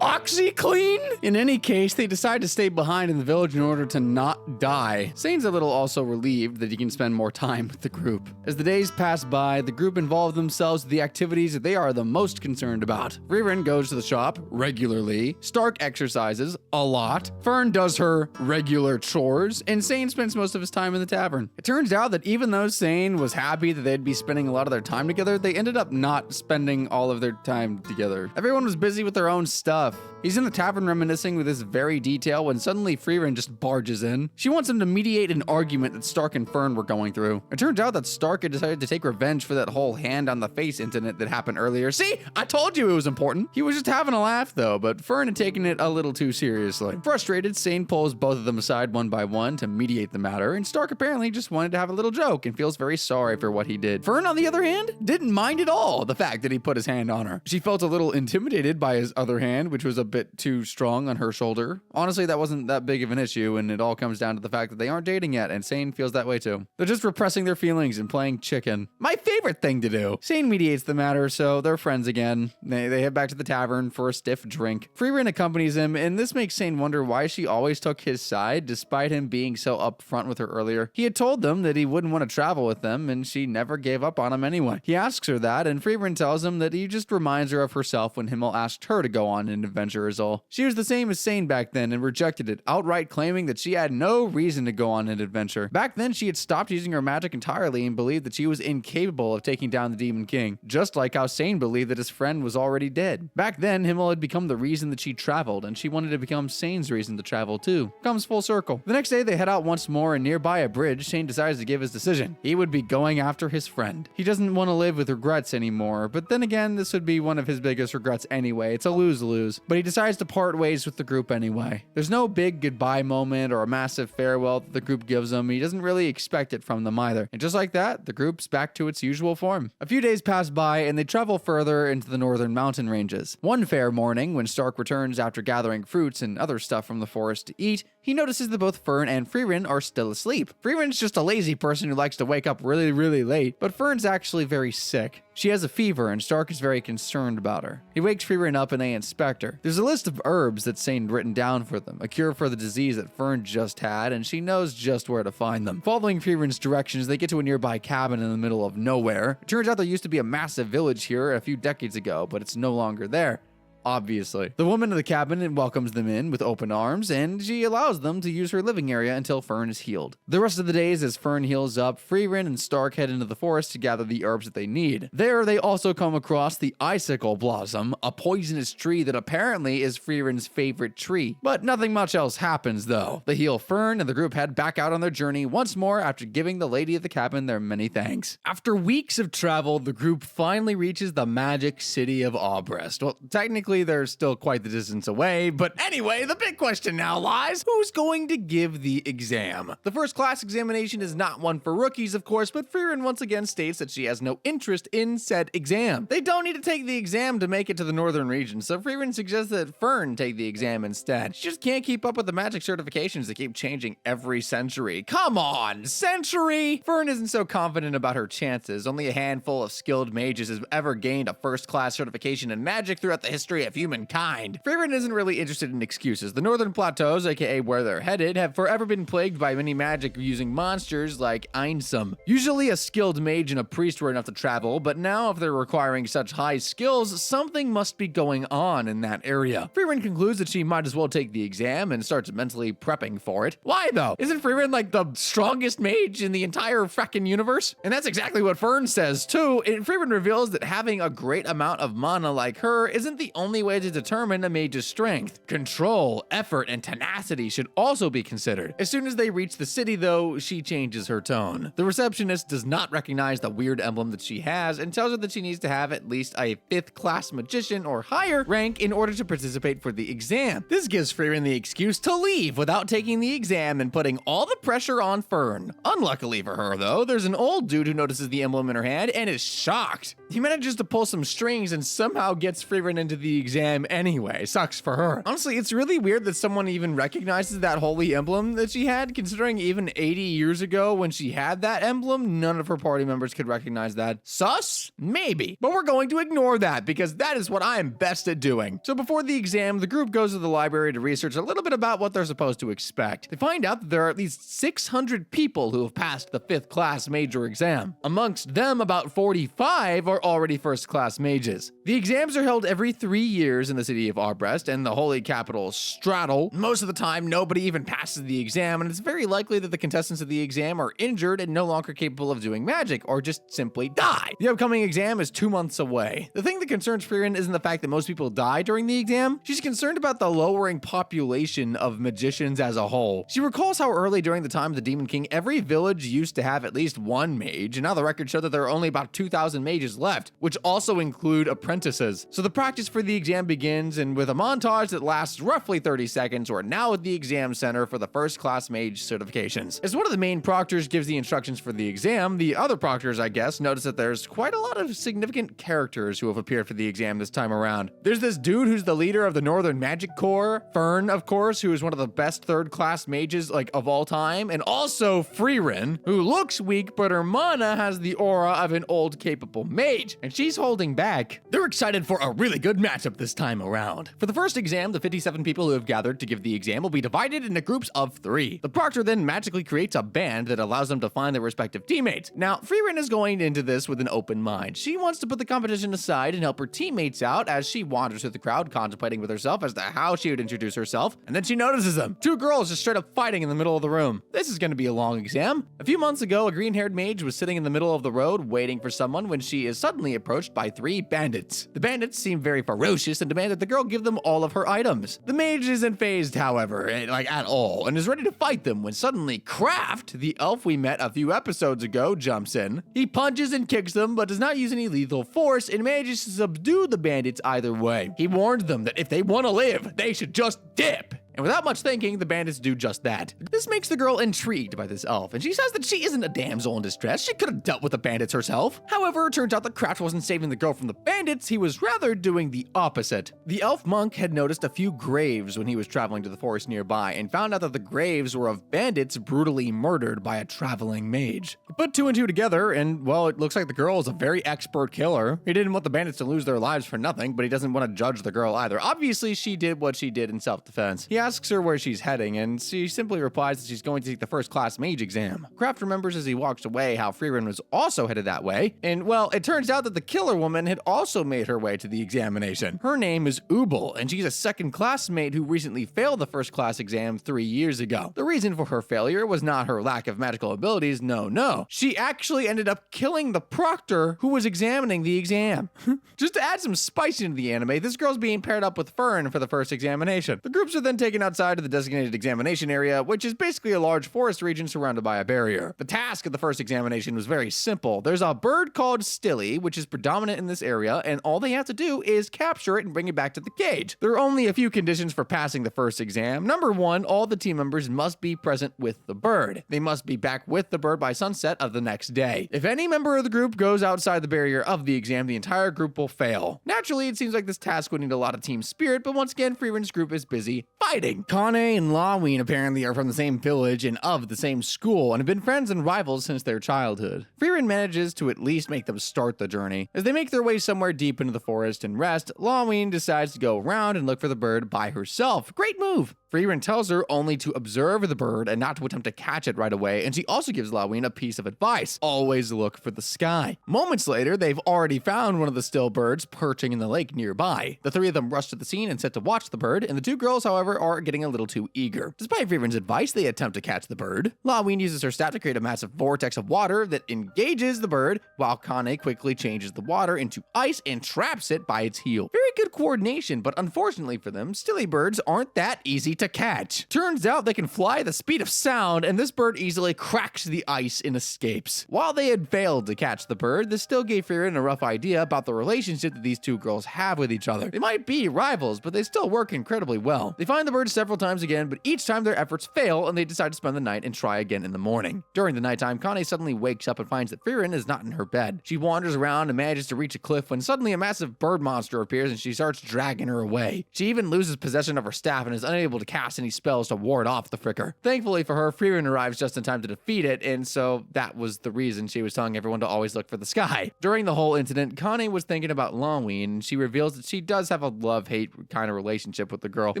OxyClean? In any case, they decide to stay behind in the village in order to not die. Sane's a little also relieved that he can spend more time with the group. As the days pass by, the group involve themselves with the activities that they are the most concerned about. Freerin goes to the shop regularly, Stark exercises a lot, Fern does her regular chores, and Sane spends most of his time in the tavern. It turns out that even though Sane was happy that they'd be spending a lot of their time together, they ended up not spending all of their time together. Everyone was busy with their own stuff. He's in the tavern reminiscing with this very detail when suddenly Frieren just barges in. She wants him to mediate an argument that Stark and Fern were going through. It turns out that Stark had decided to take revenge for that whole hand on the face incident that happened earlier. See, I told you it was important. He was just having a laugh though, but Fern had taken it a little too seriously. Frustrated, Sane pulls both of them aside one by one to mediate the matter, and Stark apparently just wanted to have a little joke and feels very sorry for what he did. Fern, on the other hand, didn't mind at all the fact that he put his hand on her. She felt a little intimidated by his other hand, which was a bit too strong on her shoulder. Honestly, that wasn't that big of an issue, and it all comes down to the fact that they aren't dating yet, and Sane feels that way too. They're just repressing their feelings and playing chicken. My favorite thing to do. Sane mediates the matter, so they're friends again. They head back to the tavern for a stiff drink. Frieren accompanies him, and this makes Sane wonder why she always took his side, despite him being so upfront with her earlier. He had told them that he wouldn't want to travel with them, and she never gave up on him anyway. He asks her that, and Frieren tells him that he just reminds her of herself when Himmel asked her to go on an adventure is all. She was the same as Sane back then and rejected it, outright claiming that she had no reason to go on an adventure. Back then, she had stopped using her magic entirely and believed that she was incapable of taking down the Demon King, just like how Sane believed that his friend was already dead. Back then, Himmel had become the reason that she traveled, and she wanted to become Sane's reason to travel too. Comes full circle. The next day, they head out once more, and nearby a bridge, Sane decides to give his decision. He would be going after his friend. He doesn't want to live with regrets anymore, but then again, this would be one of his biggest regrets anyway. It's a lose-lose. But he decides to part ways with the group anyway. There's no big goodbye moment or a massive farewell that the group gives him. He doesn't really expect it from them either. And just like that, the group's back to its usual form. A few days pass by, and they travel further into the northern mountain ranges. One fair morning, when Stark returns after gathering fruits and other stuff from the forest to eat, he notices that both Fern and Frieren are still asleep. Frieren's just a lazy person who likes to wake up really late, but Fern's actually very sick. She has a fever, and Stark is very concerned about her. He wakes Frieren up and they inspect her. There's a list of herbs that Sane had written down for them, a cure for the disease that Fern just had, and she knows just where to find them. Following Frieren's directions, they get to a nearby cabin in the middle of nowhere. It turns out there used to be a massive village here a few decades ago, but it's no longer there. Obviously. The woman in the cabin welcomes them in with open arms, and she allows them to use her living area until Fern is healed. The rest of the days, as Fern heals up, Frieren and Stark head into the forest to gather the herbs that they need. There, they also come across the icicle blossom, a poisonous tree that apparently is Frieren's favorite tree. But nothing much else happens, though. They heal Fern, and the group head back out on their journey once more after giving the lady of the cabin their many thanks. After weeks of travel, the group finally reaches the magic city of Aubrest. Well, technically, they're still quite the distance away, but anyway, the big question now lies, who's going to give the exam? The first class examination is not one for rookies, of course, but Frieren once again states that she has no interest in said exam. They don't need to take the exam to make it to the northern region, so Frieren suggests that Fern take the exam instead. She just can't keep up with the magic certifications that keep changing every century. Come on, century? Fern isn't so confident about her chances. Only a handful of skilled mages has ever gained a first class certification in magic throughout the history of humankind. Frieren isn't really interested in excuses. The northern plateaus, aka where they're headed, have forever been plagued by many magic-using monsters like Einsum. Usually a skilled mage and a priest were enough to travel, but now if they're requiring such high skills, something must be going on in that area. Frieren concludes that she might as well take the exam and starts mentally prepping for it. Why though? Isn't Frieren like the strongest mage in the entire fracking universe? And that's exactly what Fern says too. And Frieren reveals that having a great amount of mana like her isn't the only way to determine a mage's strength. Control, effort, and tenacity should also be considered. As soon as they reach the city though, she changes her tone. The receptionist does not recognize the weird emblem that she has and tells her that she needs to have at least a 5th class magician or higher rank in order to participate for the exam. This gives Frieren the excuse to leave without taking the exam and putting all the pressure on Fern. Unluckily for her though, there's an old dude who notices the emblem in her hand and is shocked. He manages to pull some strings and somehow gets Frieren into the exam anyway. Sucks for her. Honestly, it's really weird that someone even recognizes that holy emblem that she had, considering even 80 years ago when she had that emblem, none of her party members could recognize that. Sus? Maybe. But we're going to ignore that because that is what I am best at doing. So before the exam, the group goes to the library to research a little bit about what they're supposed to expect. They find out that there are at least 600 people who have passed the 5th class major exam. Amongst them, about 45 are already 1st class mages. The exams are held every 3 years in the city of Arbest and the holy capital Straddle. Most of the time, nobody even passes the exam, and it's very likely that the contestants of the exam are injured and no longer capable of doing magic, or just simply die. The upcoming exam is 2 months away. The thing that concerns Frieren isn't the fact that most people die during the exam. She's concerned about the lowering population of magicians as a whole. She recalls how early during the time of the Demon King, every village used to have at least one mage, and now the records show that there are only about 2,000 mages left, which also include apprentices. So the practice for the exam begins, and with a montage that lasts roughly 30 seconds, we're now at the exam center for the first class mage certifications. As one of the main proctors gives the instructions for the exam, the other proctors, I guess, notice that there's quite a lot of significant characters who have appeared for the exam this time around. There's this dude who's the leader of the Northern Magic Corps, Fern, of course, who is one of the best third-class mages, of all time, and also Frieren, who looks weak, but her mana has the aura of an old, capable mage, and she's holding back. They're excited for a really good matchup this time around. For the first exam, the 57 people who have gathered to give the exam will be divided into groups of 3. The proctor then magically creates a band that allows them to find their respective teammates. Now, Frieren is going into this with an open mind. She wants to put the competition aside and help her teammates out as she wanders through the crowd, contemplating with herself as to how she would introduce herself, and then she notices them. 2 girls just straight up fighting in the middle of the room. This is going to be a long exam. A few months ago, a green-haired mage was sitting in the middle of the road waiting for someone when she is suddenly approached by 3 bandits. The bandits seem very ferocious and demand that the girl give them all of her items. The mage isn't phased, however, at all, and is ready to fight them when suddenly Kraft, the elf we met a few episodes ago, jumps in. He punches and kicks them, but does not use any lethal force and manages to subdue the bandits either way. He warned them that if they want to live, they should just dip. And without much thinking, the bandits do just that. This makes the girl intrigued by this elf, and she says that she isn't a damsel in distress. She could have dealt with the bandits herself. However, it turns out that Kraft wasn't saving the girl from the bandits, he was rather doing the opposite. The elf monk had noticed a few graves when he was traveling to the forest nearby, and found out that the graves were of bandits brutally murdered by a traveling mage. He put 2 and 2 together, and well, it looks like the girl is a very expert killer. He didn't want the bandits to lose their lives for nothing, but he doesn't want to judge the girl either. Obviously, she did what she did in self-defense. He asks her where she's heading, and she simply replies that she's going to take the first class mage exam. Kraft remembers as he walks away how Frieren was also headed that way, and well, it turns out that the killer woman had also made her way to the examination. Her name is Ubel, and she's a second classmate who recently failed the first class exam 3 years ago. The reason for her failure was not her lack of magical abilities, no. She actually ended up killing the proctor who was examining the exam. Just to add some spice into the anime, this girl's being paired up with Fern for the first examination. The groups are then taken outside of the designated examination area, which is basically a large forest region surrounded by a barrier. The task of the first examination was very simple. There's a bird called Stilly, which is predominant in this area, and all they have to do is capture it and bring it back to the cage. There are only a few conditions for passing the first exam. Number 1, all the team members must be present with the bird. They must be back with the bird by sunset of the next day. If any member of the group goes outside the barrier of the exam, the entire group will fail. Naturally, it seems like this task would need a lot of team spirit, but once again, Frieren's group is busy fighting. Kane and Laween apparently are from the same village and of the same school, and have been friends and rivals since their childhood. Frieren manages to at least make them start the journey. As they make their way somewhere deep into the forest and rest, Laween decides to go around and look for the bird by herself. Great move! Frieren tells her only to observe the bird and not to attempt to catch it right away, and she also gives Laween a piece of advice. Always look for the sky. Moments later, they've already found one of the still birds perching in the lake nearby. The 3 of them rush to the scene and set to watch the bird, and the 2 girls, however, are getting a little too eager. Despite Frieren's advice, they attempt to catch the bird. Laween uses her staff to create a massive vortex of water that engages the bird, while Kane quickly changes the water into ice and traps it by its heel. Very good coordination, but unfortunately for them, stilly birds aren't that easy to catch. Turns out they can fly at the speed of sound, and this bird easily cracks the ice and escapes. While they had failed to catch the bird, this still gave Frieren a rough idea about the relationship that these 2 girls have with each other. They might be rivals, but they still work incredibly well. They find the bird several times again, but each time their efforts fail, and they decide to spend the night and try again in the morning. During the nighttime, Kane suddenly wakes up and finds that Frieren is not in her bed. She wanders around and manages to reach a cliff when suddenly a massive bird monster appears and she starts dragging her away. She even loses possession of her staff and is unable to cast any spells to ward off the fricker. Thankfully for her, Frieren arrives just in time to defeat it, and so that was the reason she was telling everyone to always look for the sky. During the whole incident, Connie was thinking about Laween, and she reveals that she does have a love-hate kind of relationship with the girl. They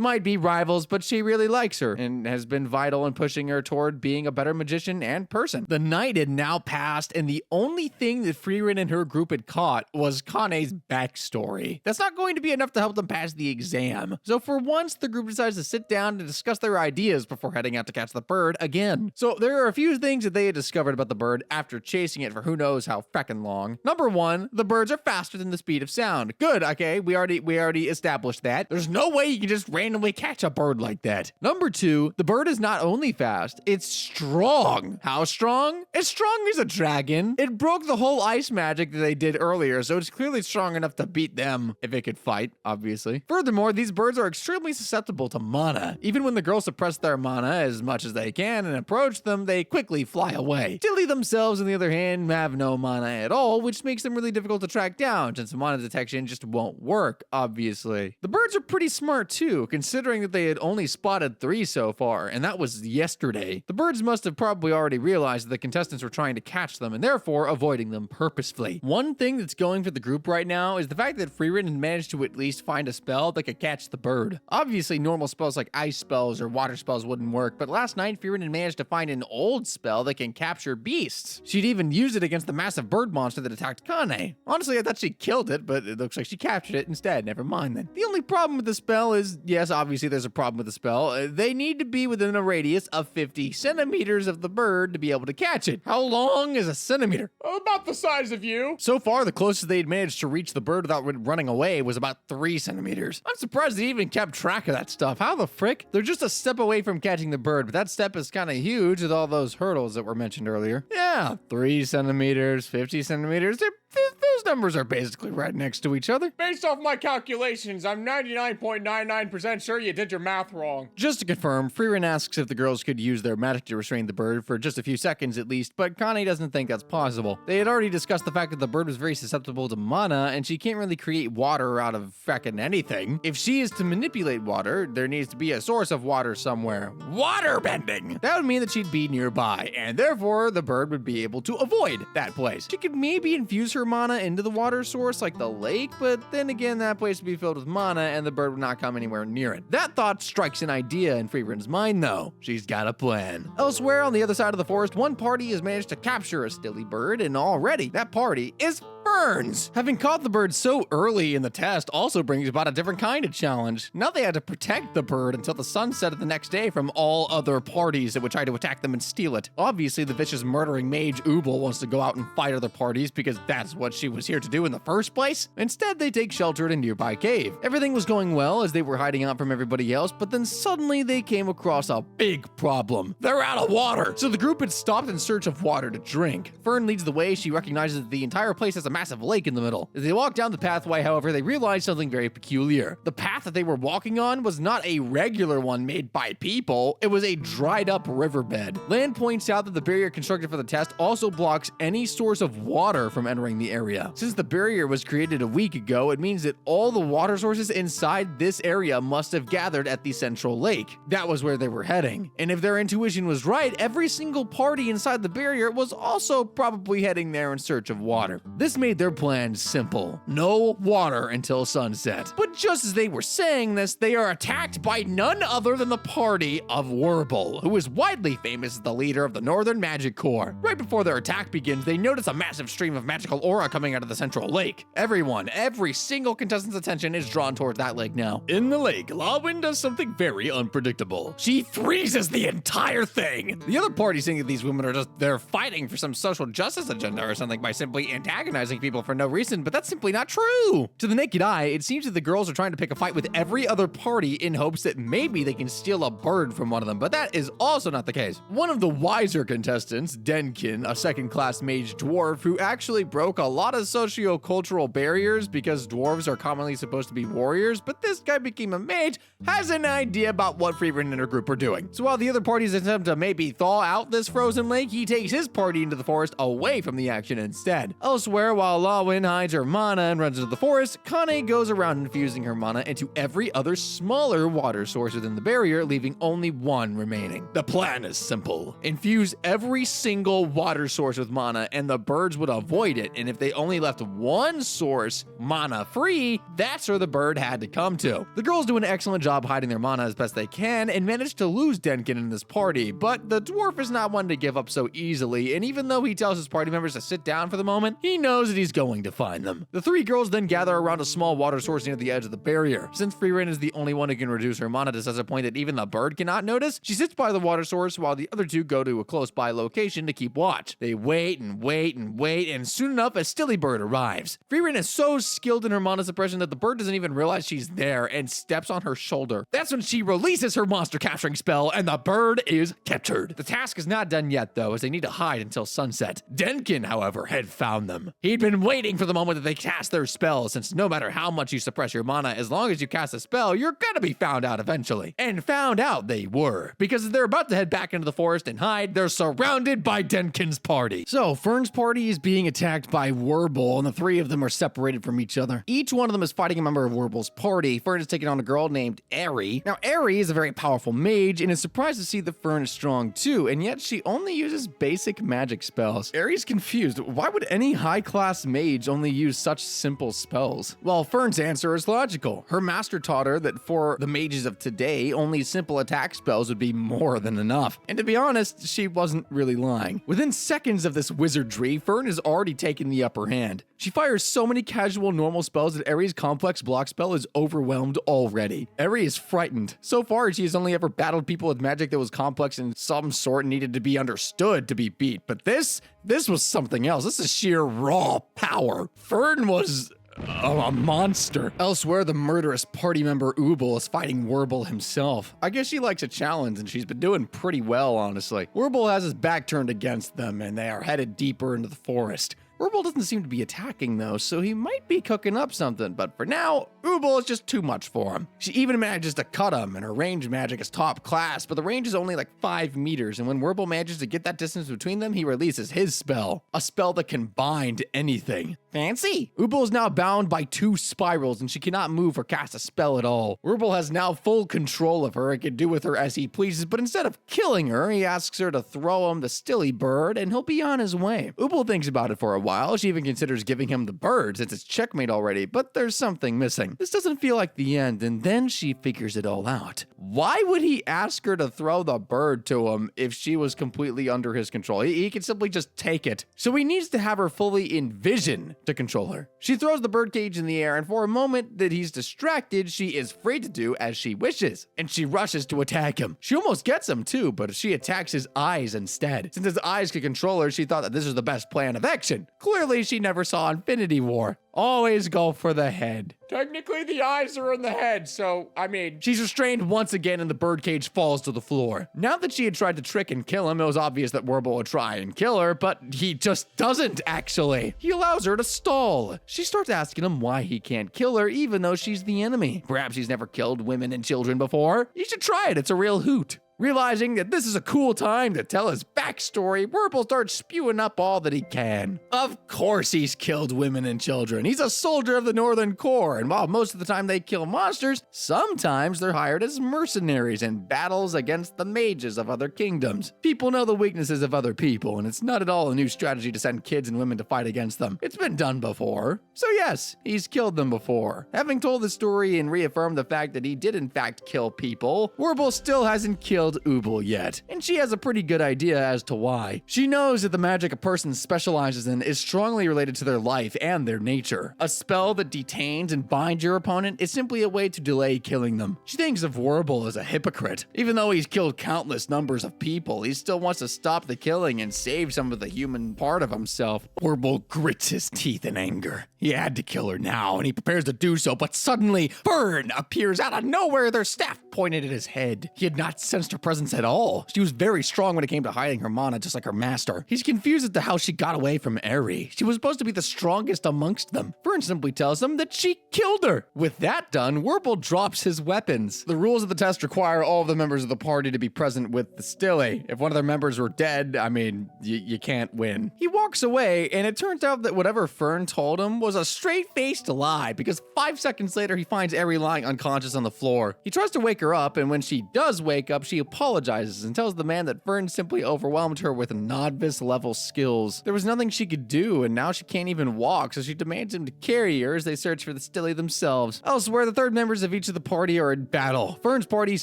might be rivals, but she really likes her, and has been vital in pushing her toward being a better magician and person. The night had now passed, and the only thing that Frieren and her group had caught was Kane's backstory. That's not going to be enough to help them pass the exam. So for once, the group decides to sit down to discuss their ideas before heading out to catch the bird again. So there are a few things that they had discovered about the bird after chasing it for who knows how feckin' long. Number one, the birds are faster than the speed of sound. Good, okay, we already established that. There's no way you can just randomly catch a bird like that. Number two, the bird is not only fast, it's strong. How strong? As strong as a dragon. It broke the whole ice magic that they did earlier, so it's clearly strong enough to beat them if it could fight, obviously. Furthermore, these birds are extremely susceptible to mana. Even when the girls suppress their mana as much as they can and approach them, they quickly fly away. Tilly themselves, on the other hand, have no mana at all, which makes them really difficult to track down, since mana detection just won't work, obviously. The birds are pretty smart too, considering that they had only spotted 3 so far, and that was yesterday. The birds must have probably already realized that the contestants were trying to catch them, and therefore avoiding them purposefully. One thing that's going for the group right now is the fact that Frieren had managed to at least find a spell that could catch the bird. Obviously, normal spells like ice spells or water spells wouldn't work, but last night Frieren had managed to find an old spell that can capture beasts. She'd even used it against the massive bird monster that attacked Kane. Honestly, I thought she killed it, but it looks like she captured it instead. Never mind then. The only problem with the spell is, yes, obviously there's a problem with the spell. They need to be within a radius of 50 centimeters of the bird to be able to catch it. How long is a centimeter? About the size of you. So far, the closest they'd managed to reach the bird without running away was about 3 centimeters. I'm surprised they even kept track of that stuff. How the frick? They're just a step away from catching the bird, but that step is kind of huge with all those hurdles that were mentioned earlier. Yeah, 3 centimeters, 50 centimeters, those numbers are basically right next to each other. Based off my calculations, I'm 99.99% sure you did your math wrong. Just to confirm, Frieren asks if the girls could use their magic to restrain the bird for just a few seconds at least, but Connie doesn't think that's possible. They had already discussed the fact that the bird was very susceptible to mana, and she can't really create water out of feckin' anything. If she is to manipulate water, there needs to be a source of water somewhere. Water bending! That would mean that she'd be nearby, and therefore the bird would be able to avoid that place. She could maybe infuse her mana into the water source like the lake, but then again, that place would be filled with mana and the bird would not come anywhere near it. That thought strikes an idea in Frieren's mind though. She's got a plan. Elsewhere on the other side of the forest, one party has managed to capture a stilly bird, and already that party is Ferns. Having caught the bird so early in the test also brings about a different kind of challenge. Now they had to protect the bird until the sunset of the next day from all other parties that would try to attack them and steal it. Obviously, the vicious murdering mage Ubel wants to go out and fight other parties because that's what she was here to do in the first place. Instead, they take shelter in a nearby cave. Everything was going well as they were hiding out from everybody else, but then suddenly they came across a big problem. They're out of water! So the group had stopped in search of water to drink. Fern leads the way. She recognizes that the entire place has a massive lake in the middle. As they walk down the pathway, however, they realize something very peculiar. The path that they were walking on was not a regular one made by people. It was a dried up riverbed. Land points out that the barrier constructed for the test also blocks any source of water from entering the area. Since the barrier was created a week ago, it means that all the water sources inside this area must have gathered at the central lake. That was where they were heading. And if their intuition was right, every single party inside the barrier was also probably heading there in search of water. This made their plan simple. No water until sunset. But just as they were saying this, they are attacked by none other than the party of Werble, who is widely famous as the leader of the Northern Magic Corps. Right before their attack begins, they notice a massive stream of magical aura coming out of the central lake. Every single contestant's attention is drawn towards that lake now. In the lake, Lawin does something very unpredictable. She freezes the entire thing. The other parties think that these women are they're fighting for some social justice agenda or something by simply antagonizing people for no reason, but that's simply not true. To the naked eye, it seems that the girls are trying to pick a fight with every other party in hopes that maybe they can steal a bird from one of them, but that is also not the case. One of the wiser contestants, Denkin, a second-class mage dwarf who actually broke a lot of socio-cultural barriers because dwarves are commonly supposed to be warriors, but this guy became a mage, has an idea about what Frieren and her group are doing. So while the other parties attempt to maybe thaw out this frozen lake, he takes his party into the forest away from the action instead. Elsewhere, while Lawin hides her mana and runs into the forest, Kane goes around infusing her mana into every other smaller water source within the barrier, leaving only one remaining. The plan is simple. Infuse every single water source with mana and the birds would avoid it, and if they only left one source mana free, that's where the bird had to come to. The girls do an excellent job hiding their mana as best they can and manage to lose Denkin in this party, but the dwarf is not one to give up so easily, and even though he tells his party members to sit down for the moment, he knows that he's going to find them. The three girls then gather around a small water source near the edge of the barrier. Since Freerin is the only one who can reduce her mana to such a point that even the bird cannot notice, she sits by the water source while the other two go to a close by location to keep watch. They wait and wait and wait, and soon enough a stilly bird arrives. Freerin is so skilled in her mana suppression that the bird doesn't even realize she's there and steps on her shoulder. That's when she releases her monster capturing spell and the bird is captured. The task is not done yet though, as they need to hide until sunset. Denkin, however, had found them. He'd been waiting for the moment that they cast their spell, since no matter how much you suppress your mana, as long as you cast a spell, you're gonna be found out eventually. And found out they were, because as they're about to head back into the forest and hide, they're surrounded by Denkin's party. So, Fern's party is being attacked by Werble, and the three of them are separated from each other. Each one of them is fighting a member of Werble's party. Fern is taking on a girl named Aerie. Now, Aerie is a very powerful mage, and is surprised to see that Fern is strong too, and yet she only uses basic magic spells. Aerie's confused. Why would any high-class mage only use such simple spells? Well, Fern's answer is logical. Her master taught her that for the mages of today, only simple attack spells would be more than enough. And to be honest, she wasn't really lying. Within seconds of this wizardry, Fern has already taken the upper hand. She fires so many casual normal spells that Aerie's complex block spell is overwhelmed already. Aerie is frightened. So far, she has only ever battled people with magic that was complex in some sort and needed to be understood to be beat. But this was something else. This is sheer raw power. Fern was a monster. Elsewhere, the murderous party member Ubel is fighting Werble himself. I guess she likes a challenge, and she's been doing pretty well, honestly. Werble has his back turned against them, and they are headed deeper into the forest. Werble doesn't seem to be attacking though, so he might be cooking up something, but for now, Ubel is just too much for him. She even manages to cut him, and her range magic is top class, but the range is only like 5 meters, and when Werble manages to get that distance between them, he releases his spell. A spell that can bind anything. Fancy! Ubel is now bound by 2 spirals, and she cannot move or cast a spell at all. Werble has now full control of her and can do with her as he pleases, but instead of killing her, he asks her to throw him the stilly bird, and he'll be on his way. Ubel thinks about it for a while. She even considers giving him the bird since it's checkmate already, but there's something missing. This doesn't feel like the end, and then she figures it all out. Why would he ask her to throw the bird to him if she was completely under his control? He could simply just take it. So he needs to have her fully in vision to control her. She throws the bird cage in the air, and for a moment that he's distracted, she is free to do as she wishes, and she rushes to attack him. She almost gets him too, but she attacks his eyes instead. Since his eyes could control her, she thought that this was the best plan of action. Clearly, she never saw Infinity War. Always go for the head. Technically, the eyes are in the head, so, I mean... She's restrained once again and the birdcage falls to the floor. Now that she had tried to trick and kill him, it was obvious that Werble would try and kill her, but he just doesn't, actually. He allows her to stall. She starts asking him why he can't kill her, even though she's the enemy. Perhaps he's never killed women and children before. You should try it, it's a real hoot. Realizing that this is a cool time to tell his backstory, Werble starts spewing up all that he can. Of course he's killed women and children. He's a soldier of the Northern Corps, and while most of the time they kill monsters, sometimes they're hired as mercenaries in battles against the mages of other kingdoms. People know the weaknesses of other people, and it's not at all a new strategy to send kids and women to fight against them. It's been done before. So yes, he's killed them before. Having told the story and reaffirmed the fact that he did in fact kill people, Werble still hasn't killed Ubel yet, and she has a pretty good idea as to why. She knows that the magic a person specializes in is strongly related to their life and their nature. A spell that detains and binds your opponent is simply a way to delay killing them. She thinks of Werble as a hypocrite. Even though he's killed countless numbers of people, he still wants to stop the killing and save some of the human part of himself. Werble grits his teeth in anger. He had to kill her now, and he prepares to do so, but suddenly, Burn appears out of nowhere, their staff pointed at his head. He had not sensed her presence at all. She was very strong when it came to hiding her mana, just like her master. He's confused as to how she got away from Eri. She was supposed to be the strongest amongst them. Fern simply tells him that she killed her. With that done, Werble drops his weapons. The rules of the test require all of the members of the party to be present with the Stilly. If one of their members were dead, I mean, you can't win. He walks away, and it turns out that whatever Fern told him was a straight-faced lie, because 5 seconds later, he finds Eri lying unconscious on the floor. He tries to wake her up, and when she does wake up, she apologizes and tells the man that Fern simply overwhelmed her with novice-level skills. There was nothing she could do, and now she can't even walk, so she demands him to carry her as they search for the Stilly themselves. Elsewhere, the third members of each of the party are in battle. Fern's party is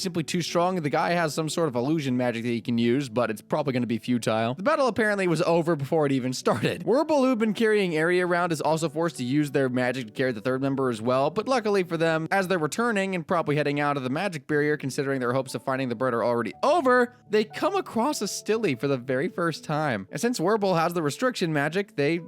simply too strong, and the guy has some sort of illusion magic that he can use, but it's probably going to be futile. The battle apparently was over before it even started. Werble, who'd been carrying Eri around, is also forced to use their magic to carry the third member as well, but luckily for them, as they're returning and probably heading out of the magic barrier, considering their hopes of finding the bird are already over, they come across a Stilly for the very first time. And since Werble has the restriction magic, they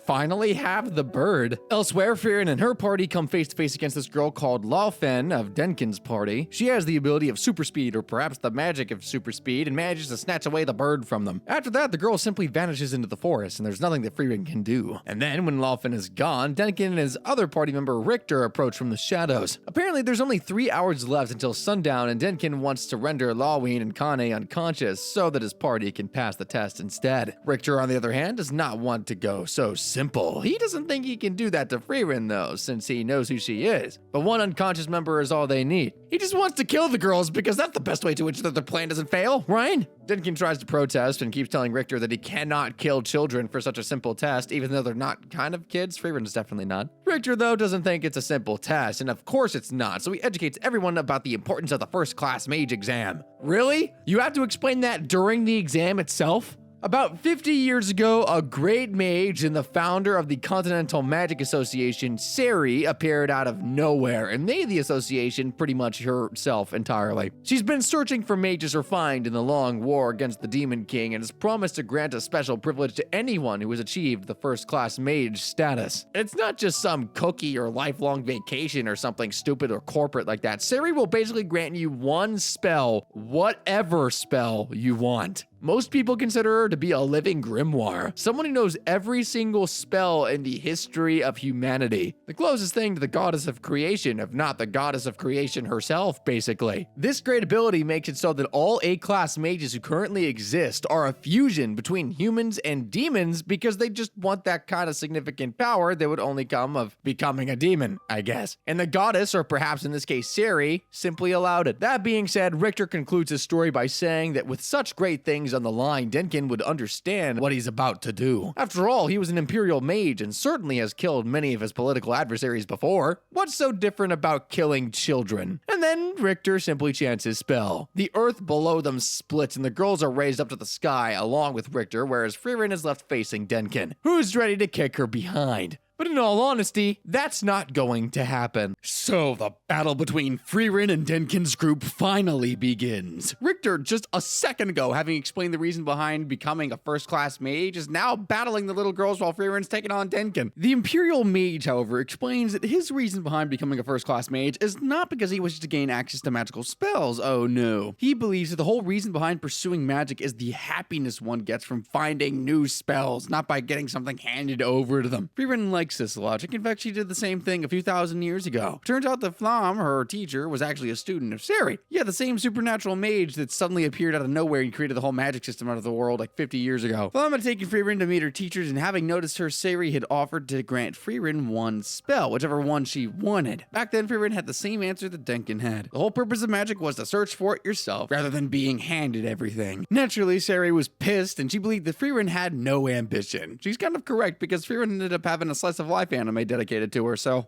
finally have the bird. Elsewhere, Frieren and her party come face to face against this girl called Laufen of Denkin's party. She has the ability of super speed, or perhaps the magic of super speed, and manages to snatch away the bird from them. After that, the girl simply vanishes into the forest, and there's nothing that Frieren can do. And then, when Laufen is gone, Denkin and his other party member Richter approach from the shadows. Apparently, there's only 3 hours left until sundown, and Denkin wants to render Laween and Kane unconscious so that his party can pass the test instead. Richter, on the other hand, does not want to go so simple. He doesn't think he can do that to Frieren, though, since he knows who she is. But one unconscious member is all they need. He just wants to kill the girls because that's the best way to ensure that their plan doesn't fail, right? Denkin tries to protest and keeps telling Richter that he cannot kill children for such a simple test, even though they're not kind of kids. Frieren is definitely not. Richter, though, doesn't think it's a simple test, and of course it's not, so he educates everyone about the importance of the first-class mage exam. Really? You have to explain that during the exam itself? About 50 years ago, a great mage and the founder of the Continental Magic Association, Sari, appeared out of nowhere and made the association pretty much herself entirely. She's been searching for mages refined in the long war against the Demon King and has promised to grant a special privilege to anyone who has achieved the first-class mage status. It's not just some cookie or lifelong vacation or something stupid or corporate like that. Sari will basically grant you one spell, whatever spell you want. Most people consider her to be a living grimoire, someone who knows every single spell in the history of humanity. The closest thing to the goddess of creation, if not the goddess of creation herself, basically. This great ability makes it so that all A-class mages who currently exist are a fusion between humans and demons because they just want that kind of significant power that would only come of becoming a demon, I guess. And the goddess, or perhaps in this case Sari, simply allowed it. That being said, Richter concludes his story by saying that with such great things on the line, Denkin would understand what he's about to do. After all, he was an Imperial mage and certainly has killed many of his political adversaries before. What's so different about killing children? And then Richter simply chants his spell. The earth below them splits and the girls are raised up to the sky along with Richter, whereas Frieren is left facing Denkin, who's ready to kick her behind. But in all honesty, that's not going to happen. So the battle between Frieren and Denkin's group finally begins. Richter, just a second ago, having explained the reason behind becoming a first-class mage, is now battling the little girls while Frieren's taking on Denkin. The Imperial Mage, however, explains that his reason behind becoming a first-class mage is not because he wishes to gain access to magical spells. Oh no. He believes that the whole reason behind pursuing magic is the happiness one gets from finding new spells, not by getting something handed over to them. Frieren likes this logic. In fact, she did the same thing a few thousand years ago. Turns out that Flam, her teacher, was actually a student of Sari. Yeah, the same supernatural mage that suddenly appeared out of nowhere and created the whole magic system out of the world like 50 years ago. Flam had taken Frieren to meet her teachers, and having noticed her, Sari had offered to grant Frieren one spell, whichever one she wanted. Back then, Frieren had the same answer that Denkin had. The whole purpose of magic was to search for it yourself, rather than being handed everything. Naturally, Sari was pissed, and she believed that Frieren had no ambition. She's kind of correct, because Frieren ended up having a slice of life anime dedicated to her, so...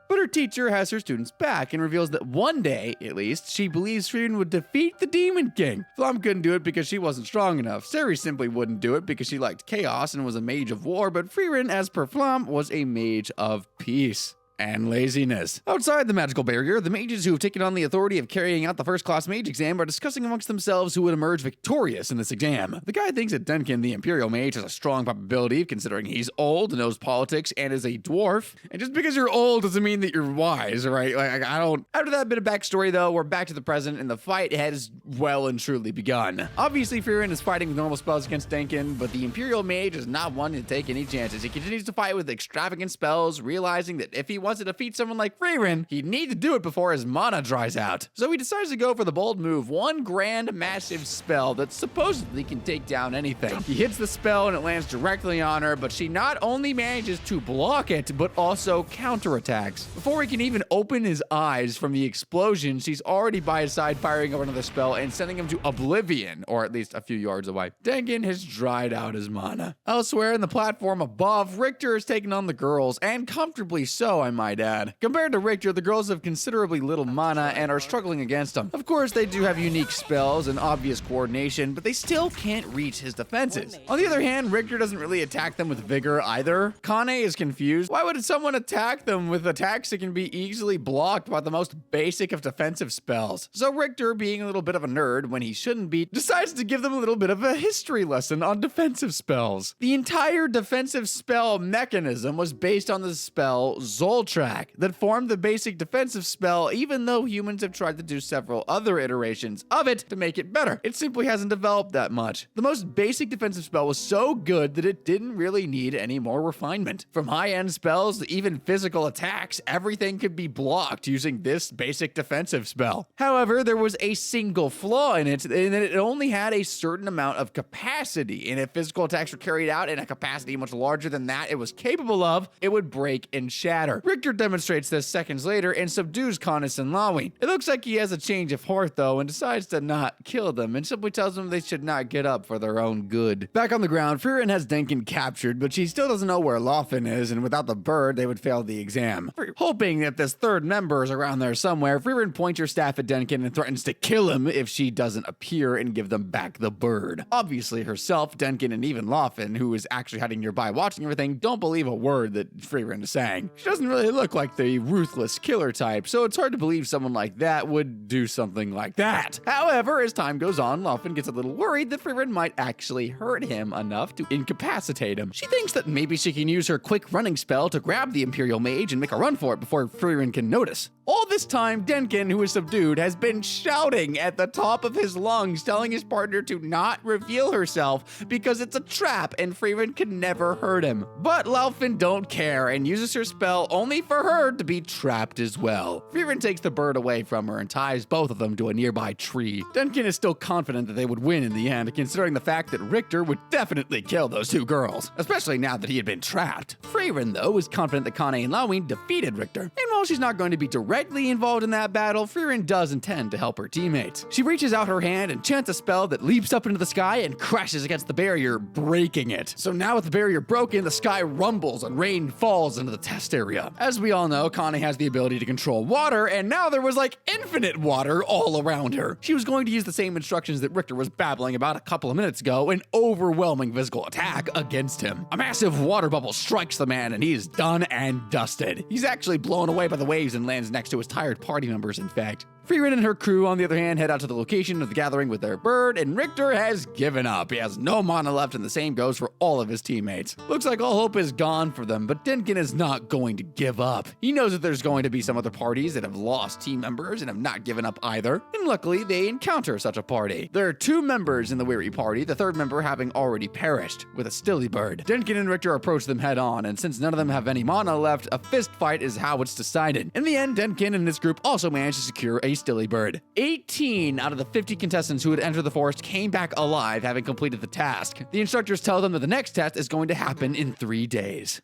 But her teacher has her students back and reveals that one day, at least, she believes Frieren would defeat the Demon King. Flam couldn't do it because she wasn't strong enough. Sari simply wouldn't do it because she liked chaos and was a mage of war, but Frieren, as per Flam, was a mage of peace and laziness. Outside the magical barrier, the mages who have taken on the authority of carrying out the first-class mage exam are discussing amongst themselves who would emerge victorious in this exam. The guy thinks that Denkin, the Imperial mage, has a strong probability considering he's old, knows politics, and is a dwarf. And just because you're old doesn't mean that you're wise, right? Like, I don't... After that bit of backstory, though, we're back to the present, and the fight has well and truly begun. Obviously, Frieren is fighting with normal spells against Denkin, but the Imperial Mage is not one to take any chances. He continues to fight with extravagant spells, realizing that if he wants to defeat someone like Frieren, he'd need to do it before his mana dries out. So he decides to go for the bold move, one grand massive spell that supposedly can take down anything. He hits the spell and it lands directly on her, but she not only manages to block it, but also counterattacks. Before he can even open his eyes from the explosion, she's already by his side firing over another spell and sending him to oblivion, or at least a few yards away. Denkin has dried out his mana. Elsewhere in the platform above, Richter is taking on the girls, and comfortably so, I might add. Compared to Richter, the girls have considerably little mana and are struggling against him. Of course, they do have unique spells and obvious coordination, but they still can't reach his defenses. On the other hand, Richter doesn't really attack them with vigor either. Kane is confused. Why would someone attack them with attacks that can be easily blocked by the most basic of defensive spells? So Richter, being a little bit of a nerd when he shouldn't be, decides to give them a little bit of a history lesson on defensive spells. The entire defensive spell mechanism was based on the spell Zoltrak that formed the basic defensive spell, even though humans have tried to do several other iterations of it to make it better. It simply hasn't developed that much. The most basic defensive spell was so good that it didn't really need any more refinement. From high-end spells to even physical attacks, everything could be blocked using this basic defensive spell. However, there was a single flaw in it, in that it only had a certain amount of capacity, and if physical attacks were carried out in a capacity much larger than that it was capable of, it would break and shatter. Richter demonstrates this seconds later and subdues Canis and Lawine. It looks like he has a change of heart though and decides to not kill them and simply tells them they should not get up for their own good. Back on the ground, Frieren has Denkin captured, but she still doesn't know where Lawfin is, and without the bird, they would fail the exam. Hoping that this third member is around there somewhere, Frieren points her staff at Denkin and threatens to kill him if she doesn't appear and give them back the bird. Obviously herself, Denkin, and even Lawfin, who is actually hiding nearby watching everything, don't believe a word that Frieren is saying. She doesn't really look like the ruthless killer type, so it's hard to believe someone like that would do something like that. However, as time goes on, Lawfin gets a little worried that Frieren might actually hurt him enough to incapacitate him. She thinks that maybe she can use her quick running spell to grab the Imperial Mage and make a run for it before Frieren can notice. All this time, Denkin, who is subdued, has been shouting at the top of his lungs, telling his partner to not reveal herself because it's a trap and Frieren can never hurt him. But Lawfin don't care and uses her spell only for her to be trapped as well. Frieren takes the bird away from her and ties both of them to a nearby tree. Denkin is still confident that they would win in the end, considering the fact that Richter would definitely kill those two girls, especially now that he had been trapped. Frieren, though, is confident that Kane and Lawine defeated Richter, and while she's not going to be directly involved in that battle, Frieren does intend to help her teammates. She reaches out her hand and chants a spell that leaps up into the sky and crashes against the barrier, breaking it. So now with the barrier broken, the sky rumbles and rain falls into the test area. As we all know, Kane has the ability to control water, and now there was like infinite water all around her. She was going to use the same instructions that Richter was babbling about a couple of minutes ago, an overwhelming physical attack against him. A massive water bubble strikes the man and he is done and dusted. He's actually blown away by the waves and lands next to his tired party members, in fact. Frieren and her crew, on the other hand, head out to the location of the gathering with their bird, and Richter has given up. He has no mana left, and the same goes for all of his teammates. Looks like all hope is gone for them, but Denkin is not going to give up. He knows that there's going to be some other parties that have lost team members and have not given up either, and luckily they encounter such a party. There are two members in the weary party, the third member having already perished, with a stilly bird. Denkin and Richter approach them head on, and since none of them have any mana left, a fist fight is how it's decided. In the end, Denkin and his group also managed to secure a stilly bird. 18 out of the 50 contestants who had entered the forest came back alive, having completed the task. The instructors tell them that the next test is going to happen in 3 days.